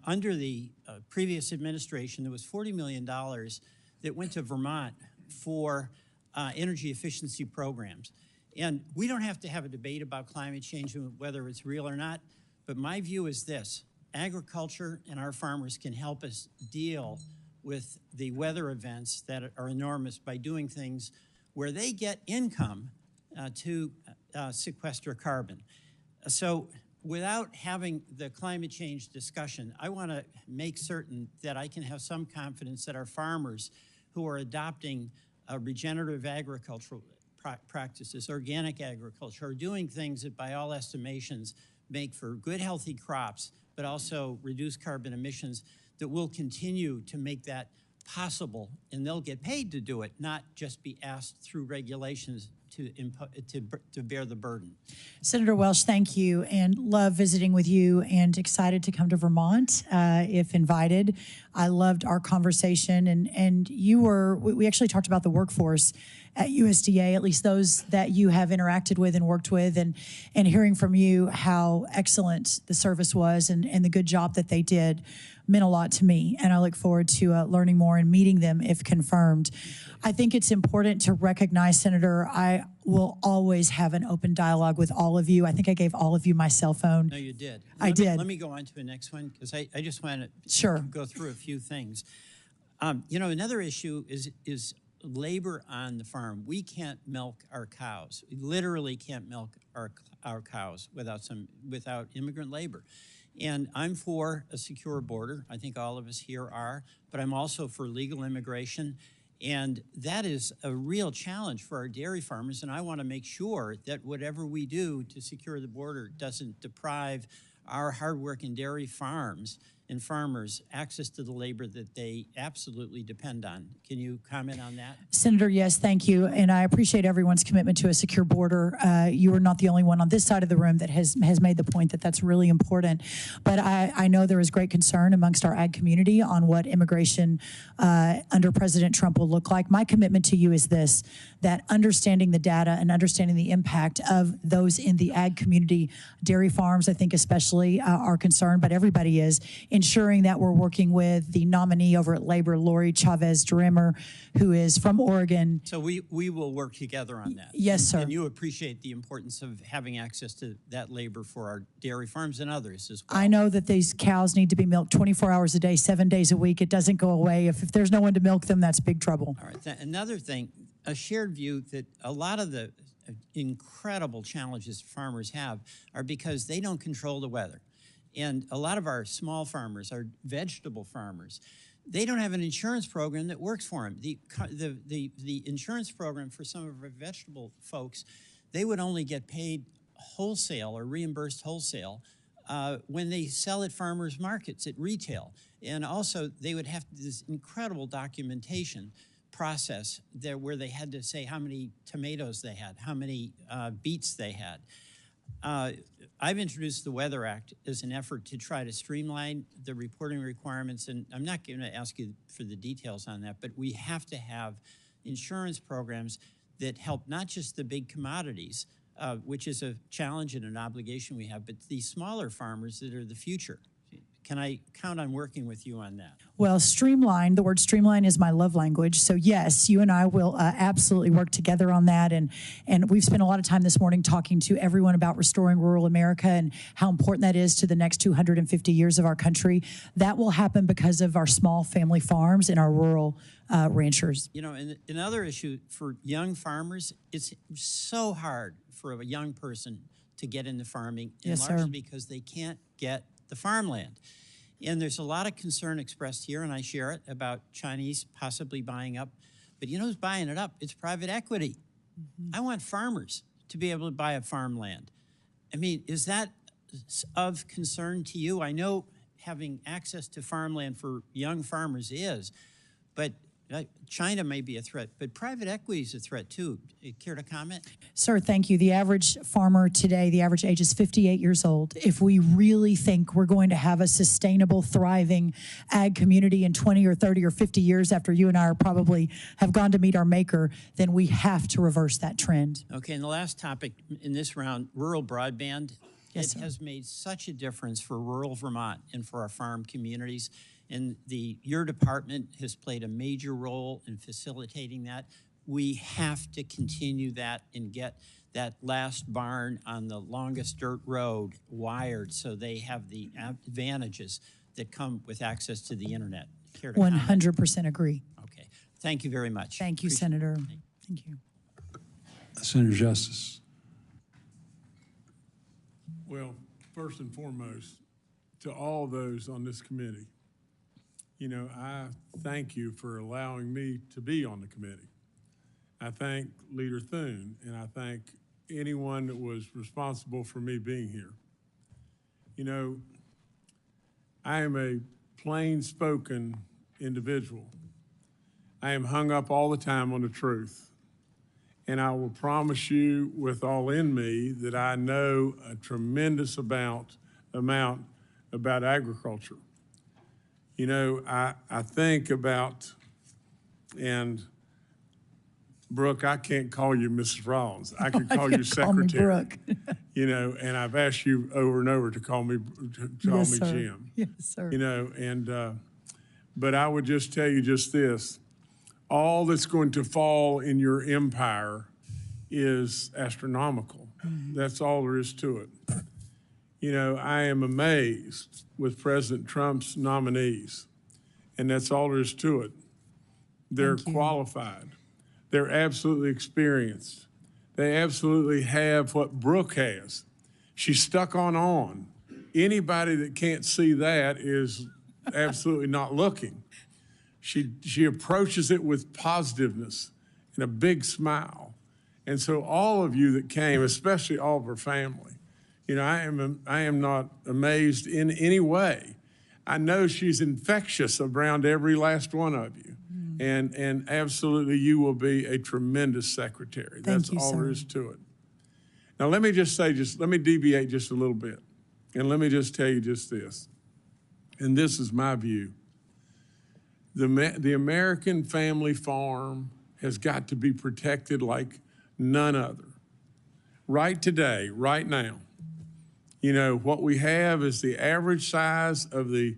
Speaker 16: under the previous administration, there was $40 million that went to Vermont for energy efficiency programs. And we don't have to have a debate about climate change and whether it's real or not, but my view is this: agriculture and our farmers can help us deal with the weather events that are enormous by doing things where they get income to sequester carbon. So without having the climate change discussion, I want to make certain that I can have some confidence that our farmers who are adopting regenerative agricultural practices, organic agriculture, are doing things that by all estimations make for good, healthy crops, but also reduce carbon emissions, that will continue to make that possible, and they'll get paid to do it, not just be asked through regulations to bear the burden.
Speaker 5: Senator Welch, thank you, and love visiting with you, and excited to come to Vermont if invited. I loved our conversation, and we actually talked about the workforce at USDA, at least those that you have interacted with and worked with, and hearing from you how excellent the service was and the good job that they did meant a lot to me, and I look forward to learning more and meeting them if confirmed. I think it's important to recognize, Senator, I will always have an open dialogue with all of you. I think I gave all of you my cell phone.
Speaker 16: No, you did.
Speaker 5: I did.
Speaker 16: Let me go on to the next one, because I just want to
Speaker 5: Sure.
Speaker 16: go through a few things. You know, another issue is labor on the farm. We can't milk our cows. We literally can't milk our cows without immigrant labor. And I'm for a secure border. I think all of us here are, but I'm also for legal immigration. And that is a real challenge for our dairy farmers. And I want to make sure that whatever we do to secure the border doesn't deprive our hardworking dairy farms and farmers access to the labor that they absolutely depend on. Can you comment on that?
Speaker 5: Senator, yes, thank you. And I appreciate everyone's commitment to a secure border. You are not the only one on this side of the room that has made the point that that's really important. But I know there is great concern amongst our ag community on what immigration under President Trump will look like. My commitment to you is this, that understanding the data and understanding the impact of those in the ag community, dairy farms, I think especially are concerned, but everybody is, ensuring that we're working with the nominee over at Labor, Lori Chavez-Drimmer, who is from Oregon.
Speaker 16: So we will work together on that.
Speaker 5: Yes, sir.
Speaker 16: And you appreciate the importance of having access to that labor for our dairy farms and others as well.
Speaker 5: I know that these cows need to be milked 24 hours a day, 7 days a week. It doesn't go away. If there's no one to milk them, that's big trouble.
Speaker 16: All right. Another thing, a shared view that a lot of the incredible challenges farmers have are because they don't control the weather. And a lot of our small farmers, our vegetable farmers, they don't have an insurance program that works for them. The insurance program for some of our vegetable folks, they would only get paid wholesale or reimbursed wholesale when they sell at farmers markets at retail. And also they would have this incredible documentation process there where they had to say how many tomatoes they had, how many beets they had. I've introduced the Weather Act as an effort to try to streamline the reporting requirements, and I'm not going to ask you for the details on that, but we have to have insurance programs that help not just the big commodities, which is a challenge and an obligation we have, but the smaller farmers that are the future. Can I count on working with you on that?
Speaker 5: Well, streamline, the word streamline is my love language. So yes, you and I will absolutely work together on that. And we've spent a lot of time this morning talking to everyone about restoring rural America and how important that is to the next 250 years of our country. That will happen because of our small family farms and our rural ranchers.
Speaker 16: You know, and another issue for young farmers, it's so hard for a young person to get into farming, and
Speaker 5: Yes,
Speaker 16: largely
Speaker 5: sir.
Speaker 16: because they can't get the farmland. And there's a lot of concern expressed here, and I share it, about Chinese possibly buying up. But you know who's buying it up? It's private equity. I want farmers to be able to buy up farmland. I mean, is that of concern to you? I know having access to farmland for young farmers is, but China may be a threat, but private equity is a threat too. Care to comment?
Speaker 5: Sir, thank you. The average farmer today, the average age is 58 years old. If we really think we're going to have a sustainable, thriving ag community in 20 or 30 or 50 years after you and I are probably have gone to meet our maker, then we have to reverse that trend.
Speaker 16: Okay, and the last topic in this round, rural broadband.
Speaker 5: Yes,
Speaker 16: it has made such a difference for rural Vermont and for our farm communities. And your department has played a major role in facilitating that. We have to continue that and get that last barn on the longest dirt road wired so they have the advantages that come with access to the internet. Care to comment?
Speaker 5: 100% agree.
Speaker 16: Okay, thank you very much.
Speaker 5: Thank you,
Speaker 16: Appreciate
Speaker 5: Senator.
Speaker 16: it.
Speaker 5: Thank you.
Speaker 1: Senator Justice.
Speaker 17: Well, first and foremost, to all those on this committee, you know, I thank you for allowing me to be on the committee. I thank Leader Thune, and I thank anyone that was responsible for me being here. You know, I am a plain-spoken individual. I am hung up all the time on the truth. And I will promise you with all in me that I know a tremendous amount about agriculture. You know, I think about, and Brooke, I can't call you Mrs. Rollins. I could call you Secretary.
Speaker 5: Call me Brooke.
Speaker 17: You know, and I've asked you over and over to call me
Speaker 5: Yes, sir.
Speaker 17: Jim.
Speaker 5: Yes, sir.
Speaker 17: You know, and but I would just tell you just this: all that's going to fall in your empire is astronomical. That's all there is to it. You know, I am amazed with President Trump's nominees, and that's all there is to it. They're qualified. They're absolutely experienced. They absolutely have what Brooke has. She's stuck on. Anybody that can't see that is absolutely not looking. She approaches it with positiveness and a big smile. And so all of you that came, especially all of her family, you know, I am not amazed in any way. I know she's infectious around every last one of you. And absolutely you will be a tremendous secretary. That's all there is to it. Now let me just say, let me deviate just a little bit. And let me just tell you just this. And this is my view. The American family farm has got to be protected like none other. Right today, right now, you know, what we have is the average size of the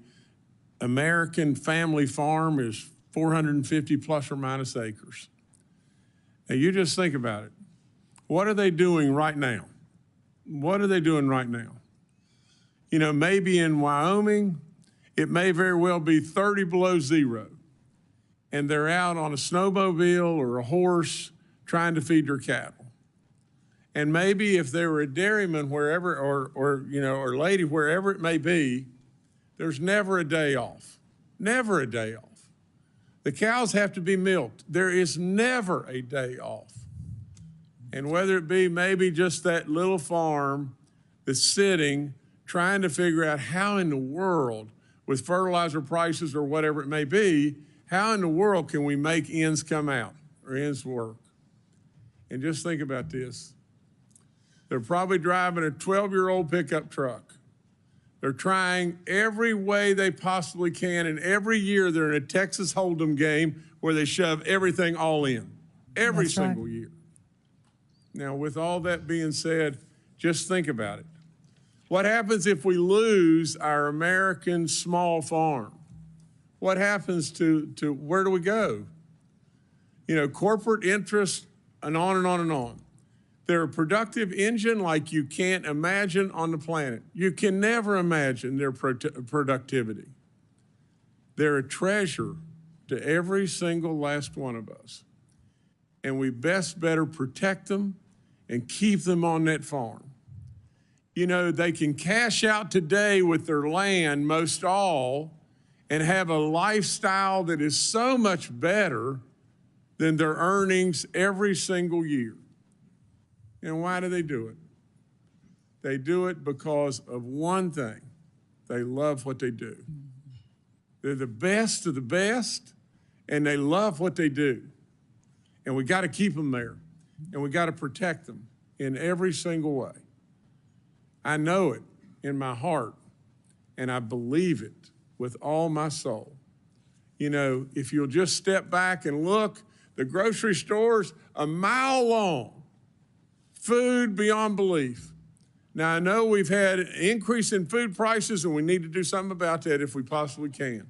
Speaker 17: American family farm is 450 plus or minus acres. Now you just think about it. What are they doing right now? What are they doing right now? You know, maybe in Wyoming, it may very well be 30 below zero. And they're out on a snowmobile or a horse trying to feed their cattle. And maybe if they were a dairyman wherever, or lady, wherever it may be, there's never a day off. Never a day off. The cows have to be milked. There is never a day off. And whether it be maybe just that little farm that's sitting, trying to figure out how in the world, with fertilizer prices or whatever it may be, how in the world can we make ends come out or ends work? And just think about this. They're probably driving a 12-year-old pickup truck. They're trying every way they possibly can, and every year they're in a Texas Hold'em game where they shove everything all in, every single year. Now, with all that being said, just think about it. What happens if we lose our American small farm? What happens to where do we go? You know, corporate interests and on and on and on. They're a productive engine like you can't imagine on the planet. You can never imagine their productivity. They're a treasure to every single last one of us. And we better protect them and keep them on that farm. You know, they can cash out today with their land, most all, and have a lifestyle that is so much better than their earnings every single year. And why do they do it? They do it because of one thing. They love what they do. They're the best of the best, and they love what they do. And we got to keep them there, and we got to protect them in every single way. I know it in my heart, and I believe it with all my soul. You know, if you'll just step back and look, the grocery stores a mile long, food beyond belief. Now, I know we've had an increase in food prices, and we need to do something about that if we possibly can.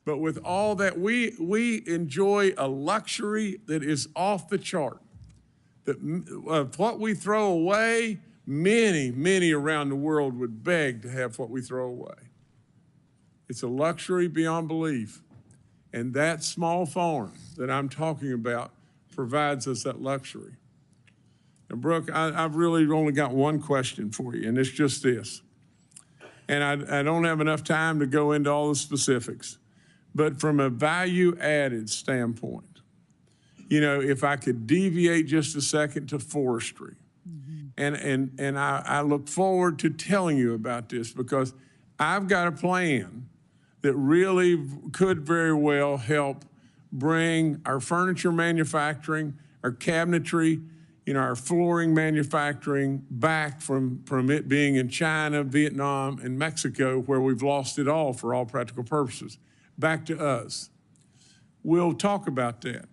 Speaker 17: But with all that, we enjoy a luxury that is off the chart. That what we throw away, many around the world would beg to have what we throw away. It's a luxury beyond belief. And that small farm that I'm talking about provides us that luxury. And Brooke, I've really only got one question for you, and it's just this. And I don't have enough time to go into all the specifics, but from a value-added standpoint, you know, if I could deviate just a second to forestry, and I look forward to telling you about this because I've got a plan that really could very well help bring our furniture manufacturing, our cabinetry, you know, our flooring manufacturing back from it being in China, Vietnam, and Mexico, where we've lost it all for all practical purposes, back to us. We'll talk about that.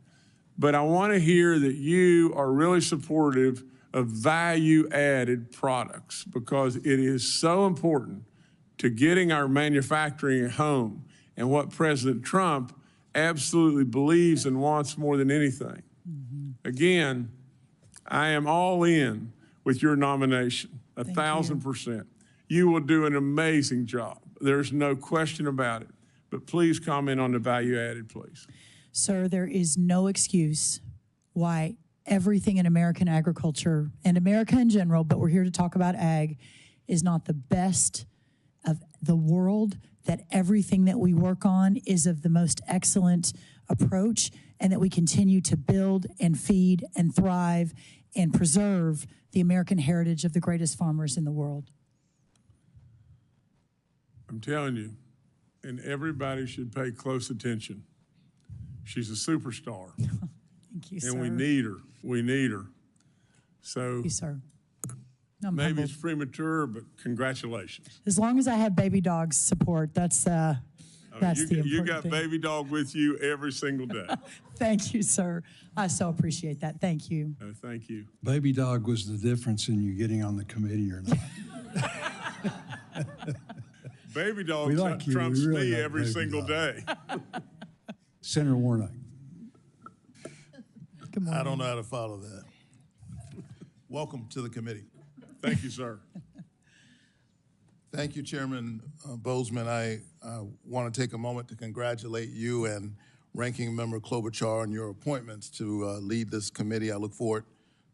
Speaker 17: But I want to hear that you are really supportive of value-added products because it is so important to getting our manufacturing at home and what President Trump absolutely believes and wants more than anything. Again, I am all in with your nomination, 1,000%. You will do an amazing job. There's no question about it. But please comment on the value added, please.
Speaker 5: Sir, there is no excuse why everything in American agriculture and America in general, but we're here to talk about ag, is not the best of the world, that everything that we work on is of the most excellent approach, and that we continue to build and feed and thrive and preserve the American heritage of the greatest farmers in the world.
Speaker 17: I'm telling you, and everybody should pay close attention. She's a superstar.
Speaker 5: Thank you, sir.
Speaker 17: And we need her. We need her. So
Speaker 5: Thank you, sir. I'm
Speaker 17: maybe
Speaker 5: humbled.
Speaker 17: it's premature, but congratulations.
Speaker 5: As long as I have baby dogs support, that's the important
Speaker 17: You got
Speaker 5: thing.
Speaker 17: baby dog with you every single day.
Speaker 5: Thank you, sir. I so appreciate that. Thank you.
Speaker 17: Thank you.
Speaker 1: Baby dog was the difference in you getting on the committee or not.
Speaker 17: Baby dog
Speaker 1: We like you.
Speaker 17: trumps
Speaker 1: We really
Speaker 17: me
Speaker 1: like
Speaker 17: every
Speaker 1: baby
Speaker 17: single
Speaker 1: dog.
Speaker 17: day.
Speaker 1: Senator Warnock.
Speaker 5: Good morning.
Speaker 18: I don't know how to follow that. Welcome to the committee.
Speaker 17: Thank you, sir.
Speaker 18: Thank you, Chairman Bozeman. I want to take a moment to congratulate you and Ranking Member Klobuchar on your appointments to lead this committee. I look forward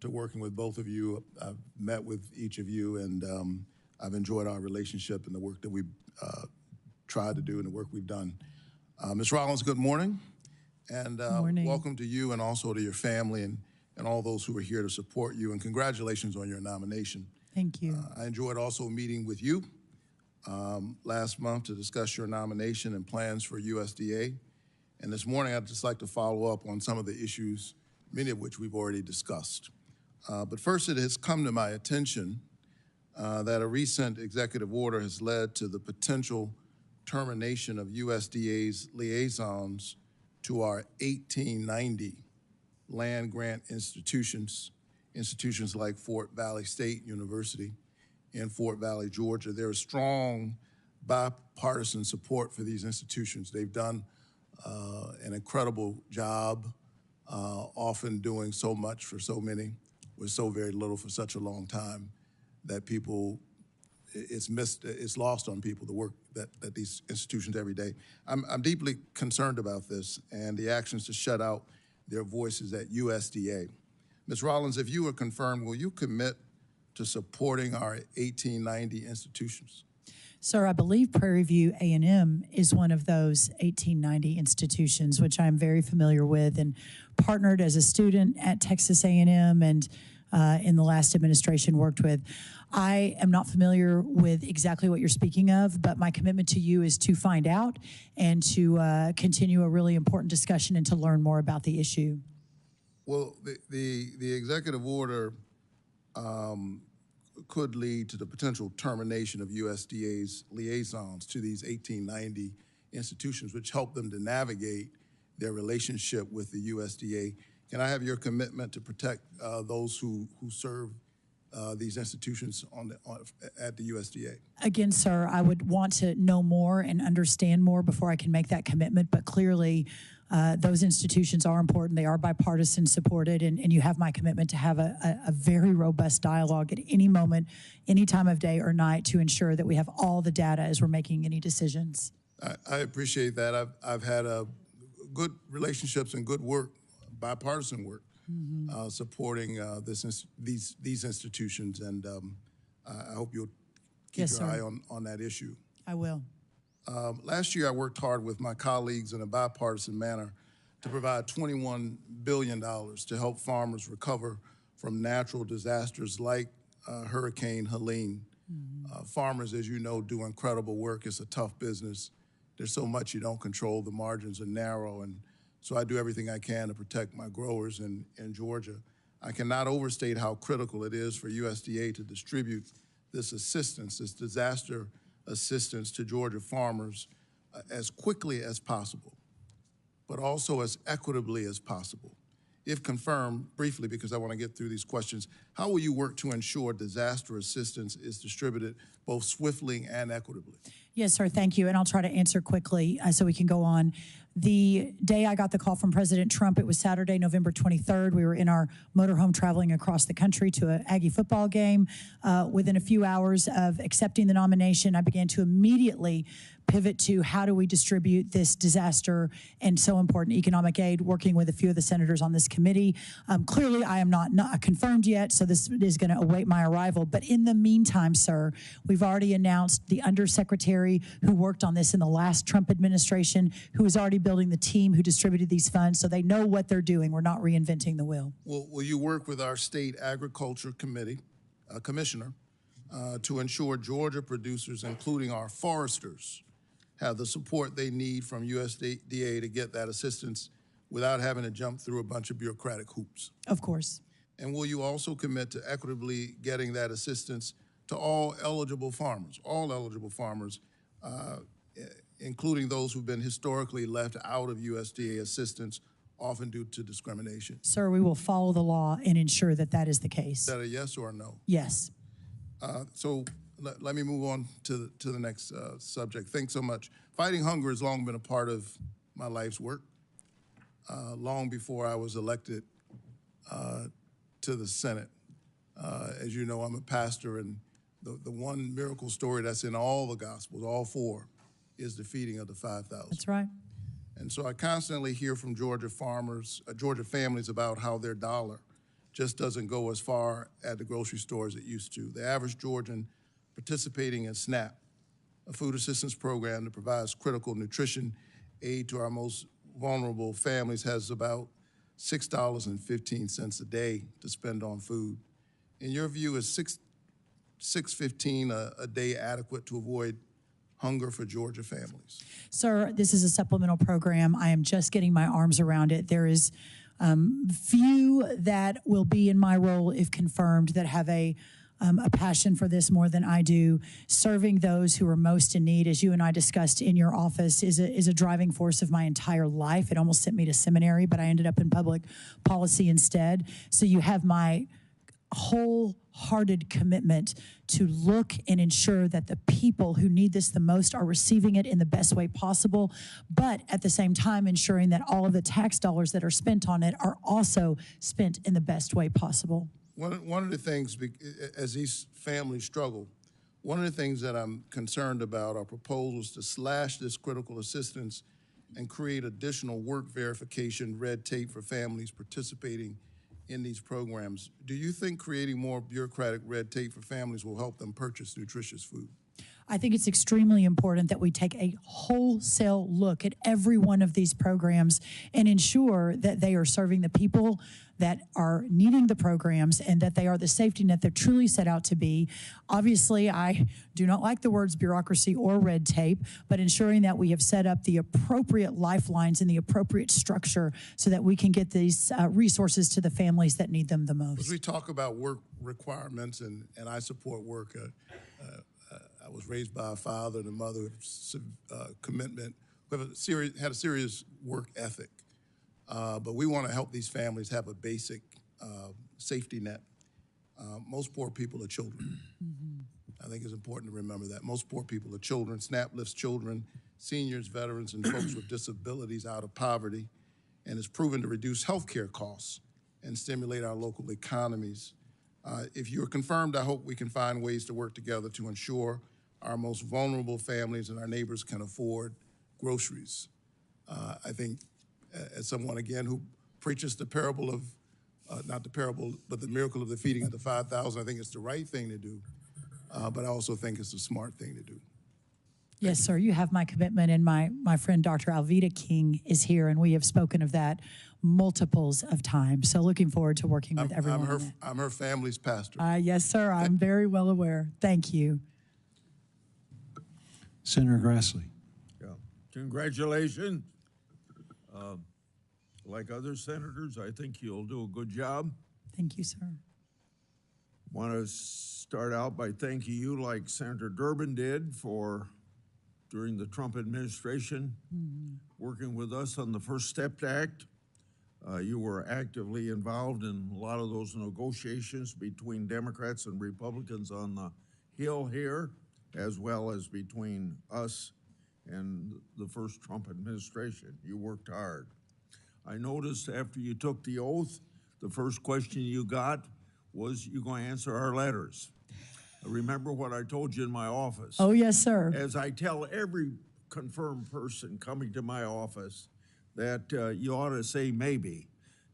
Speaker 18: to working with both of you. I've met with each of you, and I've enjoyed our relationship and the work that we've tried to do and the work we've done. Ms. Rollins, good morning. And
Speaker 5: morning.
Speaker 18: Welcome to you and also to your family and all those who are here to support you. And congratulations on your nomination.
Speaker 5: Thank you.
Speaker 18: I enjoyed also meeting with you last month to discuss your nomination and plans for USDA. And this morning, I'd just like to follow up on some of the issues, many of which we've already discussed. But first, it has come to my attention that a recent executive order has led to the potential termination of USDA's liaisons to our 1890 land grant institutions like Fort Valley State University in Fort Valley, Georgia. There is strong bipartisan support for these institutions. They've done an incredible job, often doing so much for so many with so very little for such a long time that people, it's lost on people, the work that these institutions every day. I'm deeply concerned about this and the actions to shut out their voices at USDA. Ms. Rollins, if you were confirmed, will you commit to supporting our 1890 institutions?
Speaker 5: Sir, I believe Prairie View A&M is one of those 1890 institutions, which I'm very familiar with and partnered as a student at Texas A&M and in the last administration worked with. I am not familiar with exactly what you're speaking of, but my commitment to you is to find out and to continue a really important discussion and to learn more about the issue.
Speaker 18: Well, the executive order could lead to the potential termination of USDA's liaisons to these 1890 institutions, which help them to navigate their relationship with the USDA. Can I have your commitment to protect those who serve these institutions at the USDA?
Speaker 5: Again, sir, I would want to know more and understand more before I can make that commitment, but clearly those institutions are important. They are bipartisan supported, and you have my commitment to have a very robust dialogue at any moment, any time of day or night to ensure that we have all the data as we're making any decisions.
Speaker 18: I appreciate that. I've had good relationships and good work, bipartisan work, supporting these institutions, and I hope you'll keep your eye on that issue.
Speaker 5: I will.
Speaker 18: Last year, I worked hard with my colleagues in a bipartisan manner to provide $21 billion to help farmers recover from natural disasters like Hurricane Helene. Farmers, as you know, do incredible work. It's a tough business. There's so much you don't control. The margins are narrow, and so I do everything I can to protect my growers in Georgia. I cannot overstate how critical it is for USDA to distribute this assistance, this disaster assistance to Georgia farmers as quickly as possible, but also as equitably as possible. If confirmed, briefly, because I want to get through these questions, how will you work to ensure disaster assistance is distributed both swiftly and equitably?
Speaker 5: Yes, sir, thank you, and I'll try to answer quickly so we can go on. The day I got the call from President Trump, it was Saturday, November 23rd. We were in our motorhome traveling across the country to an Aggie football game. Within a few hours of accepting the nomination, I began to immediately pivot to how do we distribute this disaster and so important economic aid, working with a few of the senators on this committee. Clearly, I am not confirmed yet, so this is going to await my arrival. But in the meantime, sir, we've already announced the undersecretary who worked on this in the last Trump administration, who is already building the team who distributed these funds, so they know what they're doing. We're not reinventing the wheel.
Speaker 18: Well, will you work with our state agriculture committee, commissioner, to ensure Georgia producers, including our foresters, have the support they need from USDA to get that assistance without having to jump through a bunch of bureaucratic hoops?
Speaker 5: Of course.
Speaker 18: And will you also commit to equitably getting that assistance to all eligible farmers, including those who've been historically left out of USDA assistance, often due to discrimination?
Speaker 5: Sir, we will follow the law and ensure that that is the case.
Speaker 18: Is that a yes or a no?
Speaker 5: Yes.
Speaker 18: So let me move on to the next subject. Thanks so much. Fighting hunger has long been a part of my life's work. Long before I was elected to the Senate. As you know, I'm a pastor, and the one miracle story that's in all the Gospels, all four, is the feeding of the 5,000.
Speaker 5: That's right.
Speaker 18: And so I constantly hear from Georgia farmers, Georgia families, about how their dollar just doesn't go as far at the grocery store as it used to. The average Georgian participating in SNAP, a food assistance program that provides critical nutrition aid to our most vulnerable families, has about $6.15 a day to spend on food. In your view, is $6.15 a day adequate to avoid hunger for Georgia families?
Speaker 5: Sir, this is a supplemental program. I am just getting my arms around it. There is few that will be in my role, if confirmed, that have a passion for this more than I do. Serving those who are most in need, as you and I discussed in your office, is a driving force of my entire life. It almost sent me to seminary, but I ended up in public policy instead. So you have my wholehearted commitment to look and ensure that the people who need this the most are receiving it in the best way possible, but at the same time ensuring that all of the tax dollars that are spent on it are also spent in the best way possible.
Speaker 18: One of the things, as these families struggle, one of the things that I'm concerned about are proposals to slash this critical assistance and create additional work verification red tape for families participating in these programs. Do you think creating more bureaucratic red tape for families will help them purchase nutritious food?
Speaker 5: I think it's extremely important that we take a wholesale look at every one of these programs and ensure that they are serving the people that are needing the programs and that they are the safety net they're truly set out to be. Obviously, I do not like the words bureaucracy or red tape, but ensuring that we have set up the appropriate lifelines and the appropriate structure so that we can get these resources to the families that need them the most.
Speaker 18: As we talk about work requirements, and I support work, I was raised by a father and a mother with commitment, who had a serious work ethic. But we want to help these families have a basic safety net. Most poor people are children. I think it's important to remember that. Most poor people are children. SNAP lifts children, seniors, veterans, and folks with disabilities out of poverty, and is proven to reduce healthcare costs and stimulate our local economies. If you are confirmed, I hope we can find ways to work together to ensure our most vulnerable families and our neighbors can afford groceries. I think, as someone, again, who preaches the parable of, not the parable, but the miracle of the feeding of the 5,000, I think it's the right thing to do, but I also think it's the smart thing to do.
Speaker 5: Yes, sir, you have my commitment, and my friend Dr. Alveda King is here, and we have spoken of that multiples of times. So looking forward to working with everyone.
Speaker 18: I'm her family's pastor.
Speaker 5: Yes, sir, I'm very well aware. Thank you.
Speaker 1: Senator Grassley.
Speaker 19: Yeah. Congratulations. Like other senators, I think you'll do a good job.
Speaker 5: Thank you, sir.
Speaker 19: Want to start out by thanking you, like Senator Durbin did, for during the Trump administration, working with us on the First Step Act. You were actively involved in a lot of those negotiations between Democrats and Republicans on the Hill here, as well as between us and the first Trump administration. You worked hard. I noticed after you took the oath, the first question you got was, you going to answer our letters. Remember what I told you in my office?
Speaker 5: Oh, yes, sir.
Speaker 19: As I tell every confirmed person coming to my office that you ought to say maybe,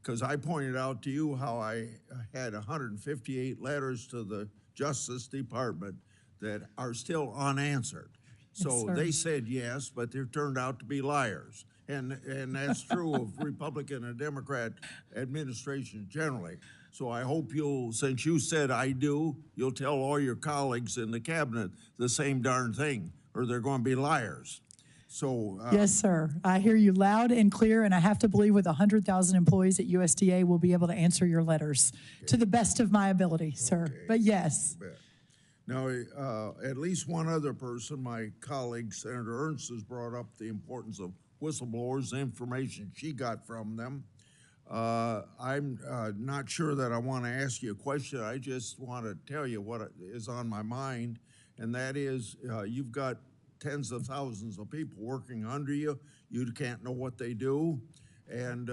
Speaker 19: because I pointed out to you how I had 158 letters to the Justice Department that are still unanswered. So
Speaker 5: Yes,
Speaker 19: they said yes, but they turned out to be liars. And that's true of Republican and Democrat administrations generally. So I hope you'll, since you said I do, you'll tell all your colleagues in the cabinet the same darn thing, or they're going to be liars. So
Speaker 5: Yes, sir. I hear you loud and clear, and I have to believe with 100,000 employees at USDA, we'll be able to answer your letters to the best of my ability, sir. But yes.
Speaker 19: Now, at least one other person, my colleague, Senator Ernst, has brought up the importance of whistleblowers, the information she got from them. I'm not sure that I want to ask you a question. I just want to tell you what is on my mind, and that is you've got tens of thousands of people working under you. You can't know what they do, and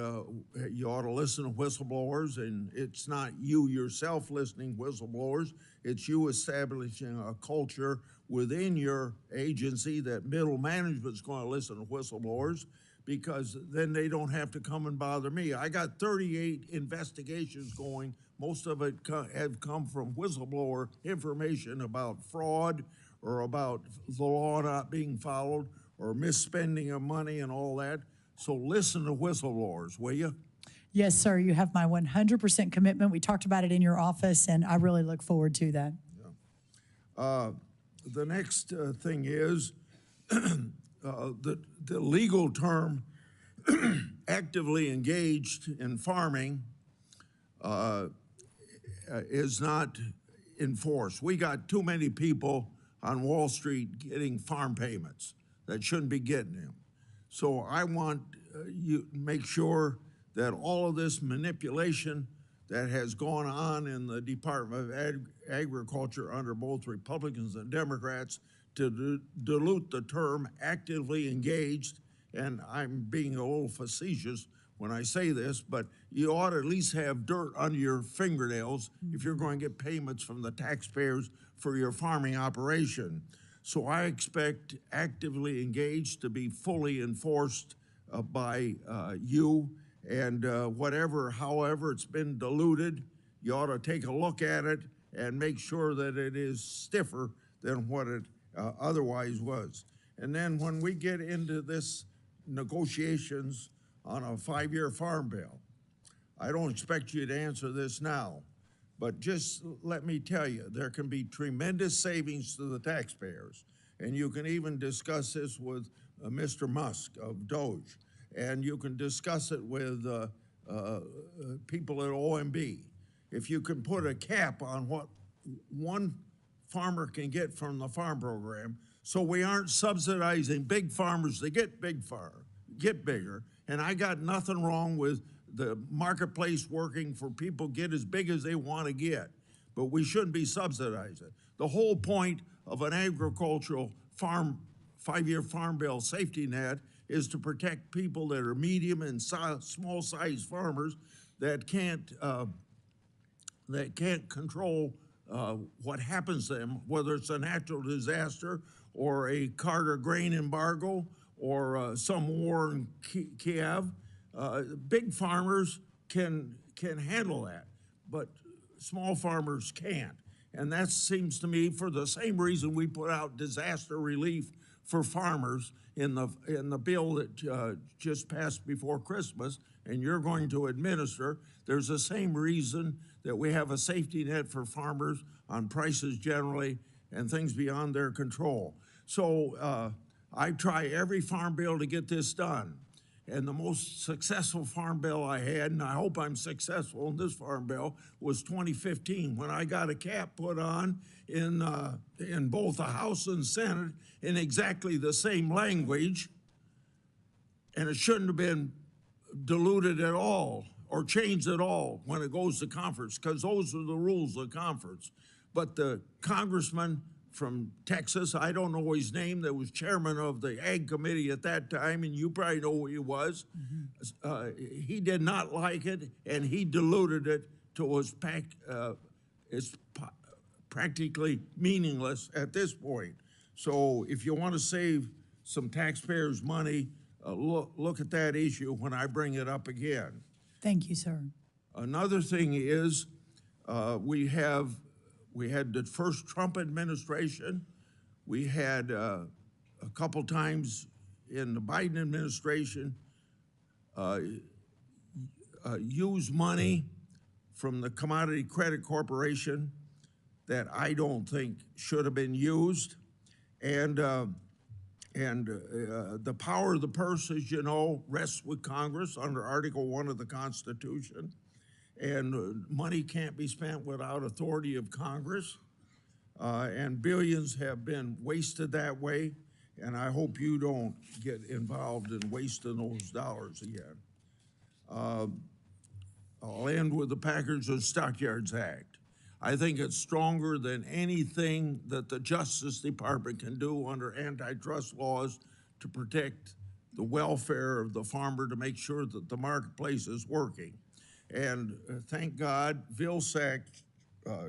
Speaker 19: you ought to listen to whistleblowers, and it's not you yourself listening to whistleblowers, it's you establishing a culture within your agency that middle management's going to listen to whistleblowers, because then they don't have to come and bother me. I got 38 investigations going. Most of it have come from whistleblower information about fraud or about the law not being followed or misspending of money and all that. So listen to whistleblowers, will you?
Speaker 5: Yes, sir. You have my 100% commitment. We talked about it in your office, and I really look forward to that.
Speaker 19: The next thing is the legal term actively engaged in farming is not enforced. We got too many people on Wall Street getting farm payments that shouldn't be getting them. So I want you to make sure that all of this manipulation that has gone on in the Department of Agriculture under both Republicans and Democrats to dilute the term actively engaged. And I'm being a little facetious when I say this, but you ought to at least have dirt under your fingernails if you're going to get payments from the taxpayers for your farming operation. So I expect actively engaged to be fully enforced by you, and however it's been diluted, you ought to take a look at it and make sure that it is stiffer than what it otherwise was. And then when we get into this negotiations on a 5-year farm bill, I don't expect you to answer this now, but just let me tell you, there can be tremendous savings to the taxpayers. And you can even discuss this with Mr. Musk of Doge, and you can discuss it with people at OMB. If you can put a cap on what one farmer can get from the farm program, so we aren't subsidizing big farmers to get bigger. And I got nothing wrong with the marketplace working for people get as big as they want to get, but we shouldn't be subsidizing. The whole point of an agricultural farm 5-year farm bill safety net is to protect people that are medium and small size farmers that can't control what happens to them, whether it's a natural disaster or a Carter grain embargo or some war in Kiev. Big farmers can handle that, but small farmers can't. And that seems to me, for the same reason we put out disaster relief for farmers in the bill that just passed before Christmas, and you're going to administer, there's the same reason that we have a safety net for farmers on prices generally and things beyond their control. So I try every farm bill to get this done. And the most successful farm bill I had, and I hope I'm successful in this farm bill, was 2015, when I got a cap put on in both the House and Senate in exactly the same language, and it shouldn't have been diluted at all or changed at all when it goes to conference, because those are the rules of conference. But the congressman from Texas, I don't know his name, that was chairman of the Ag Committee at that time, and you probably know who he was. He did not like it, and he diluted it to it's practically meaningless at this point. So if you want to save some taxpayers' money, look at that issue when I bring it up again.
Speaker 5: Thank you, sir.
Speaker 19: Another thing is we had the first Trump administration. We had a couple times in the Biden administration use money from the Commodity Credit Corporation that I don't think should have been used. And the power of the purse, as you know, rests with Congress under Article 1 of the Constitution. And money can't be spent without authority of Congress. And billions have been wasted that way. And I hope you don't get involved in wasting those dollars again. I'll end with the Packers and Stockyards Act. I think it's stronger than anything that the Justice Department can do under antitrust laws to protect the welfare of the farmer, to make sure that the marketplace is working. And thank God, Vilsack,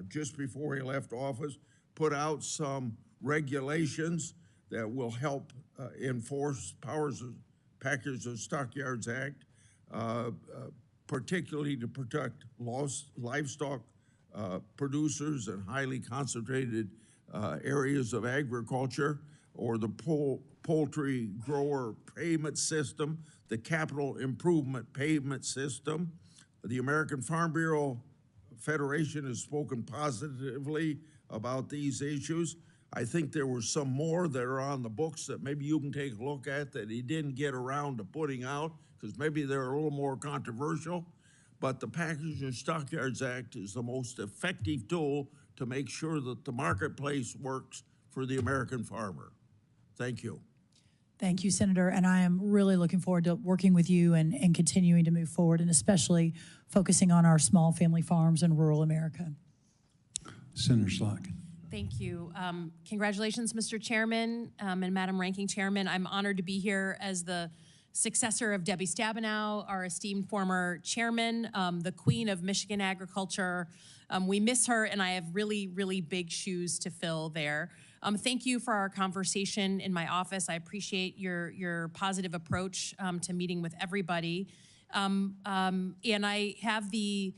Speaker 19: just before he left office, put out some regulations that will help enforce Packers and Stockyards Act, particularly to protect livestock producers in highly concentrated areas of agriculture, or the poultry grower payment system, the capital improvement payment system. The American Farm Bureau Federation has spoken positively about these issues. I think there were some more that are on the books that maybe you can take a look at that he didn't get around to putting out, because maybe they're a little more controversial. But the Packers and Stockyards Act is the most effective tool to make sure that the marketplace works for the American farmer. Thank you.
Speaker 5: Thank you, Senator, and I am really looking forward to working with you and continuing to move forward, and especially focusing on our small family farms in rural America.
Speaker 1: Senator Slotkin.
Speaker 20: Thank you. Congratulations, Mr. Chairman and Madam Ranking Chairman. I'm honored to be here as the successor of Debbie Stabenow, our esteemed former chairman, the queen of Michigan agriculture. We miss her, and I have really, really big shoes to fill there. Thank you for our conversation in my office. I appreciate your positive approach to meeting with everybody. And I have the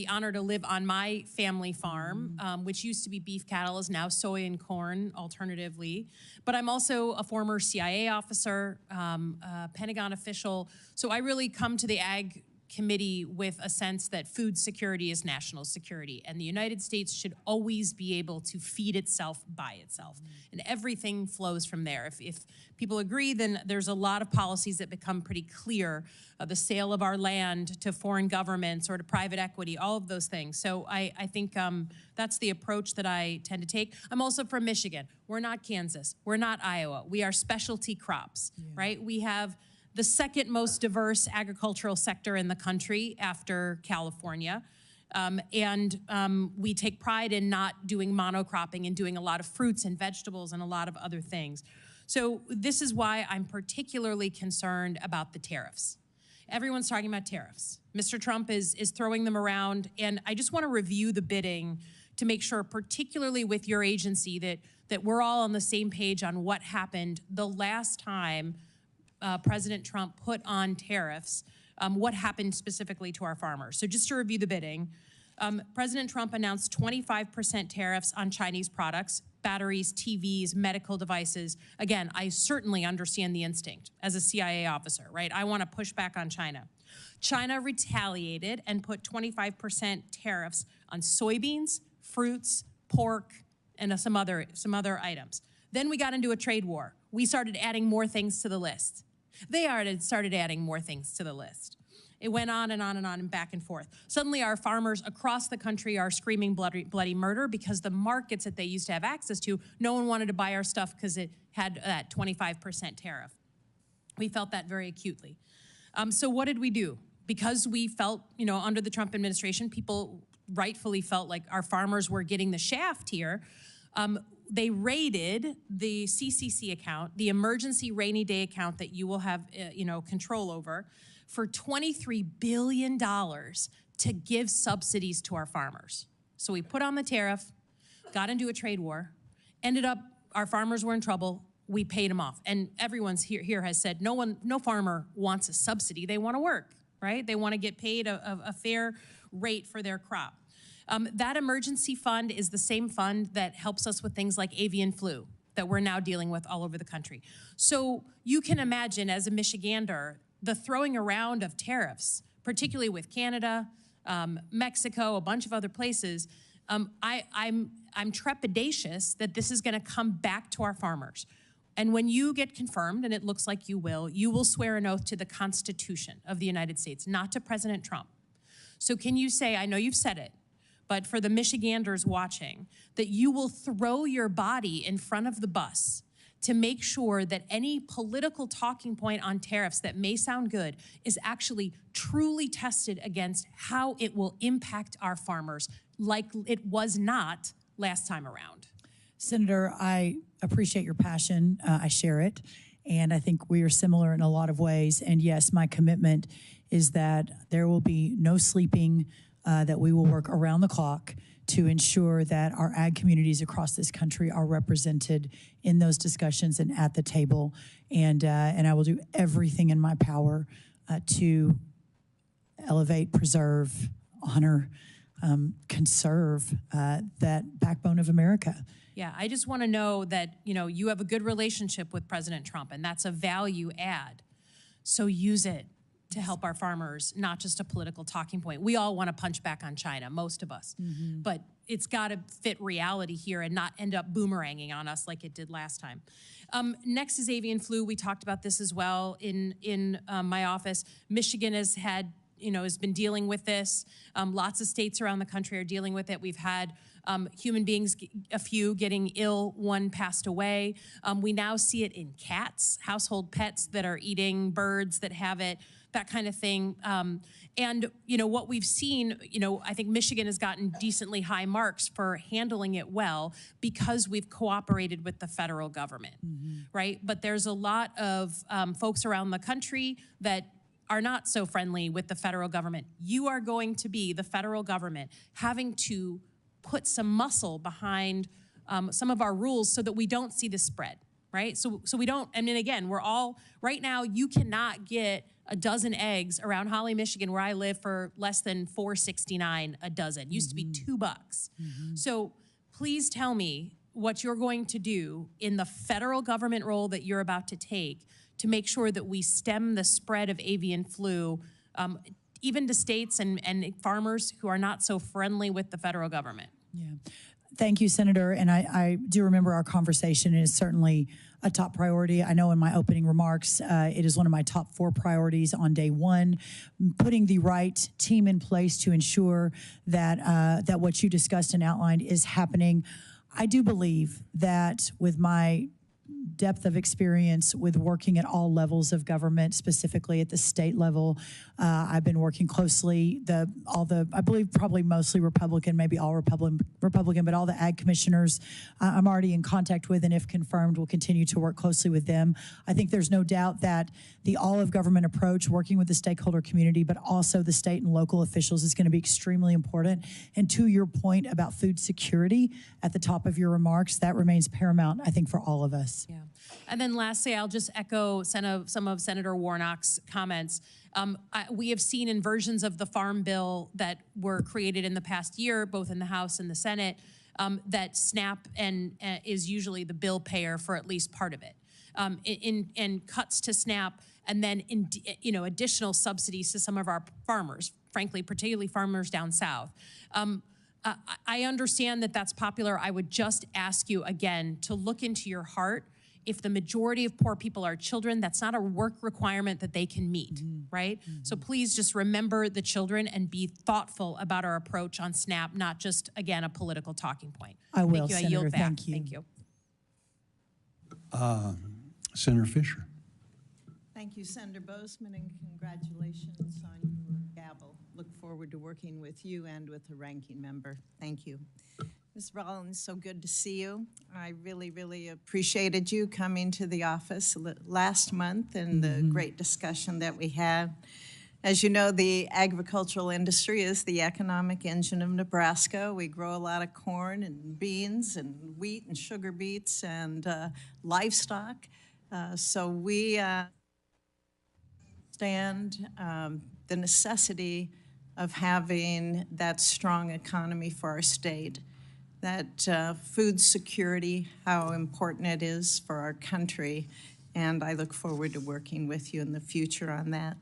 Speaker 20: honor to live on my family farm, which used to be beef cattle, is now soy and corn alternatively. But I'm also a former CIA officer, Pentagon official. So I really come to the Ag Committee with a sense that food security is national security, and the United States should always be able to feed itself by itself. And everything flows from there. If people agree, then there's a lot of policies that become pretty clear. The sale of our land to foreign governments or to private equity, all of those things. So I think that's the approach that I tend to take. I'm also from Michigan. We're not Kansas. We're not Iowa. We are specialty crops, right? We have the second most diverse agricultural sector in the country after California. We take pride in not doing monocropping and doing a lot of fruits and vegetables and a lot of other things. So this is why I'm particularly concerned about the tariffs. Everyone's talking about tariffs. Mr. Trump is throwing them around, and I just want to review the bidding to make sure, particularly with your agency, that we're all on the same page on what happened the last time President Trump put on tariffs, what happened specifically to our farmers. So just to review the bidding, President Trump announced 25% tariffs on Chinese products, batteries, TVs, medical devices. Again, I certainly understand the instinct as a CIA officer, right? I want to push back on China. China retaliated and put 25% tariffs on soybeans, fruits, pork, and some other items. Then we got into a trade war. We started adding more things to the list. They started adding more things to the list. It went on and on and on and back and forth. Suddenly our farmers across the country are screaming bloody murder because the markets that they used to have access to, no one wanted to buy our stuff because it had that 25% tariff. We felt that very acutely. So what did we do? Because we felt, under the Trump administration, people rightfully felt like our farmers were getting the shaft here. They raided the CCC account, the emergency rainy day account that you will have, control over, for $23 billion to give subsidies to our farmers. So we put on the tariff, got into a trade war, ended up, our farmers were in trouble, we paid them off. And everyone's here has said, no farmer wants a subsidy, they want to work, right? They want to get paid a fair rate for their crop. That emergency fund is the same fund that helps us with things like avian flu that we're now dealing with all over the country. So you can imagine, as a Michigander, the throwing around of tariffs, particularly with Canada, Mexico, a bunch of other places. I'm trepidatious that this is going to come back to our farmers. And when you get confirmed, and it looks like you will swear an oath to the Constitution of the United States, not to President Trump. So can you say, I know you've said it, but for the Michiganders watching, that you will throw your body in front of the bus to make sure that any political talking point on tariffs that may sound good is actually truly tested against how it will impact our farmers like it was not last time around.
Speaker 5: Senator, I appreciate your passion. I share it. And I think we are similar in a lot of ways. And yes, my commitment is that there will be no sleeping, that we will work around the clock to ensure that our ag communities across this country are represented in those discussions and at the table. And I will do everything in my power to elevate, preserve, honor, conserve that backbone of America.
Speaker 20: Yeah, I just want to know that, you have a good relationship with President Trump, and that's a value add. So use it to help our farmers, not just a political talking point. We all want to punch back on China, most of us. Mm-hmm. But it's got to fit reality here and not end up boomeranging on us like it did last time. Next is avian flu. We talked about this as well in my office. Michigan has had has been dealing with this. Lots of states around the country are dealing with it. We've had human beings, a few getting ill, one passed away. We now see it in cats, household pets that are eating birds that have it, that kind of thing. And what we've seen, I think Michigan has gotten decently high marks for handling it well because we've cooperated with the federal government, right? But there's a lot of folks around the country that are not so friendly with the federal government. You are going to be, the federal government, having to put some muscle behind some of our rules so that we don't see this spread, right? So we don't, I mean, again, we're all, right now, you cannot get a dozen eggs around Holly, Michigan, where I live, for less than $4.69 a dozen. It used to be $2. So please tell me what you're going to do in the federal government role that you're about to take to make sure that we stem the spread of avian flu, even to states and farmers who are not so friendly with the federal government.
Speaker 5: Yeah. Thank you, Senator. And I do remember our conversation. It is certainly a top priority. I know in my opening remarks, it is one of my top 4 priorities on day one, putting the right team in place to ensure that, that what you discussed and outlined is happening. I do believe that with my depth of experience with working at all levels of government, specifically at the state level. I've been working closely, I believe probably mostly Republican, maybe all Republican, but all the ag commissioners I'm already in contact with, and if confirmed, will continue to work closely with them. I think there's no doubt that the all of government approach, working with the stakeholder community, but also the state and local officials, is going to be extremely important. And to your point about food security at the top of your remarks, that remains paramount, I think, for all of us.
Speaker 20: Yeah. And then lastly, I'll just echo some of Senator Warnock's comments. We have seen in versions of the Farm Bill that were created in the past year, both in the House and the Senate, that SNAP is usually the bill payer for at least part of it. In cuts to SNAP, and then additional subsidies to some of our farmers, frankly, particularly farmers down south. I understand that that's popular. I would just ask you again to look into your heart. If the majority of poor people are children, that's not a work requirement that they can meet, right? So please just remember the children and be thoughtful about our approach on SNAP, not just, again, a political talking point.
Speaker 5: I will,
Speaker 20: Thank you.
Speaker 5: Senator,
Speaker 20: I yield back.
Speaker 5: thank you.
Speaker 20: Thank you.
Speaker 1: Senator Fisher.
Speaker 21: Thank you, Senator Bozeman, and congratulations on your gavel. Look forward to working with you and with the ranking member. Thank you. Ms. Rollins, so good to see you. I really, really appreciated you coming to the office last month and the great discussion that we had. As you know, the agricultural industry is the economic engine of Nebraska. We grow a lot of corn and beans and wheat and sugar beets and livestock. So we understand the necessity of having that strong economy for our state, that food security, how important it is for our country, and I look forward to working with you in the future on that.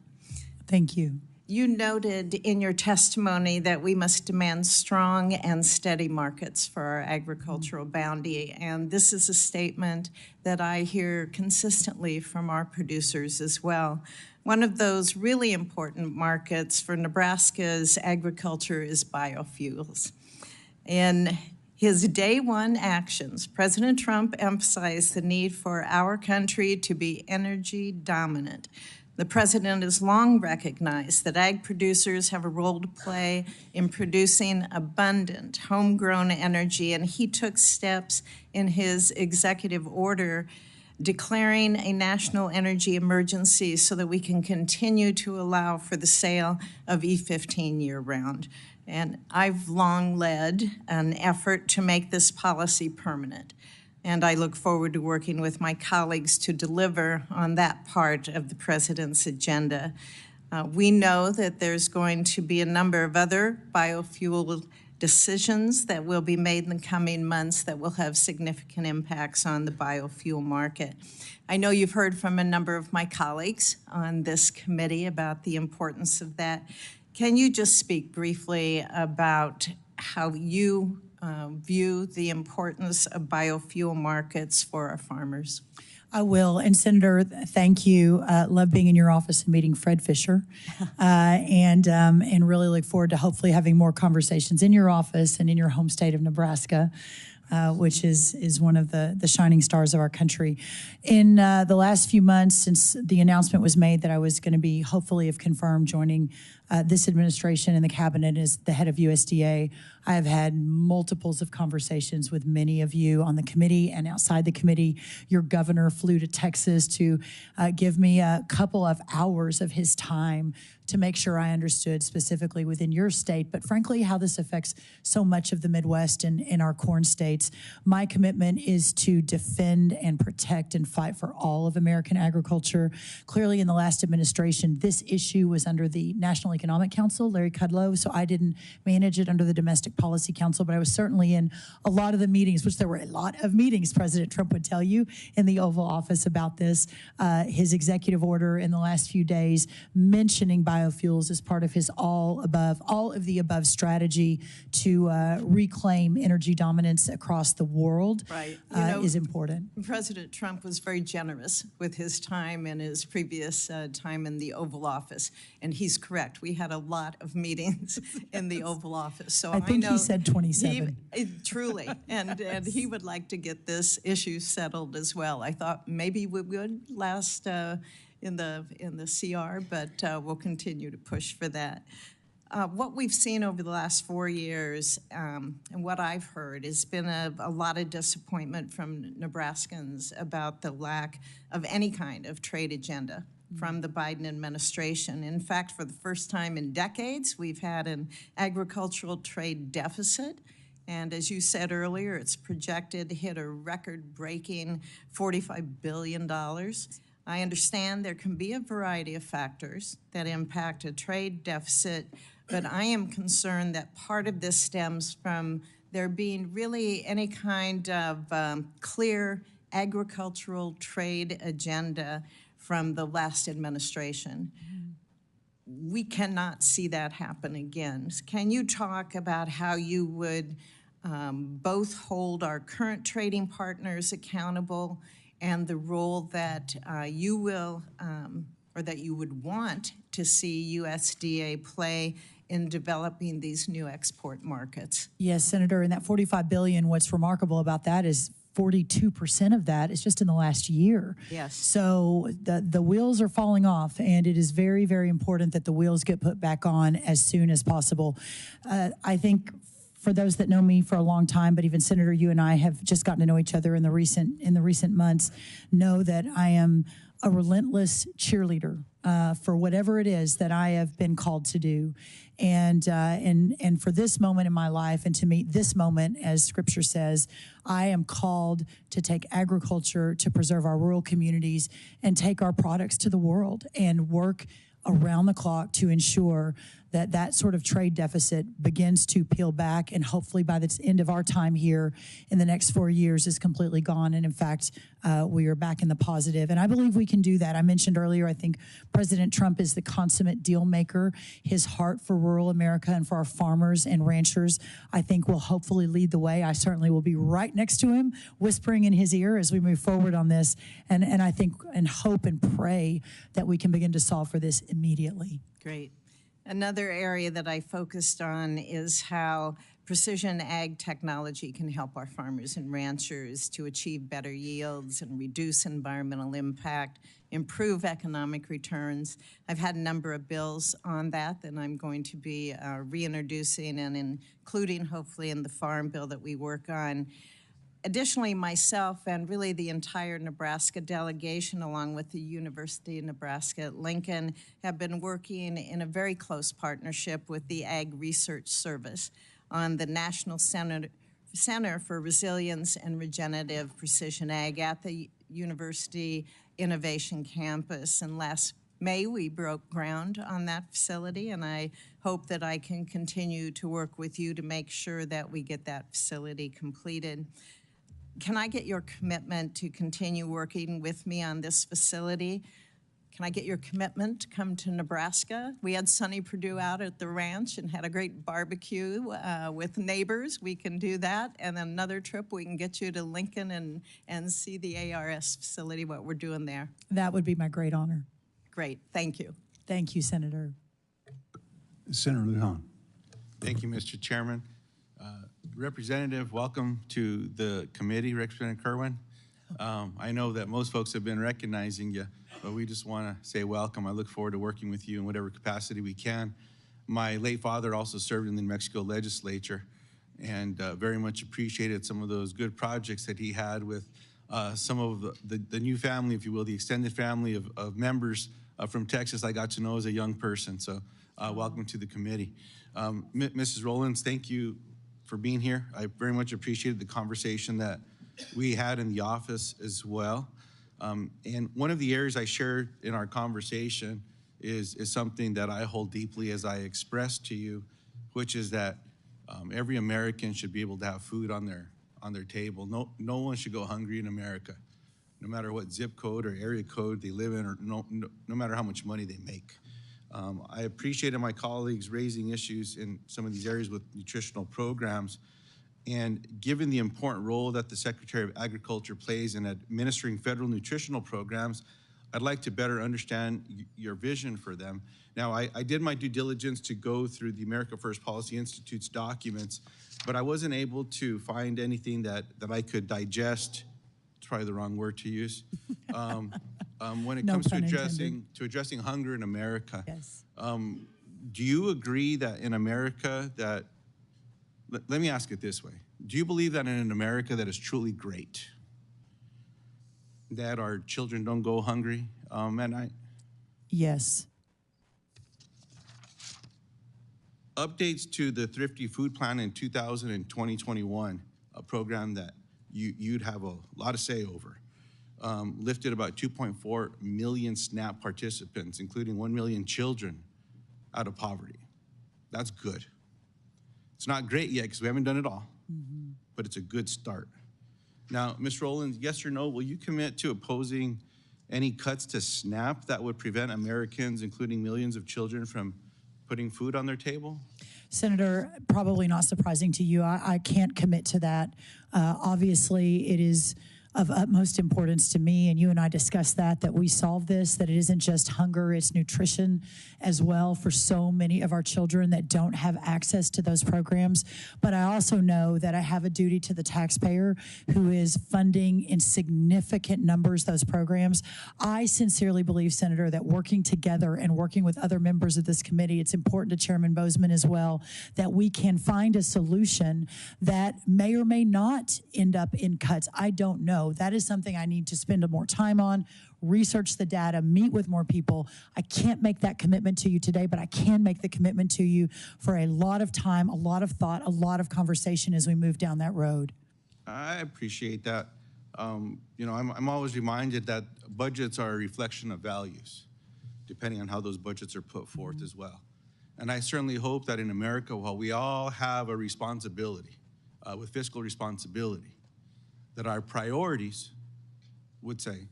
Speaker 5: Thank you.
Speaker 21: You noted in your testimony that we must demand strong and steady markets for our agricultural bounty, and this is a statement that I hear consistently from our producers as well. One of those really important markets for Nebraska's agriculture is biofuels. In his day one actions, President Trump emphasized the need for our country to be energy dominant. The president has long recognized that ag producers have a role to play in producing abundant homegrown energy, and he took steps in his executive order declaring a national energy emergency so that we can continue to allow for the sale of E15 year-round. And I've long led an effort to make this policy permanent. And I look forward to working with my colleagues to deliver on that part of the president's agenda. We know that there's going to be a number of other biofuel decisions that will be made in the coming months that will have significant impacts on the biofuel market. I know you've heard from a number of my colleagues on this committee about the importance of that. Can you just speak briefly about how you view the importance of biofuel markets for our farmers?
Speaker 5: I will. And Senator, thank you. Love being in your office and meeting Fred Fisher, and really look forward to hopefully having more conversations in your office and in your home state of Nebraska, which is one of the shining stars of our country. In the last few months, since the announcement was made that I was going to be, hopefully if confirmed, joining this administration and the cabinet as the head of USDA, I have had multiples of conversations with many of you on the committee and outside the committee. Your governor flew to Texas to give me a couple of hours of his time to make sure I understood specifically within your state, but frankly, how this affects so much of the Midwest and in our corn states. My commitment is to defend and protect and fight for all of American agriculture. Clearly, in the last administration, this issue was under the National Economic Council, Larry Kudlow, so I didn't manage it under the Domestic Policy Council, but I was certainly in a lot of the meetings, which there were a lot of meetings, President Trump would tell you, in the Oval Office about this. His executive order in the last few days mentioning biofuels as part of his all of the above strategy to reclaim energy dominance across the world,
Speaker 21: right.
Speaker 5: is important.
Speaker 21: President Trump was very generous with his time and his previous time in the Oval Office, and he's correct. We had a lot of meetings in the Oval Office. So
Speaker 5: I think
Speaker 21: know
Speaker 5: he said 27.
Speaker 21: Truly, and he would like to get this issue settled as well. I thought maybe we would last in the CR, but we'll continue to push for that. What we've seen over the last 4 years, and what I've heard, has been a lot of disappointment from Nebraskans about the lack of any kind of trade agenda from the Biden administration. In fact, for the first time in decades, we've had an agricultural trade deficit. And as you said earlier, it's projected to hit a record-breaking $45 billion. I understand there can be a variety of factors that impact a trade deficit, but I am concerned that part of this stems from there being really any kind of clear agricultural trade agenda from the last administration. We cannot see that happen again. Can you talk about how you would both hold our current trading partners accountable and the role that you will, or that you would want to see USDA play in developing these new export markets?
Speaker 5: Yes, Senator, and that $45 billion, what's remarkable about that is 42% of that is just in the last year.
Speaker 21: Yes.
Speaker 5: So the wheels are falling off, and it is very, very important that the wheels get put back on as soon as possible. I think for those that know me for a long time, but even Senator, you and I have just gotten to know each other in the recent months, know that I am a relentless cheerleader for whatever it is that I have been called to do. And for this moment in my life, and to meet this moment, as Scripture says, I am called to take agriculture to preserve our rural communities and take our products to the world and work around the clock to ensure that that sort of trade deficit begins to peel back, and hopefully by the end of our time here in the next 4 years is completely gone. And in fact, we are back in the positive. And I believe we can do that. I mentioned earlier, I think President Trump is the consummate deal maker. His heart for rural America and for our farmers and ranchers, I think, will hopefully lead the way. I certainly will be right next to him, whispering in his ear as we move forward on this. And I think and hope and pray that we can begin to solve for this immediately.
Speaker 21: Great. Another area that I focused on is how precision ag technology can help our farmers and ranchers to achieve better yields and reduce environmental impact, improve economic returns. I've had a number of bills on that I'm going to be reintroducing and including hopefully in the farm bill that we work on. Additionally, myself and really the entire Nebraska delegation, along with the University of Nebraska at Lincoln, have been working in a very close partnership with the Ag Research Service on the National Center for Resilience and Regenerative Precision Ag at the University Innovation Campus. And last May, we broke ground on that facility, and I hope that I can continue to work with you to make sure that we get that facility completed. Can I get your commitment to continue working with me on this facility? Can I get your commitment to come to Nebraska? We had Sonny Perdue out at the ranch and had a great barbecue with neighbors. We can do that. And then another trip, we can get you to Lincoln and see the ARS facility, what we're doing there.
Speaker 5: That would be my great honor.
Speaker 21: Great. Thank you.
Speaker 5: Thank you, Senator.
Speaker 1: Senator Lujan.
Speaker 3: Thank you, Mr. Chairman. Representative, welcome to the committee, Representative Kerwin. I know that most folks have been recognizing you, but we just want to say welcome. I look forward to working with you in whatever capacity we can. My late father also served in the New Mexico legislature and very much appreciated some of those good projects that he had with some of the new family, if you will, the extended family of members from Texas I got to know as a young person. So welcome to the committee. Mrs. Rollins, thank you for being here. I very much appreciated the conversation that we had in the office as well. And one of the areas I shared in our conversation is something that I hold deeply as I expressed to you, which is that every American should be able to have food on their table. No one should go hungry in America, no matter what zip code or area code they live in, or no matter how much money they make. I appreciated my colleagues raising issues in some of these areas with nutritional programs. And given the important role that the Secretary of Agriculture plays in administering federal nutritional programs, I'd like to better understand your vision for them. Now, I did my due diligence to go through the America First Policy Institute's documents, but I wasn't able to find anything that I could digest. It's probably the wrong word to use. When it comes to addressing hunger in America,
Speaker 5: yes.
Speaker 3: Do you agree that in America that, let me ask it this way. Do you believe that in an America that is truly great, that our children don't go hungry at night?
Speaker 5: Yes.
Speaker 3: Updates to the Thrifty Food Plan in 2000 and 2021, a program that you'd have a lot of say over, lifted about 2.4 million SNAP participants, including 1 million children, out of poverty. That's good. It's not great yet because we haven't done it all, but it's a good start. Now, Ms. Rollins, yes or no, will you commit to opposing any cuts to SNAP that would prevent Americans, including millions of children, from putting food on their table?
Speaker 5: Senator, probably not surprising to you, I can't commit to that. Obviously, it is of utmost importance to me, and you and I discussed that we solve this, that it isn't just hunger, it's nutrition as well for so many of our children that don't have access to those programs. But I also know that I have a duty to the taxpayer who is funding in significant numbers those programs. I sincerely believe, Senator, that working together and working with other members of this committee, it's important to Chairman Bozeman as well, that we can find a solution that may or may not end up in cuts. I don't know. That is something I need to spend more time on, research the data, meet with more people. I can't make that commitment to you today, but I can make the commitment to you for a lot of time, a lot of thought, a lot of conversation as we move down that road.
Speaker 3: I appreciate that. You know, I'm always reminded that budgets are a reflection of values, depending on how those budgets are put forth as well. And I certainly hope that in America, while we all have a responsibility, with fiscal responsibility, that our priorities would say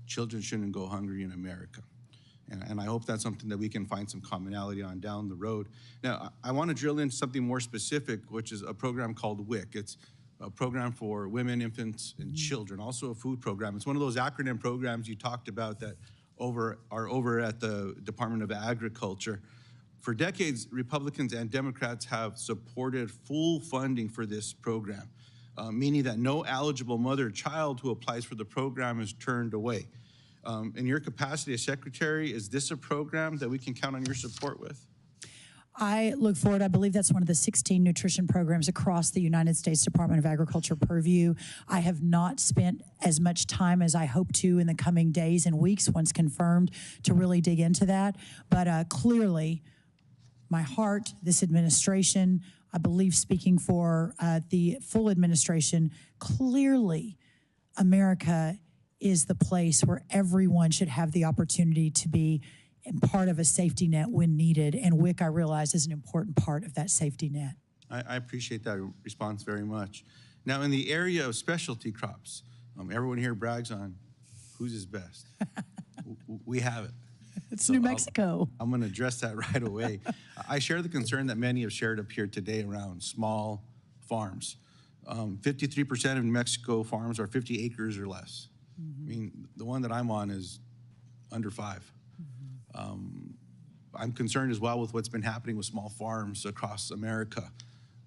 Speaker 3: children shouldn't go hungry in America. And I hope that's something that we can find some commonality on down the road. Now, I want to drill into something more specific, which is a program called WIC. It's a program for women, infants, and children, also a food program. It's one of those acronym programs you talked about that are over at the Department of Agriculture. For decades, Republicans and Democrats have supported full funding for this program, meaning that no eligible mother or child who applies for the program is turned away. In your capacity as secretary, is this a program that we can count on your support with?
Speaker 5: I look forward, I believe that's one of the 16 nutrition programs across the United States Department of Agriculture purview. I have not spent as much time as I hope to in the coming days and weeks, once confirmed, to really dig into that. But clearly, my heart, this administration, I believe speaking for the full administration, clearly America is the place where everyone should have the opportunity to be part of a safety net when needed. And WIC, I realize, is an important part of that safety net.
Speaker 3: I appreciate that response very much. Now, in the area of specialty crops, everyone here brags on whose is best. We have it.
Speaker 5: It's
Speaker 3: So
Speaker 5: New Mexico.
Speaker 3: I'm going to address that right away. I share the concern that many have shared up here today around small farms. 53% of New Mexico farms are 50 acres or less. I mean, the one that I'm on is under 5. I'm concerned as well with what's been happening with small farms across America,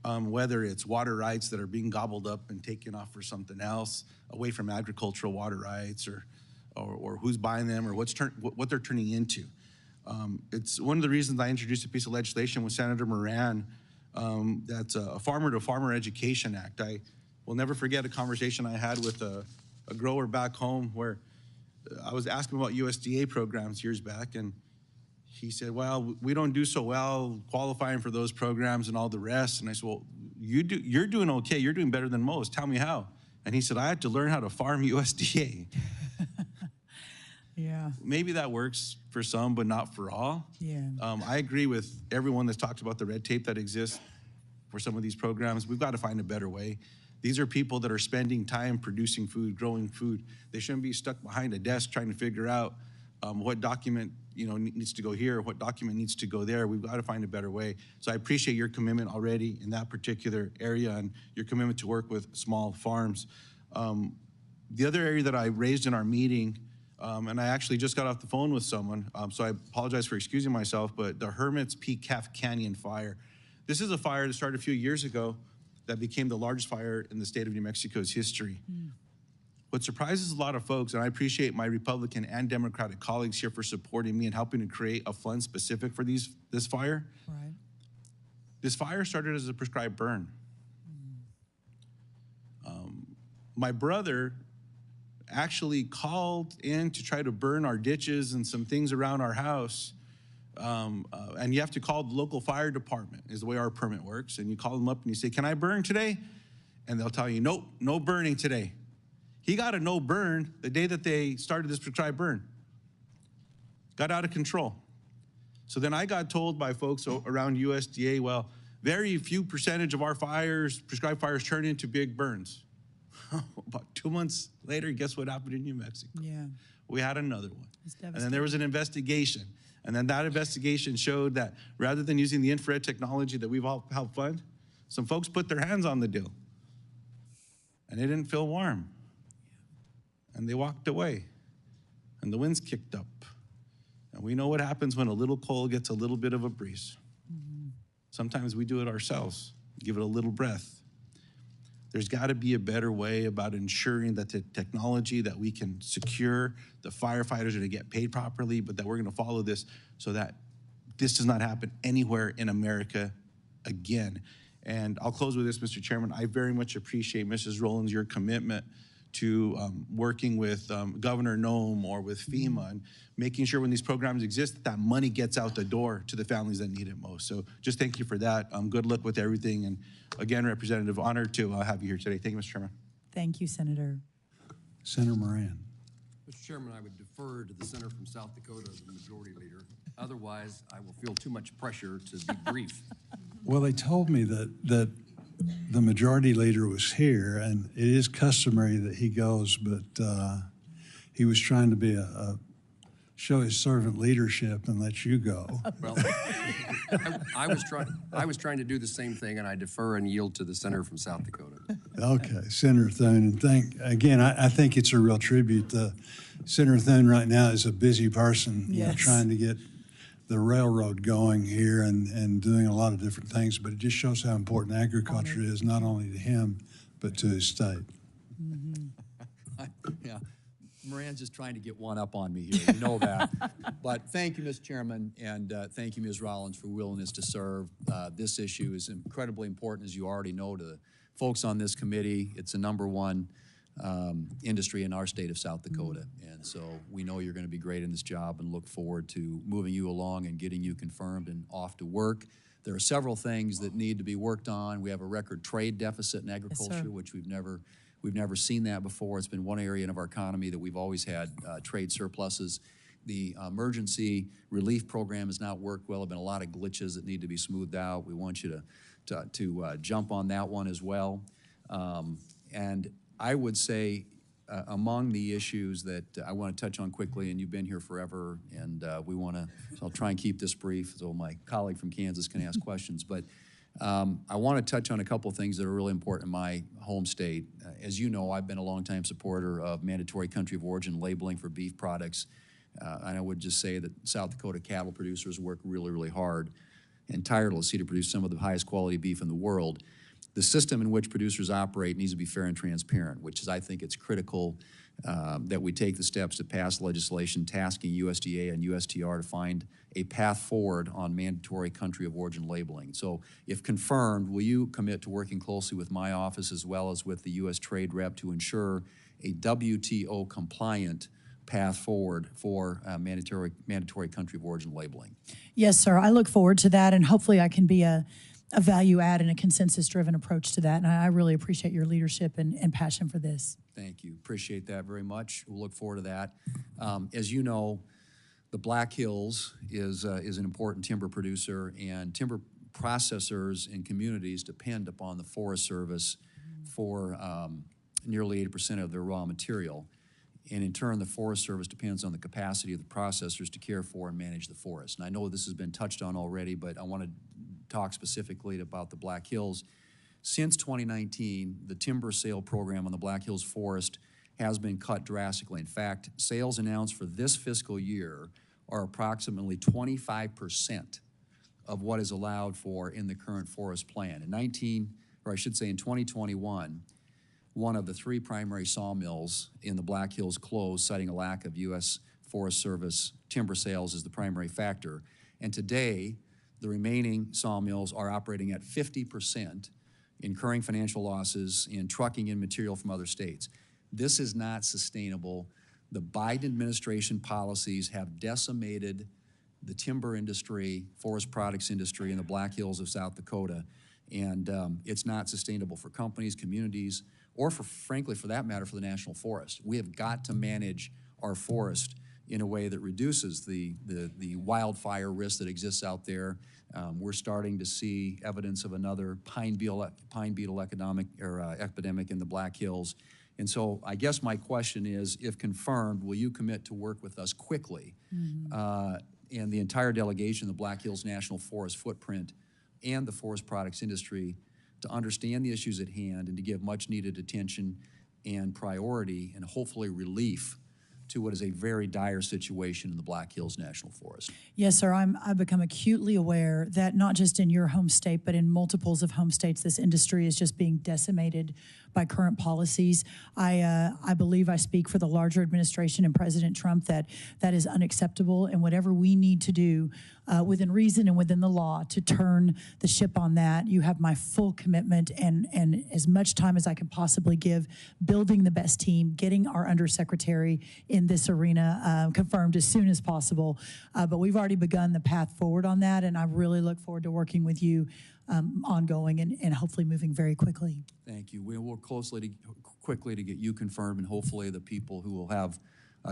Speaker 3: whether it's water rights that are being gobbled up and taken off for something else, away from agricultural water rights, or who's buying them, or what they're turning into. It's one of the reasons I introduced a piece of legislation with Senator Moran that's a Farmer-to-Farmer Education Act. I will never forget a conversation I had with a grower back home where I was asking about USDA programs years back, and he said, well, we don't do so well qualifying for those programs and all the rest. And I said, well, you're doing okay. You're doing better than most. Tell me how. And he said, I had to learn how to farm USDA.
Speaker 5: Yeah.
Speaker 3: Maybe that works for some, but not for all.
Speaker 5: Yeah.
Speaker 3: I agree with everyone that's talked about the red tape that exists for some of these programs. We've got to find a better way. These are people that are spending time producing food, growing food. They shouldn't be stuck behind a desk trying to figure out what document needs to go here, what document needs to go there. We've got to find a better way. So I appreciate your commitment already in that particular area and your commitment to work with small farms. The other area that I raised in our meeting, and I actually just got off the phone with someone, so I apologize for excusing myself, but the Hermit's Peak Calf Canyon fire. This is a fire that started a few years ago that became the largest fire in the state of New Mexico's history. What surprises a lot of folks, and I appreciate my Republican and Democratic colleagues here for supporting me and helping to create a fund specific for this fire.
Speaker 5: Right.
Speaker 3: This fire started as a prescribed burn. My brother actually called in to try to burn our ditches and some things around our house. And you have to call the local fire department, is the way our permit works. And you call them up and you say, can I burn today? And they'll tell you, nope, no burning today. He got a no burn the day that they started this prescribed burn. Got out of control. So then I got told by folks around USDA, well, very few percentage of our fires, prescribed fires, turn into big burns. About 2 months later, guess what happened in New Mexico?
Speaker 5: Yeah.
Speaker 3: We had another one.
Speaker 5: It's
Speaker 3: And then there was an investigation. And then that investigation showed that rather than using the infrared technology that we've all helped fund, some folks put their hands on the deal. And it didn't feel warm. And they walked away. And the winds kicked up. And we know what happens when a little coal gets a little bit of a breeze. Sometimes we do it ourselves, give it a little breath. There's got to be a better way about ensuring that the technology that we can secure, the firefighters are going to get paid properly, but that we're going to follow this so that this does not happen anywhere in America again. And I'll close with this, Mr. Chairman. I very much appreciate, Mrs. Rollins, your commitment to working with Governor Noem or with FEMA and making sure when these programs exist that money gets out the door to the families that need it most. So just thank you for that. Good luck with everything. And again, Representative, honored to have you here today. Thank you, Mr. Chairman.
Speaker 5: Thank you, Senator.
Speaker 1: Senator Moran.
Speaker 4: Mr. Chairman, I would defer to the senator from South Dakota, the majority leader. Otherwise, I will feel too much pressure to be brief.
Speaker 1: Well, they told me that the majority leader was here, and it is customary that he goes, but he was trying to be show his servant leadership and let you go.
Speaker 4: Well, I was trying to do the same thing, and I defer and yield to the senator from South Dakota.
Speaker 1: Okay, Senator Thune, and I think it's a real tribute. Senator Thune right now is a busy person,
Speaker 5: yes,
Speaker 1: trying to get the railroad going here and doing a lot of different things, but it just shows how important agriculture is, not only to him, but to his state.
Speaker 22: Yeah, Moran's just trying to get one up on me here, you know that. But thank you, Mr. Chairman, and thank you, Ms. Rollins, for willingness to serve. This issue is incredibly important, as you already know, to the folks on this committee. It's a #1 industry in our state of South Dakota. And so we know you're going to be great in this job and look forward to moving you along and getting you confirmed and off to work. There are several things that need to be worked on. We have a record trade deficit in agriculture, which we've never seen that before. It's been one area of our economy that we've always had trade surpluses. The emergency relief program has not worked well. There have been a lot of glitches that need to be smoothed out. We want you to jump on that one as well. And I would say among the issues that I want to touch on quickly, and you've been here forever, and we want to, so I'll try and keep this brief so my colleague from Kansas can ask questions. But I want to touch on a couple of things that are really important in my home state. As you know, I've been a longtime supporter of mandatory country of origin labeling for beef products. And I would just say that South Dakota cattle producers work really, really hard and tirelessly to produce some of the highest quality beef in the world. The system in which producers operate needs to be fair and transparent, which is, I think it's critical that we take the steps to pass legislation tasking USDA and USTR to find a path forward on mandatory country of origin labeling. So if confirmed, will you commit to working closely with my office as well as with the U.S. Trade Rep to ensure a WTO compliant path forward for mandatory country of origin labeling?
Speaker 5: Yes, sir. I look forward to that, and hopefully I can be a value add and a consensus-driven approach to that. And I really appreciate your leadership and passion for this.
Speaker 22: Thank you. Appreciate that very much. We'll look forward to that. As you know, the Black Hills is an important timber producer, and timber processors and communities depend upon the Forest Service for nearly 80% of their raw material. And in turn, the Forest Service depends on the capacity of the processors to care for and manage the forest. And I know this has been touched on already, but I want to talk specifically about the Black Hills. Since 2019, the timber sale program on the Black Hills Forest has been cut drastically. In fact, sales announced for this fiscal year are approximately 25% of what is allowed for in the current forest plan. In 2021, one of the 3 primary sawmills in the Black Hills closed, citing a lack of U.S. Forest Service timber sales as the primary factor. And today, the remaining sawmills are operating at 50%, incurring financial losses and trucking in material from other states. This is not sustainable. The Biden administration policies have decimated the timber industry, forest products industry in the Black Hills of South Dakota, and it's not sustainable for companies, communities, or frankly, for that matter, for the National Forest. We have got to manage our forest in a way that reduces the wildfire risk that exists out there. We're starting to see evidence of another pine beetle epidemic in the Black Hills. And so I guess my question is, if confirmed, will you commit to work with us quickly and the entire delegation of the Black Hills National Forest footprint and the forest products industry to understand the issues at hand and to give much needed attention and priority and hopefully relief to what is a very dire situation in the Black Hills National Forest?
Speaker 5: Yes, sir. I've become acutely aware that not just in your home state, but in multiples of home states, this industry is just being decimated by current policies. I believe I speak for the larger administration and President Trump that that is unacceptable, and whatever we need to do within reason and within the law to turn the ship on that, you have my full commitment and as much time as I can possibly give building the best team, getting our undersecretary in this arena confirmed as soon as possible. But we've already begun the path forward on that, and I really look forward to working with you ongoing and hopefully moving very quickly.
Speaker 22: Thank you. We'll work quickly to get you confirmed, and hopefully the people who will have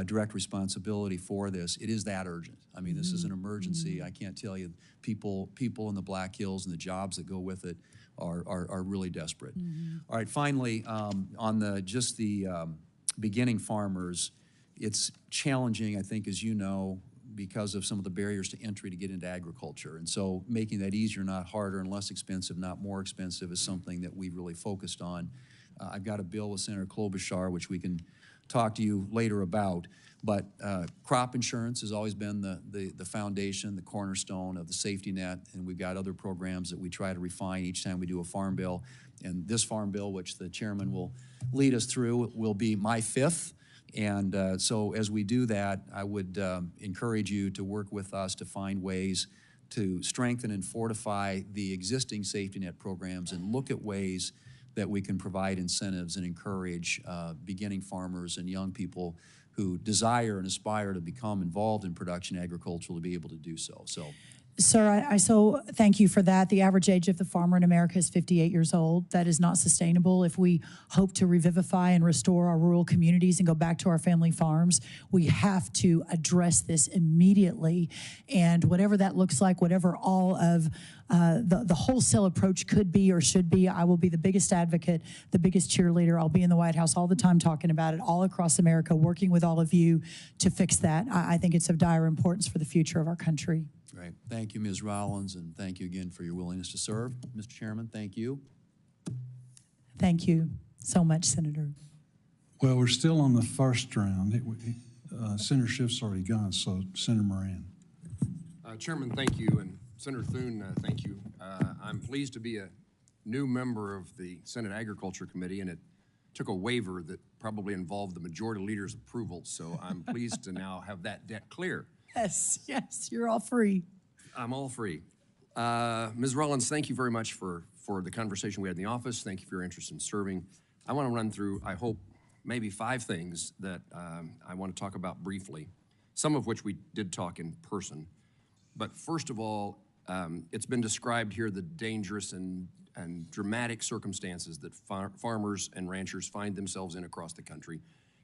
Speaker 22: direct responsibility for this. It is that urgent. I mean, this is an emergency. I can't tell you, people in the Black Hills and the jobs that go with it are really desperate. All right, finally, on the beginning farmers, it's challenging, I think, as you know, because of some of the barriers to entry to get into agriculture. And so making that easier, not harder, and less expensive, not more expensive, is something that we've really focused on. I've got a bill with Senator Klobuchar, which we can talk to you later about. But crop insurance has always been the foundation, the cornerstone of the safety net, and we've got other programs that we try to refine each time we do a farm bill. And this farm bill, which the chairman will lead us through, will be my 5th. And so as we do that, I would encourage you to work with us to find ways to strengthen and fortify the existing safety net programs and look at ways that we can provide incentives and encourage beginning farmers and young people who desire and aspire to become involved in production agriculture to be able to do so.
Speaker 5: Sir, I so thank you for that. The average age of the farmer in America is 58 years old. That is not sustainable. If we hope to revivify and restore our rural communities and go back to our family farms, we have to address this immediately. And whatever that looks like, whatever all of the wholesale approach could be or should be, I will be the biggest advocate, the biggest cheerleader. I'll be in the White House all the time talking about it, all across America, working with all of you to fix that. I think it's of dire importance for the future of our country.
Speaker 22: Great. Thank you, Ms. Rollins, and thank you again for your willingness to serve. Mr. Chairman, thank you.
Speaker 5: Thank you so much, Senator.
Speaker 1: Well, we're still on the first round. Senator Schiff's already gone, so Senator Moran.
Speaker 4: Chairman, thank you, and Senator Thune, thank you. I'm pleased to be a new member of the Senate Agriculture Committee, and it took a waiver that probably involved the majority leader's approval, so I'm pleased to now have that debt clear.
Speaker 5: Yes, you're all free.
Speaker 4: I'm all free. Ms. Rollins, thank you very much for the conversation we had in the office. Thank you for your interest in serving. I want to run through, I hope, maybe 5 things that I want to talk about briefly, some of which we did talk in person. But first of all, it's been described here the dangerous and dramatic circumstances that farmers and ranchers find themselves in across the country.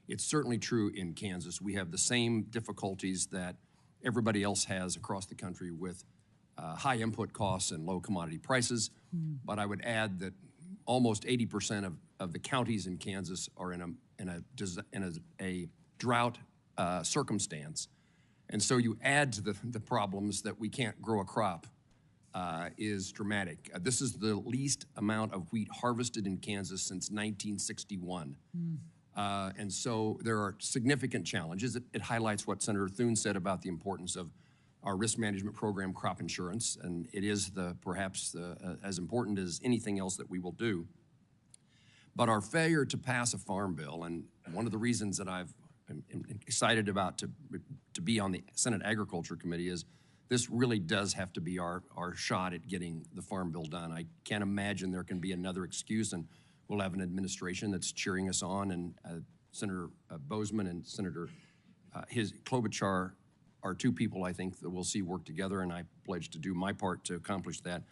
Speaker 4: It's certainly true in Kansas. We have the same difficulties that everybody else has across the country with high input costs and low commodity prices. But I would add that almost 80% of the counties in Kansas are in a drought circumstance. And so you add to the problems that we can't grow a crop is dramatic. This is the least amount of wheat harvested in Kansas since 1961. And so there are significant challenges. It highlights what Senator Thune said about the importance of our risk management program, crop insurance, and it is perhaps as important as anything else that we will do. But our failure to pass a farm bill, and one of the reasons that I'm excited about to be on the Senate Agriculture Committee is this really does have to be our shot at getting the farm bill done. I can't imagine there can be another excuse, and we'll have an administration that's cheering us on, and Senator Bozeman and Senator Klobuchar are 2 people I think that we'll see work together, and I pledge to do my part to accomplish that.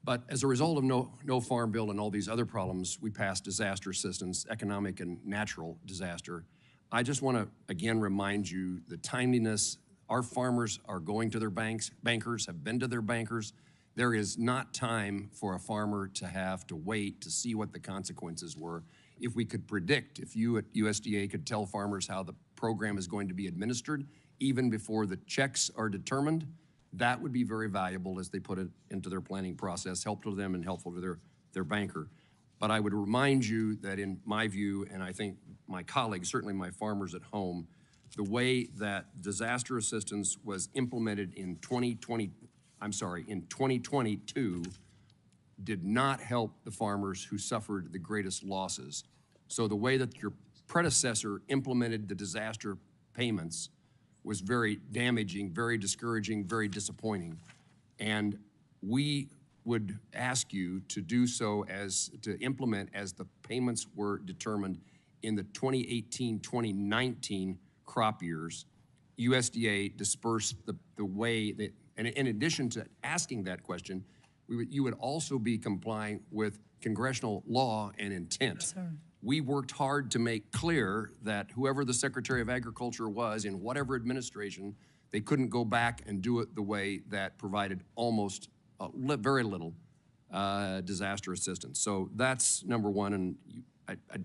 Speaker 4: But as a result of no farm bill and all these other problems, we passed disaster assistance, economic and natural disaster. I just want to again remind you the timeliness. Our farmers are going to their bankers have been to their bankers. There is not time for a farmer to have to wait to see what the consequences were. If we could predict, if you at USDA could tell farmers how the program is going to be administered, even before the checks are determined, that would be very valuable as they put it into their planning process, helpful to them and helpful to their banker. But I would remind you that in my view, and I think my colleagues, certainly my farmers at home, the way that disaster assistance was implemented in 2022 did not help the farmers who suffered the greatest losses. So the way that your predecessor implemented the disaster payments was very damaging, very discouraging, very disappointing. And we would ask you to do so to implement as the payments were determined in the 2018-2019 crop years. USDA dispersed the way that, and in addition to asking that question, you would also be complying with congressional law and intent.
Speaker 5: Yes, sir.
Speaker 4: We worked hard to make clear that whoever the Secretary of Agriculture was in whatever administration, they couldn't go back and do it the way that provided almost very little disaster assistance. So that's number one, and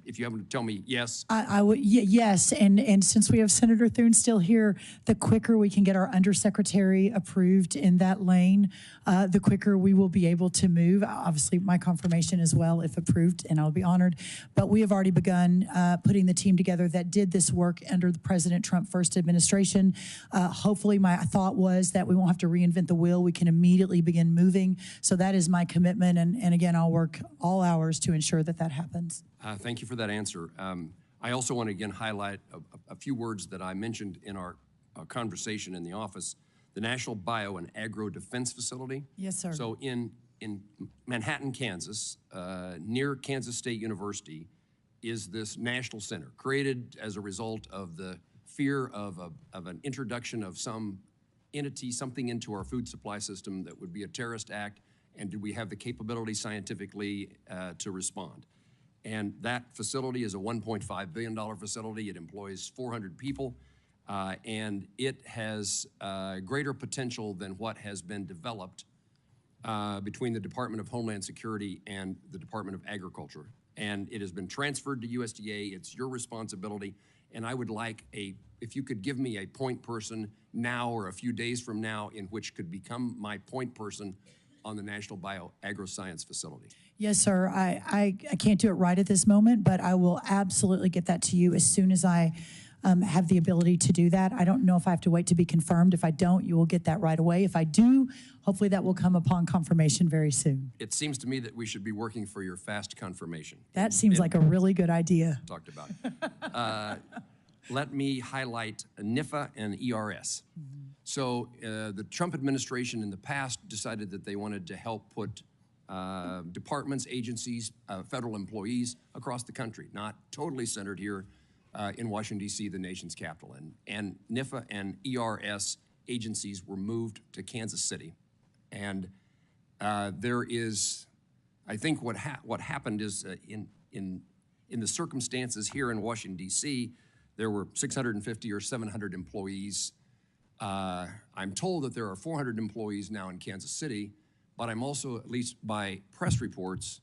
Speaker 4: if you happen to tell me yes.
Speaker 5: I would, yes, and since we have Senator Thune still here, the quicker we can get our undersecretary approved in that lane, the quicker we will be able to move. Obviously, my confirmation as well, if approved, and I'll be honored. But we have already begun putting the team together that did this work under the President Trump first administration. Hopefully, my thought was that we won't have to reinvent the wheel. We can immediately begin moving. So that is my commitment, and again, I'll work all hours to ensure that that happens.
Speaker 4: Thank you for that answer. I also want to again highlight a few words that I mentioned in our conversation in the office. The National Bio and Agro Defense Facility.
Speaker 5: Yes, sir.
Speaker 4: So in Manhattan, Kansas, near Kansas State University, is this national center created as a result of the fear of an introduction of some entity, something into our food supply system that would be a terrorist act, and do we have the capability scientifically to respond? And that facility is a $1.5 billion facility. It employs 400 people, and it has greater potential than what has been developed between the Department of Homeland Security and the Department of Agriculture. And it has been transferred to USDA. It's your responsibility. And I would like if you could give me a point person now or a few days from now in which could become my point person on the National Bio-Agro-Science Facility.
Speaker 5: Yes, sir. I can't do it right at this moment, but I will absolutely get that to you as soon as I have the ability to do that. I don't know if I have to wait to be confirmed. If I don't, you will get that right away. If I do, hopefully that will come upon confirmation very soon.
Speaker 4: It seems to me that we should be working for your fast confirmation.
Speaker 5: That seems like a really good idea.
Speaker 4: Talked about. Let me highlight NIFA and ERS. So the Trump administration in the past decided that they wanted to help put departments, agencies, federal employees across the country, not totally centered here in Washington, D.C., the nation's capital. And NIFA and ERS agencies were moved to Kansas City. And there is, I think what happened is in the circumstances here in Washington, D.C., there were 650 or 700 employees. I'm told that there are 400 employees now in Kansas City, but I'm also, at least by press reports,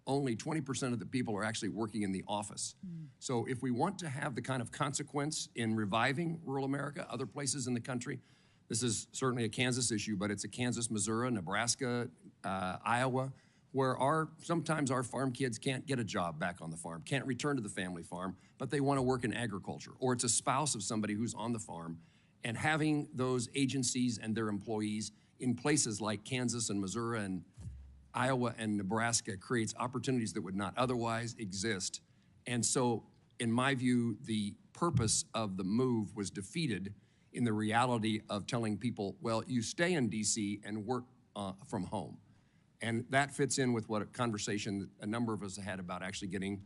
Speaker 4: only 20% of the people are actually working in the office. So if we want to have the kind of consequence in reviving rural America, other places in the country, this is certainly a Kansas issue, but it's a Kansas, Missouri, Nebraska, Iowa, where sometimes our farm kids can't get a job back on the farm, can't return to the family farm, but they want to work in agriculture, or it's a spouse of somebody who's on the farm. And having those agencies and their employees in places like Kansas and Missouri and Iowa and Nebraska creates opportunities that would not otherwise exist. And so, in my view, the purpose of the move was defeated in the reality of telling people, well, you stay in DC and work from home. And that fits in with what a conversation that a number of us had about actually getting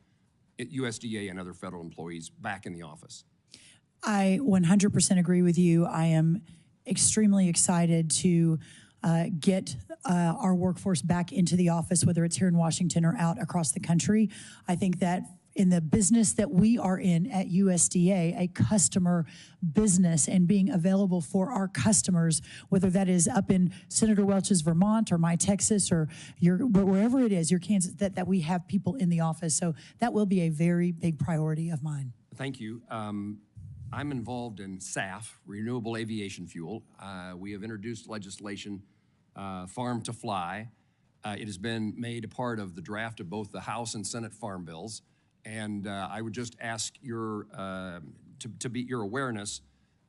Speaker 4: USDA and other federal employees back in the office.
Speaker 5: I 100% agree with you. I am extremely excited to get our workforce back into the office, whether it's here in Washington or out across the country. I think that in the business that we are in at USDA, a customer business, and being available for our customers, whether that is up in Senator Welch's Vermont or my Texas or wherever it is, your Kansas, that we have people in the office. So that will be a very big priority of mine.
Speaker 4: Thank you. I'm involved in SAF, Renewable Aviation Fuel. We have introduced legislation, Farm to Fly. It has been made a part of the draft of both the House and Senate farm bills. And I would just ask your awareness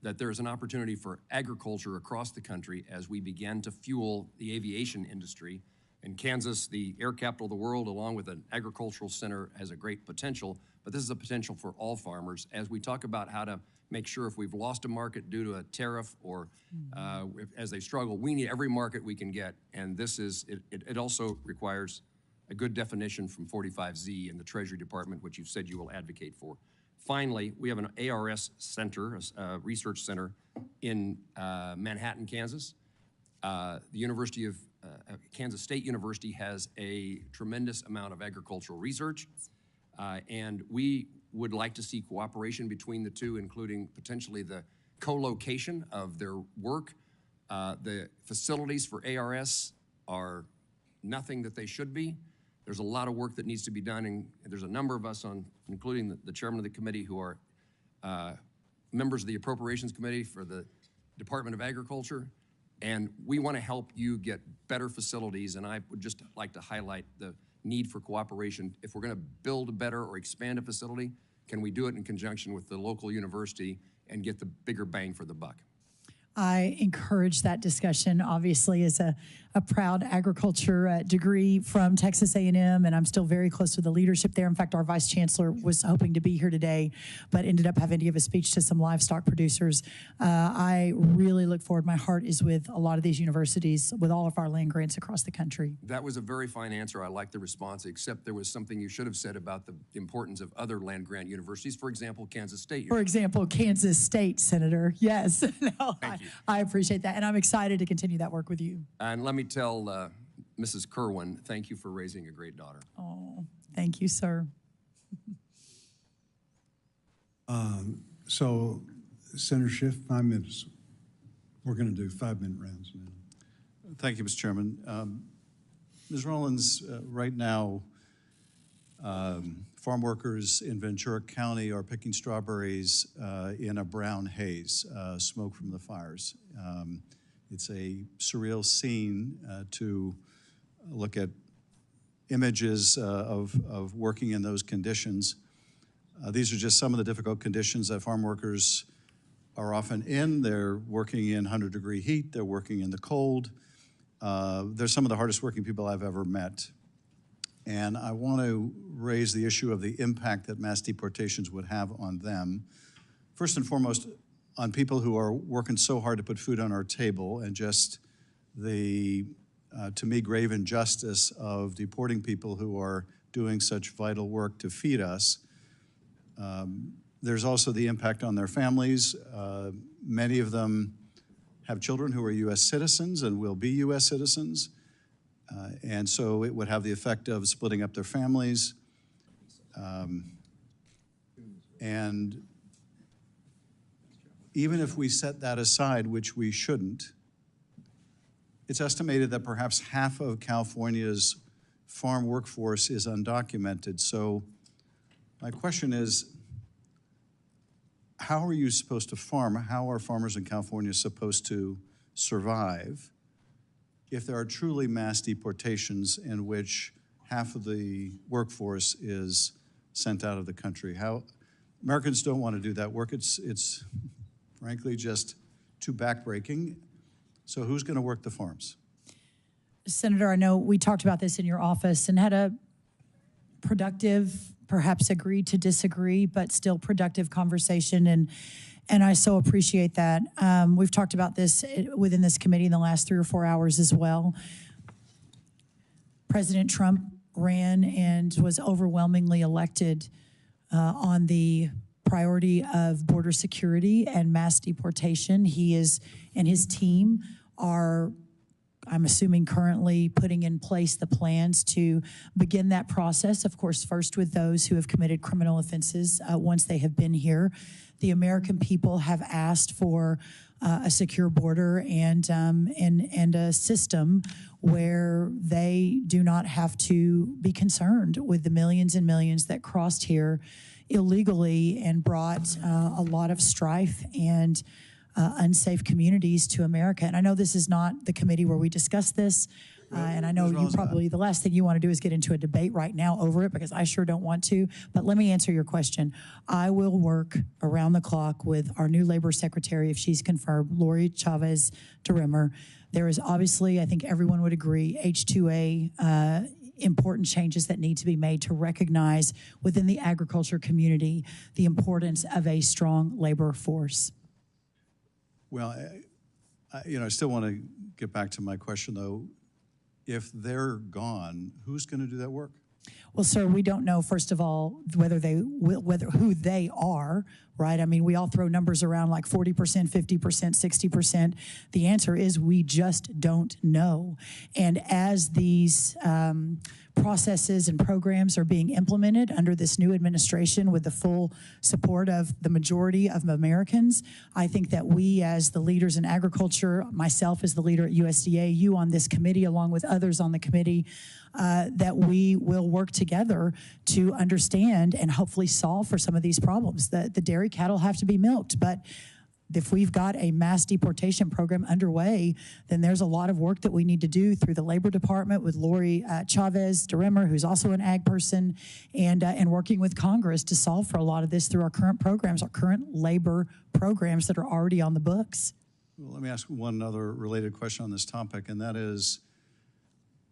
Speaker 4: that there is an opportunity for agriculture across the country as we begin to fuel the aviation industry. And Kansas, the air capital of the world, along with an agricultural center, has a great potential. But this is a potential for all farmers as we talk about how to make sure if we've lost a market due to a tariff or as they struggle, we need every market we can get. And this is, it also requires a good definition from 45Z in the Treasury Department, which you've said you will advocate for. Finally, we have an ARS center, a research center in Manhattan, Kansas. The University of Kansas State University has a tremendous amount of agricultural research, and we would like to see cooperation between the two, including potentially the co-location of their work. The facilities for ARS are nothing that they should be. There's a lot of work that needs to be done, and there's a number of us including the chairman of the committee, who are members of the Appropriations Committee for the Department of Agriculture, and we want to help you get better facilities, and I would just like to highlight the need for cooperation. If we're going to build a better or expand a facility, can we do it in conjunction with the local university and get the bigger bang for the buck?
Speaker 5: I encourage that discussion. Obviously, as a a proud agriculture degree from Texas A&M, and I'm still very close with the leadership there. In fact, our vice chancellor was hoping to be here today, but ended up having to give a speech to some livestock producers. I really look forward. My heart is with a lot of these universities, with all of our land grants across the country.
Speaker 4: That was a very fine answer. I like the response, except there was something you should have said about the importance of other land grant universities. For example, Kansas State.
Speaker 5: For example, Kansas State, Senator. Yes. No, I appreciate that, and I'm excited to continue that work with you.
Speaker 4: And let me tell Mrs. Kerwin, thank you for raising a great daughter.
Speaker 5: Oh, thank you, sir.
Speaker 1: So, Senator Schiff, 5 minutes. We're going to do 5-minute rounds now.
Speaker 15: Thank you, Mr. Chairman. Ms. Rollins, right now, farm workers in Ventura County are picking strawberries in a brown haze, smoke from the fires. It's a surreal scene to look at images of working in those conditions. These are just some of the difficult conditions that farm workers are often in. They're working in 100-degree heat. They're working in the cold. They're some of the hardest working people I've ever met. And I want to raise the issue of the impact that mass deportations would have on them. First and foremost, on people who are working so hard to put food on our table, and just the, to me, grave injustice of deporting people who are doing such vital work to feed us. There's also the impact on their families. Many of them have children who are U.S. citizens and will be U.S. citizens. And so it would have the effect of splitting up their families. And even if we set that aside, which we shouldn't, it's estimated that perhaps half of California's farm workforce is undocumented. So my question is, how are you supposed to farm? How are farmers in California supposed to survive if there are truly mass deportations in which half of the workforce is sent out of the country? Americans don't want to do that work. It's frankly just too backbreaking. So who's going to work the farms?
Speaker 5: Senator, I know we talked about this in your office and had a productive, perhaps agreed to disagree, but still productive conversation, and I so appreciate that. We've talked about this within this committee in the last 3 or 4 hours as well. President Trump ran and was overwhelmingly elected on the priority of border security and mass deportation. He is, and his team are, I'm assuming, currently putting in place the plans to begin that process, of course, first with those who have committed criminal offenses once they have been here. The American people have asked for a secure border and a system where they do not have to be concerned with the millions and millions that crossed here illegally and brought a lot of strife and unsafe communities to America. And I know this is not the committee where we discuss this, and I know you probably, the last thing you want to do is get into a debate right now over it, because I sure don't want to. But let me answer your question. I will work around the clock with our new labor secretary, if she's confirmed, Lori Chavez DeRimmer. There is obviously, I think everyone would agree, H-2A important changes that need to be made to recognize within the agriculture community the importance of a strong labor force.
Speaker 15: Well, I still want to get back to my question, though. If they're gone, who's going to do that work?
Speaker 5: Well, sir, we don't know, first of all, whether who they are, right? I mean, we all throw numbers around like 40%, 50%, 60%. The answer is we just don't know. And as these processes and programs are being implemented under this new administration with the full support of the majority of Americans, I think that we as the leaders in agriculture, myself as the leader at USDA, you on this committee along with others on the committee, that we will work together to understand and hopefully solve for some of these problems. The dairy cattle have to be milked, but if we've got a mass deportation program underway, then there's a lot of work that we need to do through the Labor Department with Lori Chavez DeRimmer, who's also an ag person, and working with Congress to solve for a lot of this through our current programs, our current labor programs that are already on the books.
Speaker 15: Well, let me ask one other related question on this topic, and that is,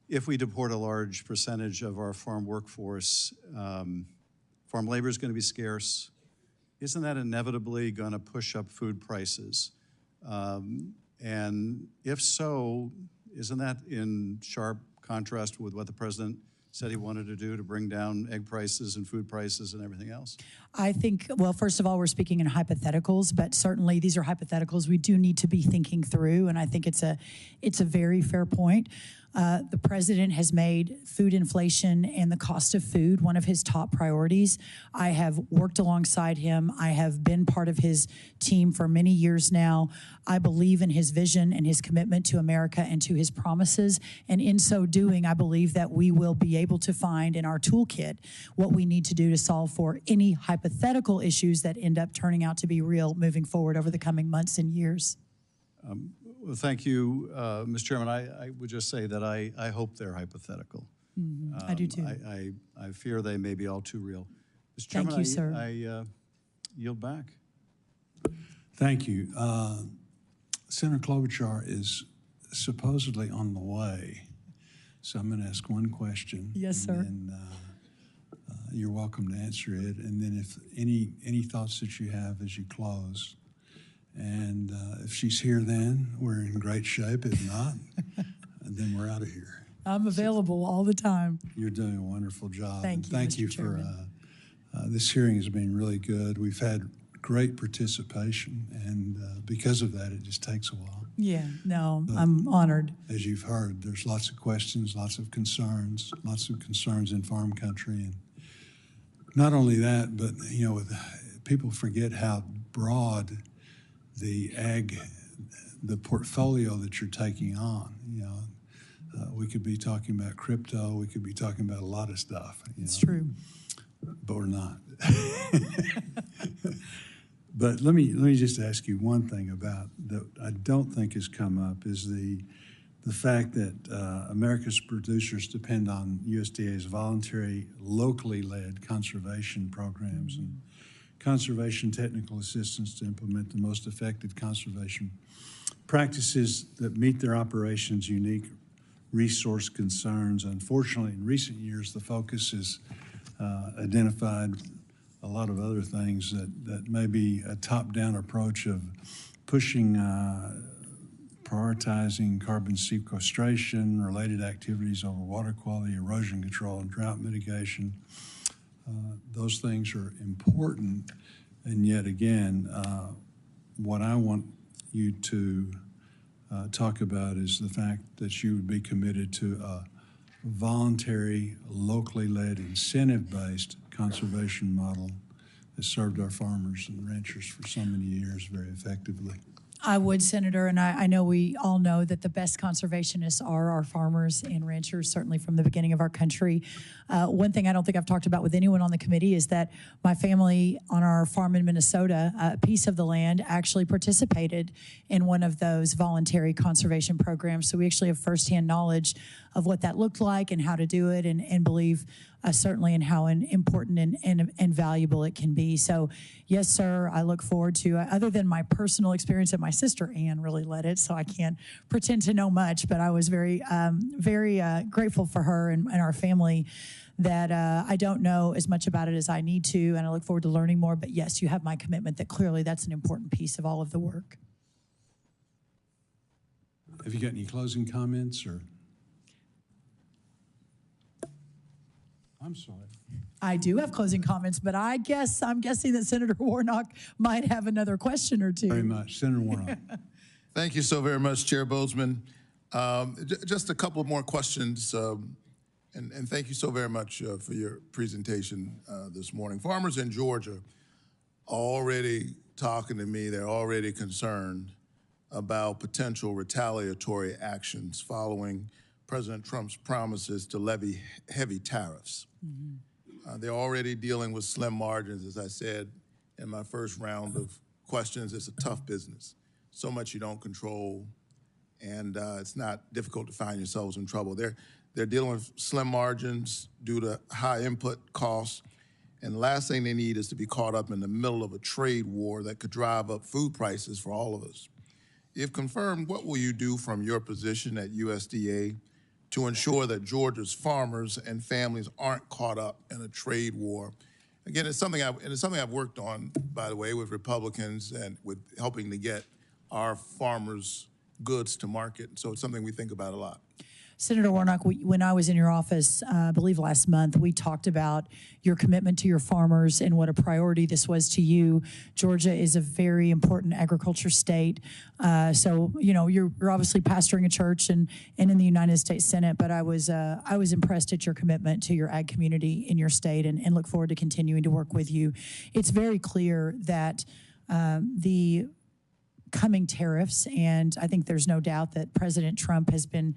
Speaker 15: if we deport a large percentage of our farm workforce, farm labor is going to be scarce. Isn't that inevitably going to push up food prices? And if so, isn't that in sharp contrast with what the president said he wanted to do to bring down egg prices and food prices and everything else?
Speaker 5: I think, well, first of all, we're speaking in hypotheticals, but certainly these are hypotheticals we do need to be thinking through, and I think it's a very fair point. The president has made food inflation and the cost of food one of his top priorities. I have worked alongside him. I have been part of his team for many years now. I believe in his vision and his commitment to America and to his promises. And in so doing, I believe that we will be able to find in our toolkit what we need to do to solve for any hypothetical issues that end up turning out to be real moving forward over the coming months and years.
Speaker 15: Well, thank you, Mr. Chairman. I would just say that I hope they're hypothetical.
Speaker 5: I do too.
Speaker 15: I fear they may be all too real. Mr. Chairman,
Speaker 5: Thank you, sir.
Speaker 15: I yield back.
Speaker 1: Thank you. Senator Klobuchar is supposedly on the way, so I'm going to ask one question.
Speaker 5: Yes, sir.
Speaker 1: And then, you're welcome to answer it. And then if any thoughts that you have as you close. And if she's here then, we're in great shape. If not, then we're out of here.
Speaker 5: I'm available all the time.
Speaker 1: You're doing a wonderful job.
Speaker 5: Thank you,
Speaker 1: Thank
Speaker 5: Mr.
Speaker 1: you
Speaker 5: Chairman.
Speaker 1: for, this hearing has been really good. We've had great participation, and because of that, it just takes a while.
Speaker 5: Yeah, no, I'm honored.
Speaker 1: As you've heard, there's lots of questions, lots of concerns in farm country. And not only that, but, you know, people forget how broad the portfolio that you're taking on. You know, we could be talking about crypto, we could be talking about a lot of stuff.
Speaker 5: It's true.
Speaker 1: But we're not. But let me just ask you one thing about that I don't think has come up is the fact that America's producers depend on USDA's voluntary, locally led conservation programs and conservation technical assistance to implement the most effective conservation practices that meet their operations' unique resource concerns. Unfortunately, in recent years, the focus has identified a lot of other things that may be a top-down approach of pushing, prioritizing carbon sequestration, related activities over water quality, erosion control, and drought mitigation. Those things are important, and yet again, what I want you to talk about is the fact that you would be committed to a voluntary, locally led, incentive-based conservation model that served our farmers and ranchers for so many years very effectively.
Speaker 5: I would, Senator, and I know we all know that the best conservationists are our farmers and ranchers, certainly from the beginning of our country. One thing I don't think I've talked about with anyone on the committee is that my family on our farm in Minnesota, a piece of the land, actually participated in one of those voluntary conservation programs. So we actually have firsthand knowledge of what that looked like and how to do it, and believe certainly in how important and valuable it can be. So yes, sir, I look forward to, other than my personal experience, that my sister Ann really led it, so I can't pretend to know much, but I was very grateful for her and our family that I don't know as much about it as I need to, and I look forward to learning more. But yes, you have my commitment that clearly that's an important piece of all of the work.
Speaker 1: Have you got any closing comments or? I'm sorry.
Speaker 5: I do have closing comments, but I'm guessing that Senator Warnock might have another question or two.
Speaker 1: Very much. Senator Warnock.
Speaker 18: Thank you so very much, Chair Bozeman. Just a couple more questions, and thank you so very much for your presentation this morning. Farmers in Georgia are already talking to me. They're already concerned about potential retaliatory actions following President Trump's promises to levy heavy tariffs. They're already dealing with slim margins. As I said in my first round of questions, it's a tough business. So much you don't control, and it's not difficult to find yourselves in trouble. They're dealing with slim margins due to high input costs, and the last thing they need is to be caught up in the middle of a trade war that could drive up food prices for all of us. If confirmed, what will you do from your position at USDA to ensure that Georgia's farmers and families aren't caught up in a trade war. Again, it's something I've worked on, by the way, with Republicans and with helping to get our farmers' goods to market. So it's something we think about a lot.
Speaker 5: Senator Warnock, when I was in your office, I believe last month, we talked about your commitment to your farmers and what a priority this was to you. Georgia is a very important agriculture state. So, you know, you're obviously pastoring a church and in the United States Senate, but I was impressed at your commitment to your ag community in your state and look forward to continuing to work with you. It's very clear that the coming tariffs, and I think there's no doubt that President Trump has been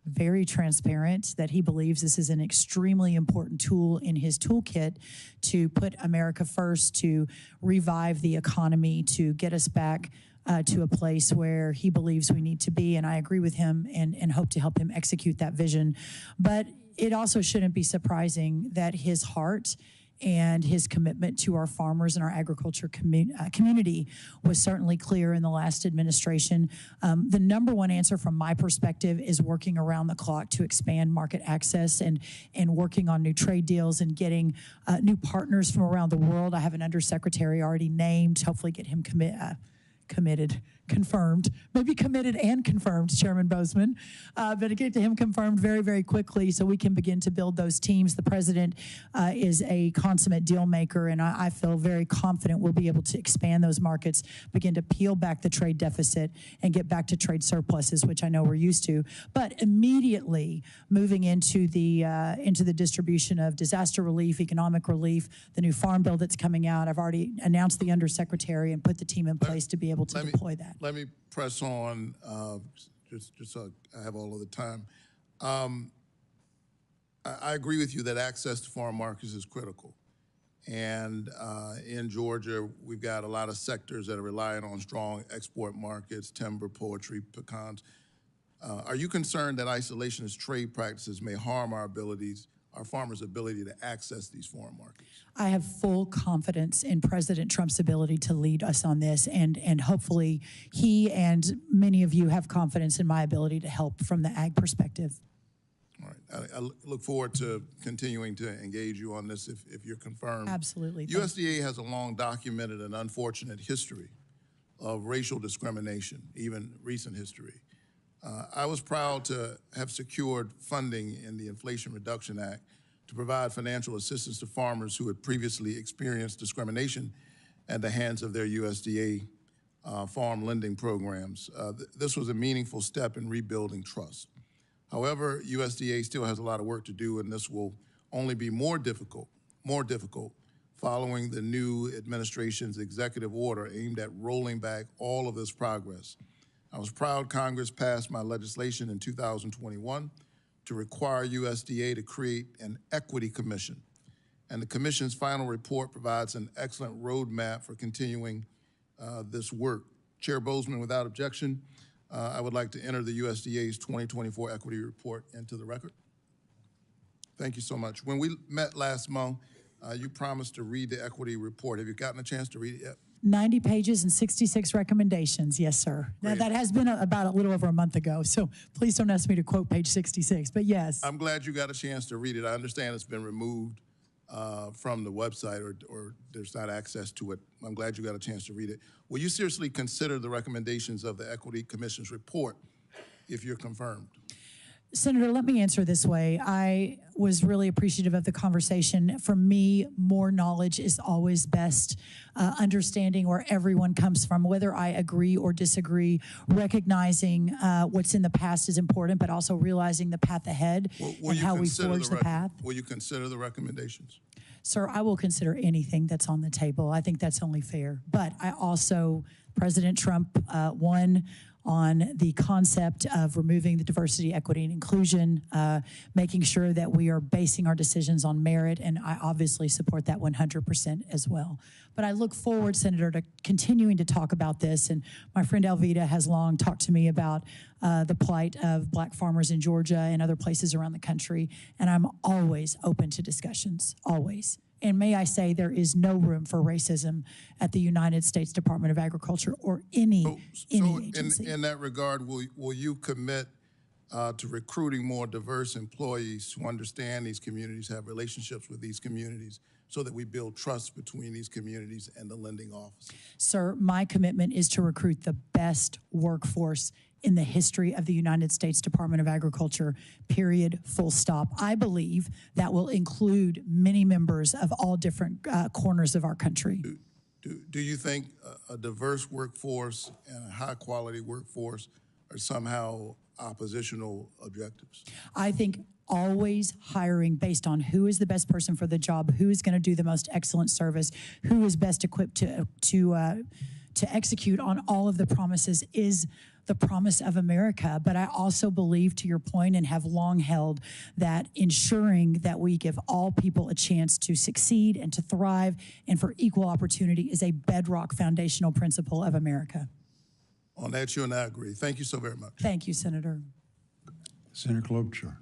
Speaker 5: very transparent that he believes this is an extremely important tool in his toolkit to put America first, to revive the economy, to get us back to a place where he believes we need to be. And I agree with him and hope to help him execute that vision. But it also shouldn't be surprising that his heart and his commitment to our farmers and our agriculture community was certainly clear in the last administration. The number one answer from my perspective is working around the clock to expand market access and working on new trade deals and getting new partners from around the world. I have an undersecretary already named, hopefully get him confirmed, maybe committed and confirmed, Chairman Bozeman, but to get to him confirmed very, very quickly so we can begin to build those teams. The president is a consummate deal maker, and I feel very confident we'll be able to expand those markets, begin to peel back the trade deficit, and get back to trade surpluses, which I know we're used to. But immediately moving into the distribution of disaster relief, economic relief, the new farm bill that's coming out. I've already announced the undersecretary and put the team in place to be able to deploy that.
Speaker 18: Let me press on, just so I have all of the time. I agree with you that access to farm markets is critical. And in Georgia, we've got a lot of sectors that are relying on strong export markets, timber, poultry, pecans. Are you concerned that isolationist trade practices may harm our farmers' ability to access these foreign markets?
Speaker 5: I have full confidence in President Trump's ability to lead us on this, and hopefully he and many of you have confidence in my ability to help from the ag perspective.
Speaker 18: All right. I look forward to continuing to engage you on this if you're confirmed.
Speaker 5: Absolutely.
Speaker 18: USDA has a long documented and unfortunate history of racial discrimination, even recent history. I was proud to have secured funding in the Inflation Reduction Act to provide financial assistance to farmers who had previously experienced discrimination at the hands of their USDA farm lending programs. This was a meaningful step in rebuilding trust. However, USDA still has a lot of work to do, and this will only be more difficult following the new administration's executive order aimed at rolling back all of this progress. I was proud Congress passed my legislation in 2021 to require USDA to create an equity commission. And the commission's final report provides an excellent roadmap for continuing this work. Chair Bozeman, without objection, I would like to enter the USDA's 2024 equity report into the record. Thank you so much. When we met last month, you promised to read the equity report. Have you gotten a chance to read it yet?
Speaker 5: 90 pages and 66 recommendations, yes, sir. Now, that has been about a little over a month ago, so please don't ask me to quote page 66, but yes.
Speaker 18: I'm glad you got a chance to read it. I understand it's been removed from the website or there's not access to it. I'm glad you got a chance to read it. Will you seriously consider the recommendations of the Equity Commission's report if you're confirmed?
Speaker 5: Senator, let me answer this way. I was really appreciative of the conversation. For me, more knowledge is always best. Understanding where everyone comes from, whether I agree or disagree, recognizing what's in the past is important, but also realizing the path ahead and how we forge the path.
Speaker 18: Will you consider the recommendations?
Speaker 5: Sir, I will consider anything that's on the table. I think that's only fair. But I also, President Trump won on the concept of removing the diversity, equity, and inclusion, making sure that we are basing our decisions on merit, and I obviously support that 100% as well. But I look forward, Senator, to continuing to talk about this, and my friend Alvita has long talked to me about the plight of black farmers in Georgia and other places around the country, and I'm always open to discussions, always. And may I say, there is no room for racism at the United States Department of Agriculture or any agency.
Speaker 18: In that regard, will you commit to recruiting more diverse employees who understand these communities, have relationships with these communities, so that we build trust between these communities and the lending office?
Speaker 5: Sir, my commitment is to recruit the best workforce in the history of the United States Department of Agriculture, period, full stop. I believe that will include many members of all different corners of our country.
Speaker 18: Do you think a diverse workforce and a high-quality workforce are somehow oppositional objectives?
Speaker 5: I think always hiring based on who is the best person for the job, who is going to do the most excellent service, who is best equipped to execute on all of the promises is the promise of America. But I also believe, to your point, and have long held, that ensuring that we give all people a chance to succeed and to thrive and for equal opportunity is a bedrock foundational principle of America.
Speaker 18: On that, you and I agree. Thank you so very much.
Speaker 5: Thank you, Senator.
Speaker 1: Senator Klobuchar.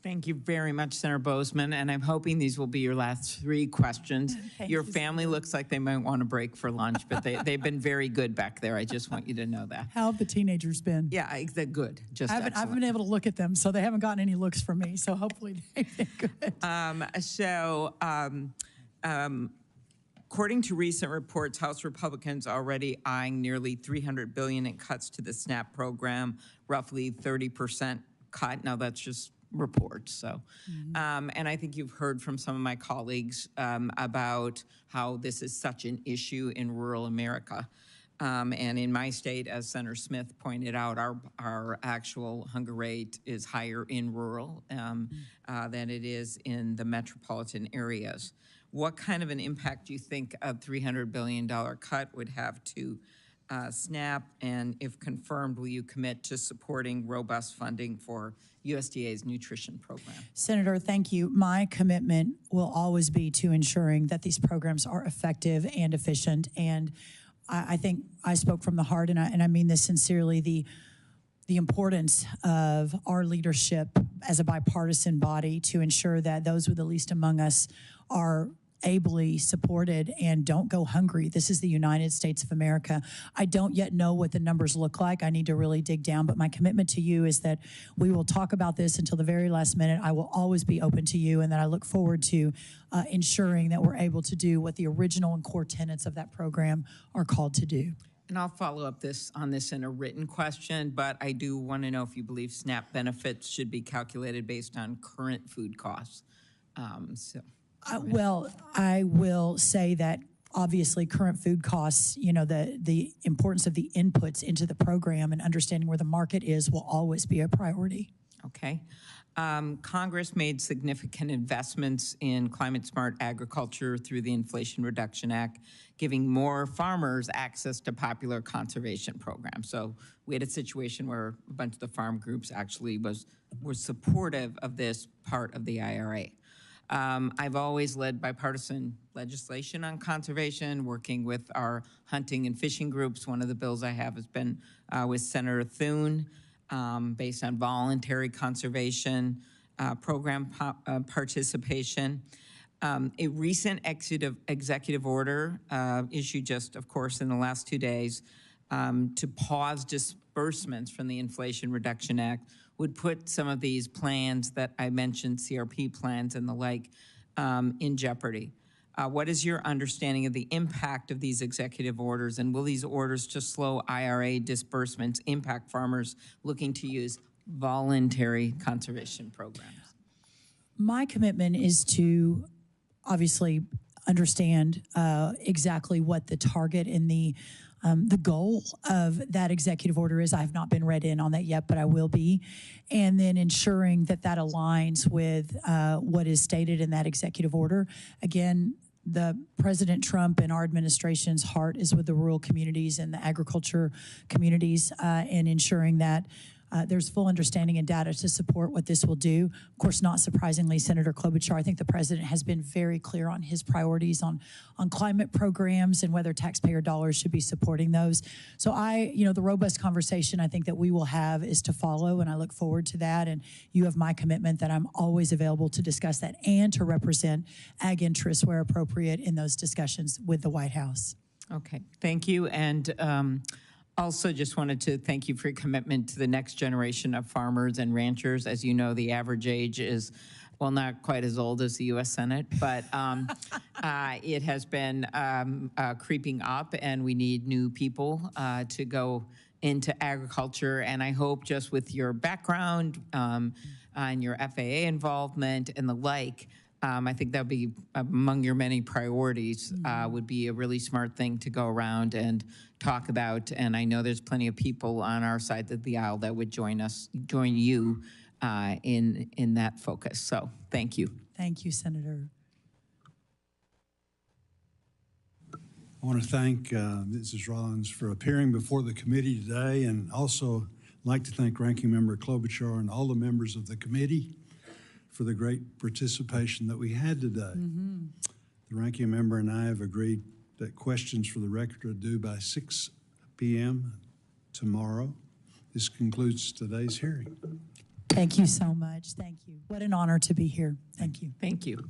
Speaker 2: Thank you very much, Senator Bozeman, and I'm hoping these will be your last 3 questions. Your family looks like they might want a break for lunch, but they've been very good back there. I just want you to know that.
Speaker 5: How have the teenagers been?
Speaker 2: Yeah, they're good. Just
Speaker 5: I haven't been able to look at them, so they haven't gotten any looks from me, so hopefully they've been good.
Speaker 2: According to recent reports, House Republicans are already eyeing nearly $300 billion in cuts to the SNAP program, roughly 30% cut. Now, that's just reports. So, and I think you've heard from some of my colleagues about how this is such an issue in rural America. And in my state, as Senator Smith pointed out, our actual hunger rate is higher in rural than it is in the metropolitan areas. What kind of an impact do you think a $300 billion cut would have to SNAP? And if confirmed, will you commit to supporting robust funding for USDA's nutrition program?
Speaker 5: Senator, thank you. My commitment will always be to ensuring that these programs are effective and efficient. And I think I spoke from the heart, and I mean this sincerely, the importance of our leadership as a bipartisan body to ensure that those with the least among us are ably supported and don't go hungry. This is the United States of America. I don't yet know what the numbers look like. I need to really dig down, but my commitment to you is that we will talk about this until the very last minute. I will always be open to you, and that I look forward to ensuring that we're able to do what the original and core tenets of that program are called to do.
Speaker 2: And I'll follow up on this in a written question, but I do want to know if you believe SNAP benefits should be calculated based on current food costs.
Speaker 5: Well, I will say that obviously current food costs, you know, the importance of the inputs into the program and understanding where the market is will always be a priority.
Speaker 2: Okay. Congress made significant investments in climate-smart agriculture through the Inflation Reduction Act, giving more farmers access to popular conservation programs. So we had a situation where a bunch of the farm groups actually were supportive of this part of the IRA. I've always led bipartisan legislation on conservation, working with our hunting and fishing groups. One of the bills I have has been with Senator Thune, based on voluntary conservation program participation. A recent executive order issued just, of course, in the last 2 days to pause disbursements from the Inflation Reduction Act would put some of these plans that I mentioned, CRP plans and the like, in jeopardy. What is your understanding of the impact of these executive orders, and will these orders to slow IRA disbursements impact farmers looking to use voluntary conservation programs?
Speaker 5: My commitment is to obviously understand exactly what the target and the goal of that executive order is. I have not been read in on that yet, but I will be. And then ensuring that that aligns with what is stated in that executive order. Again, the President Trump and our administration's heart is with the rural communities and the agriculture communities, and ensuring that there's full understanding and data to support what this will do. Of course, not surprisingly, Senator Klobuchar, I think the president has been very clear on his priorities on climate programs and whether taxpayer dollars should be supporting those. So the robust conversation I think that we will have is to follow, and I look forward to that. And you have my commitment that I'm always available to discuss that and to represent ag interests where appropriate in those discussions with the White House.
Speaker 2: Okay, thank you. And Also, just wanted to thank you for your commitment to the next generation of farmers and ranchers. As you know, the average age is, well, not quite as old as the U.S. Senate, but it has been creeping up, and we need new people to go into agriculture. And I hope just with your background and your FAA involvement and the like, I think that would be among your many priorities, would be a really smart thing to go around and talk about. And I know there's plenty of people on our side of the aisle that would join you in that focus. So thank you.
Speaker 5: Thank you, Senator.
Speaker 1: I want to thank Mrs. Rollins for appearing before the committee today, and also like to thank Ranking Member Klobuchar and all the members of the committee for the great participation that we had today. The Ranking Member and I have agreed that questions for the record are due by 6 p.m. tomorrow. This concludes today's hearing.
Speaker 5: Thank you so much. Thank you. What an honor to be here. Thank you.
Speaker 2: Thank you.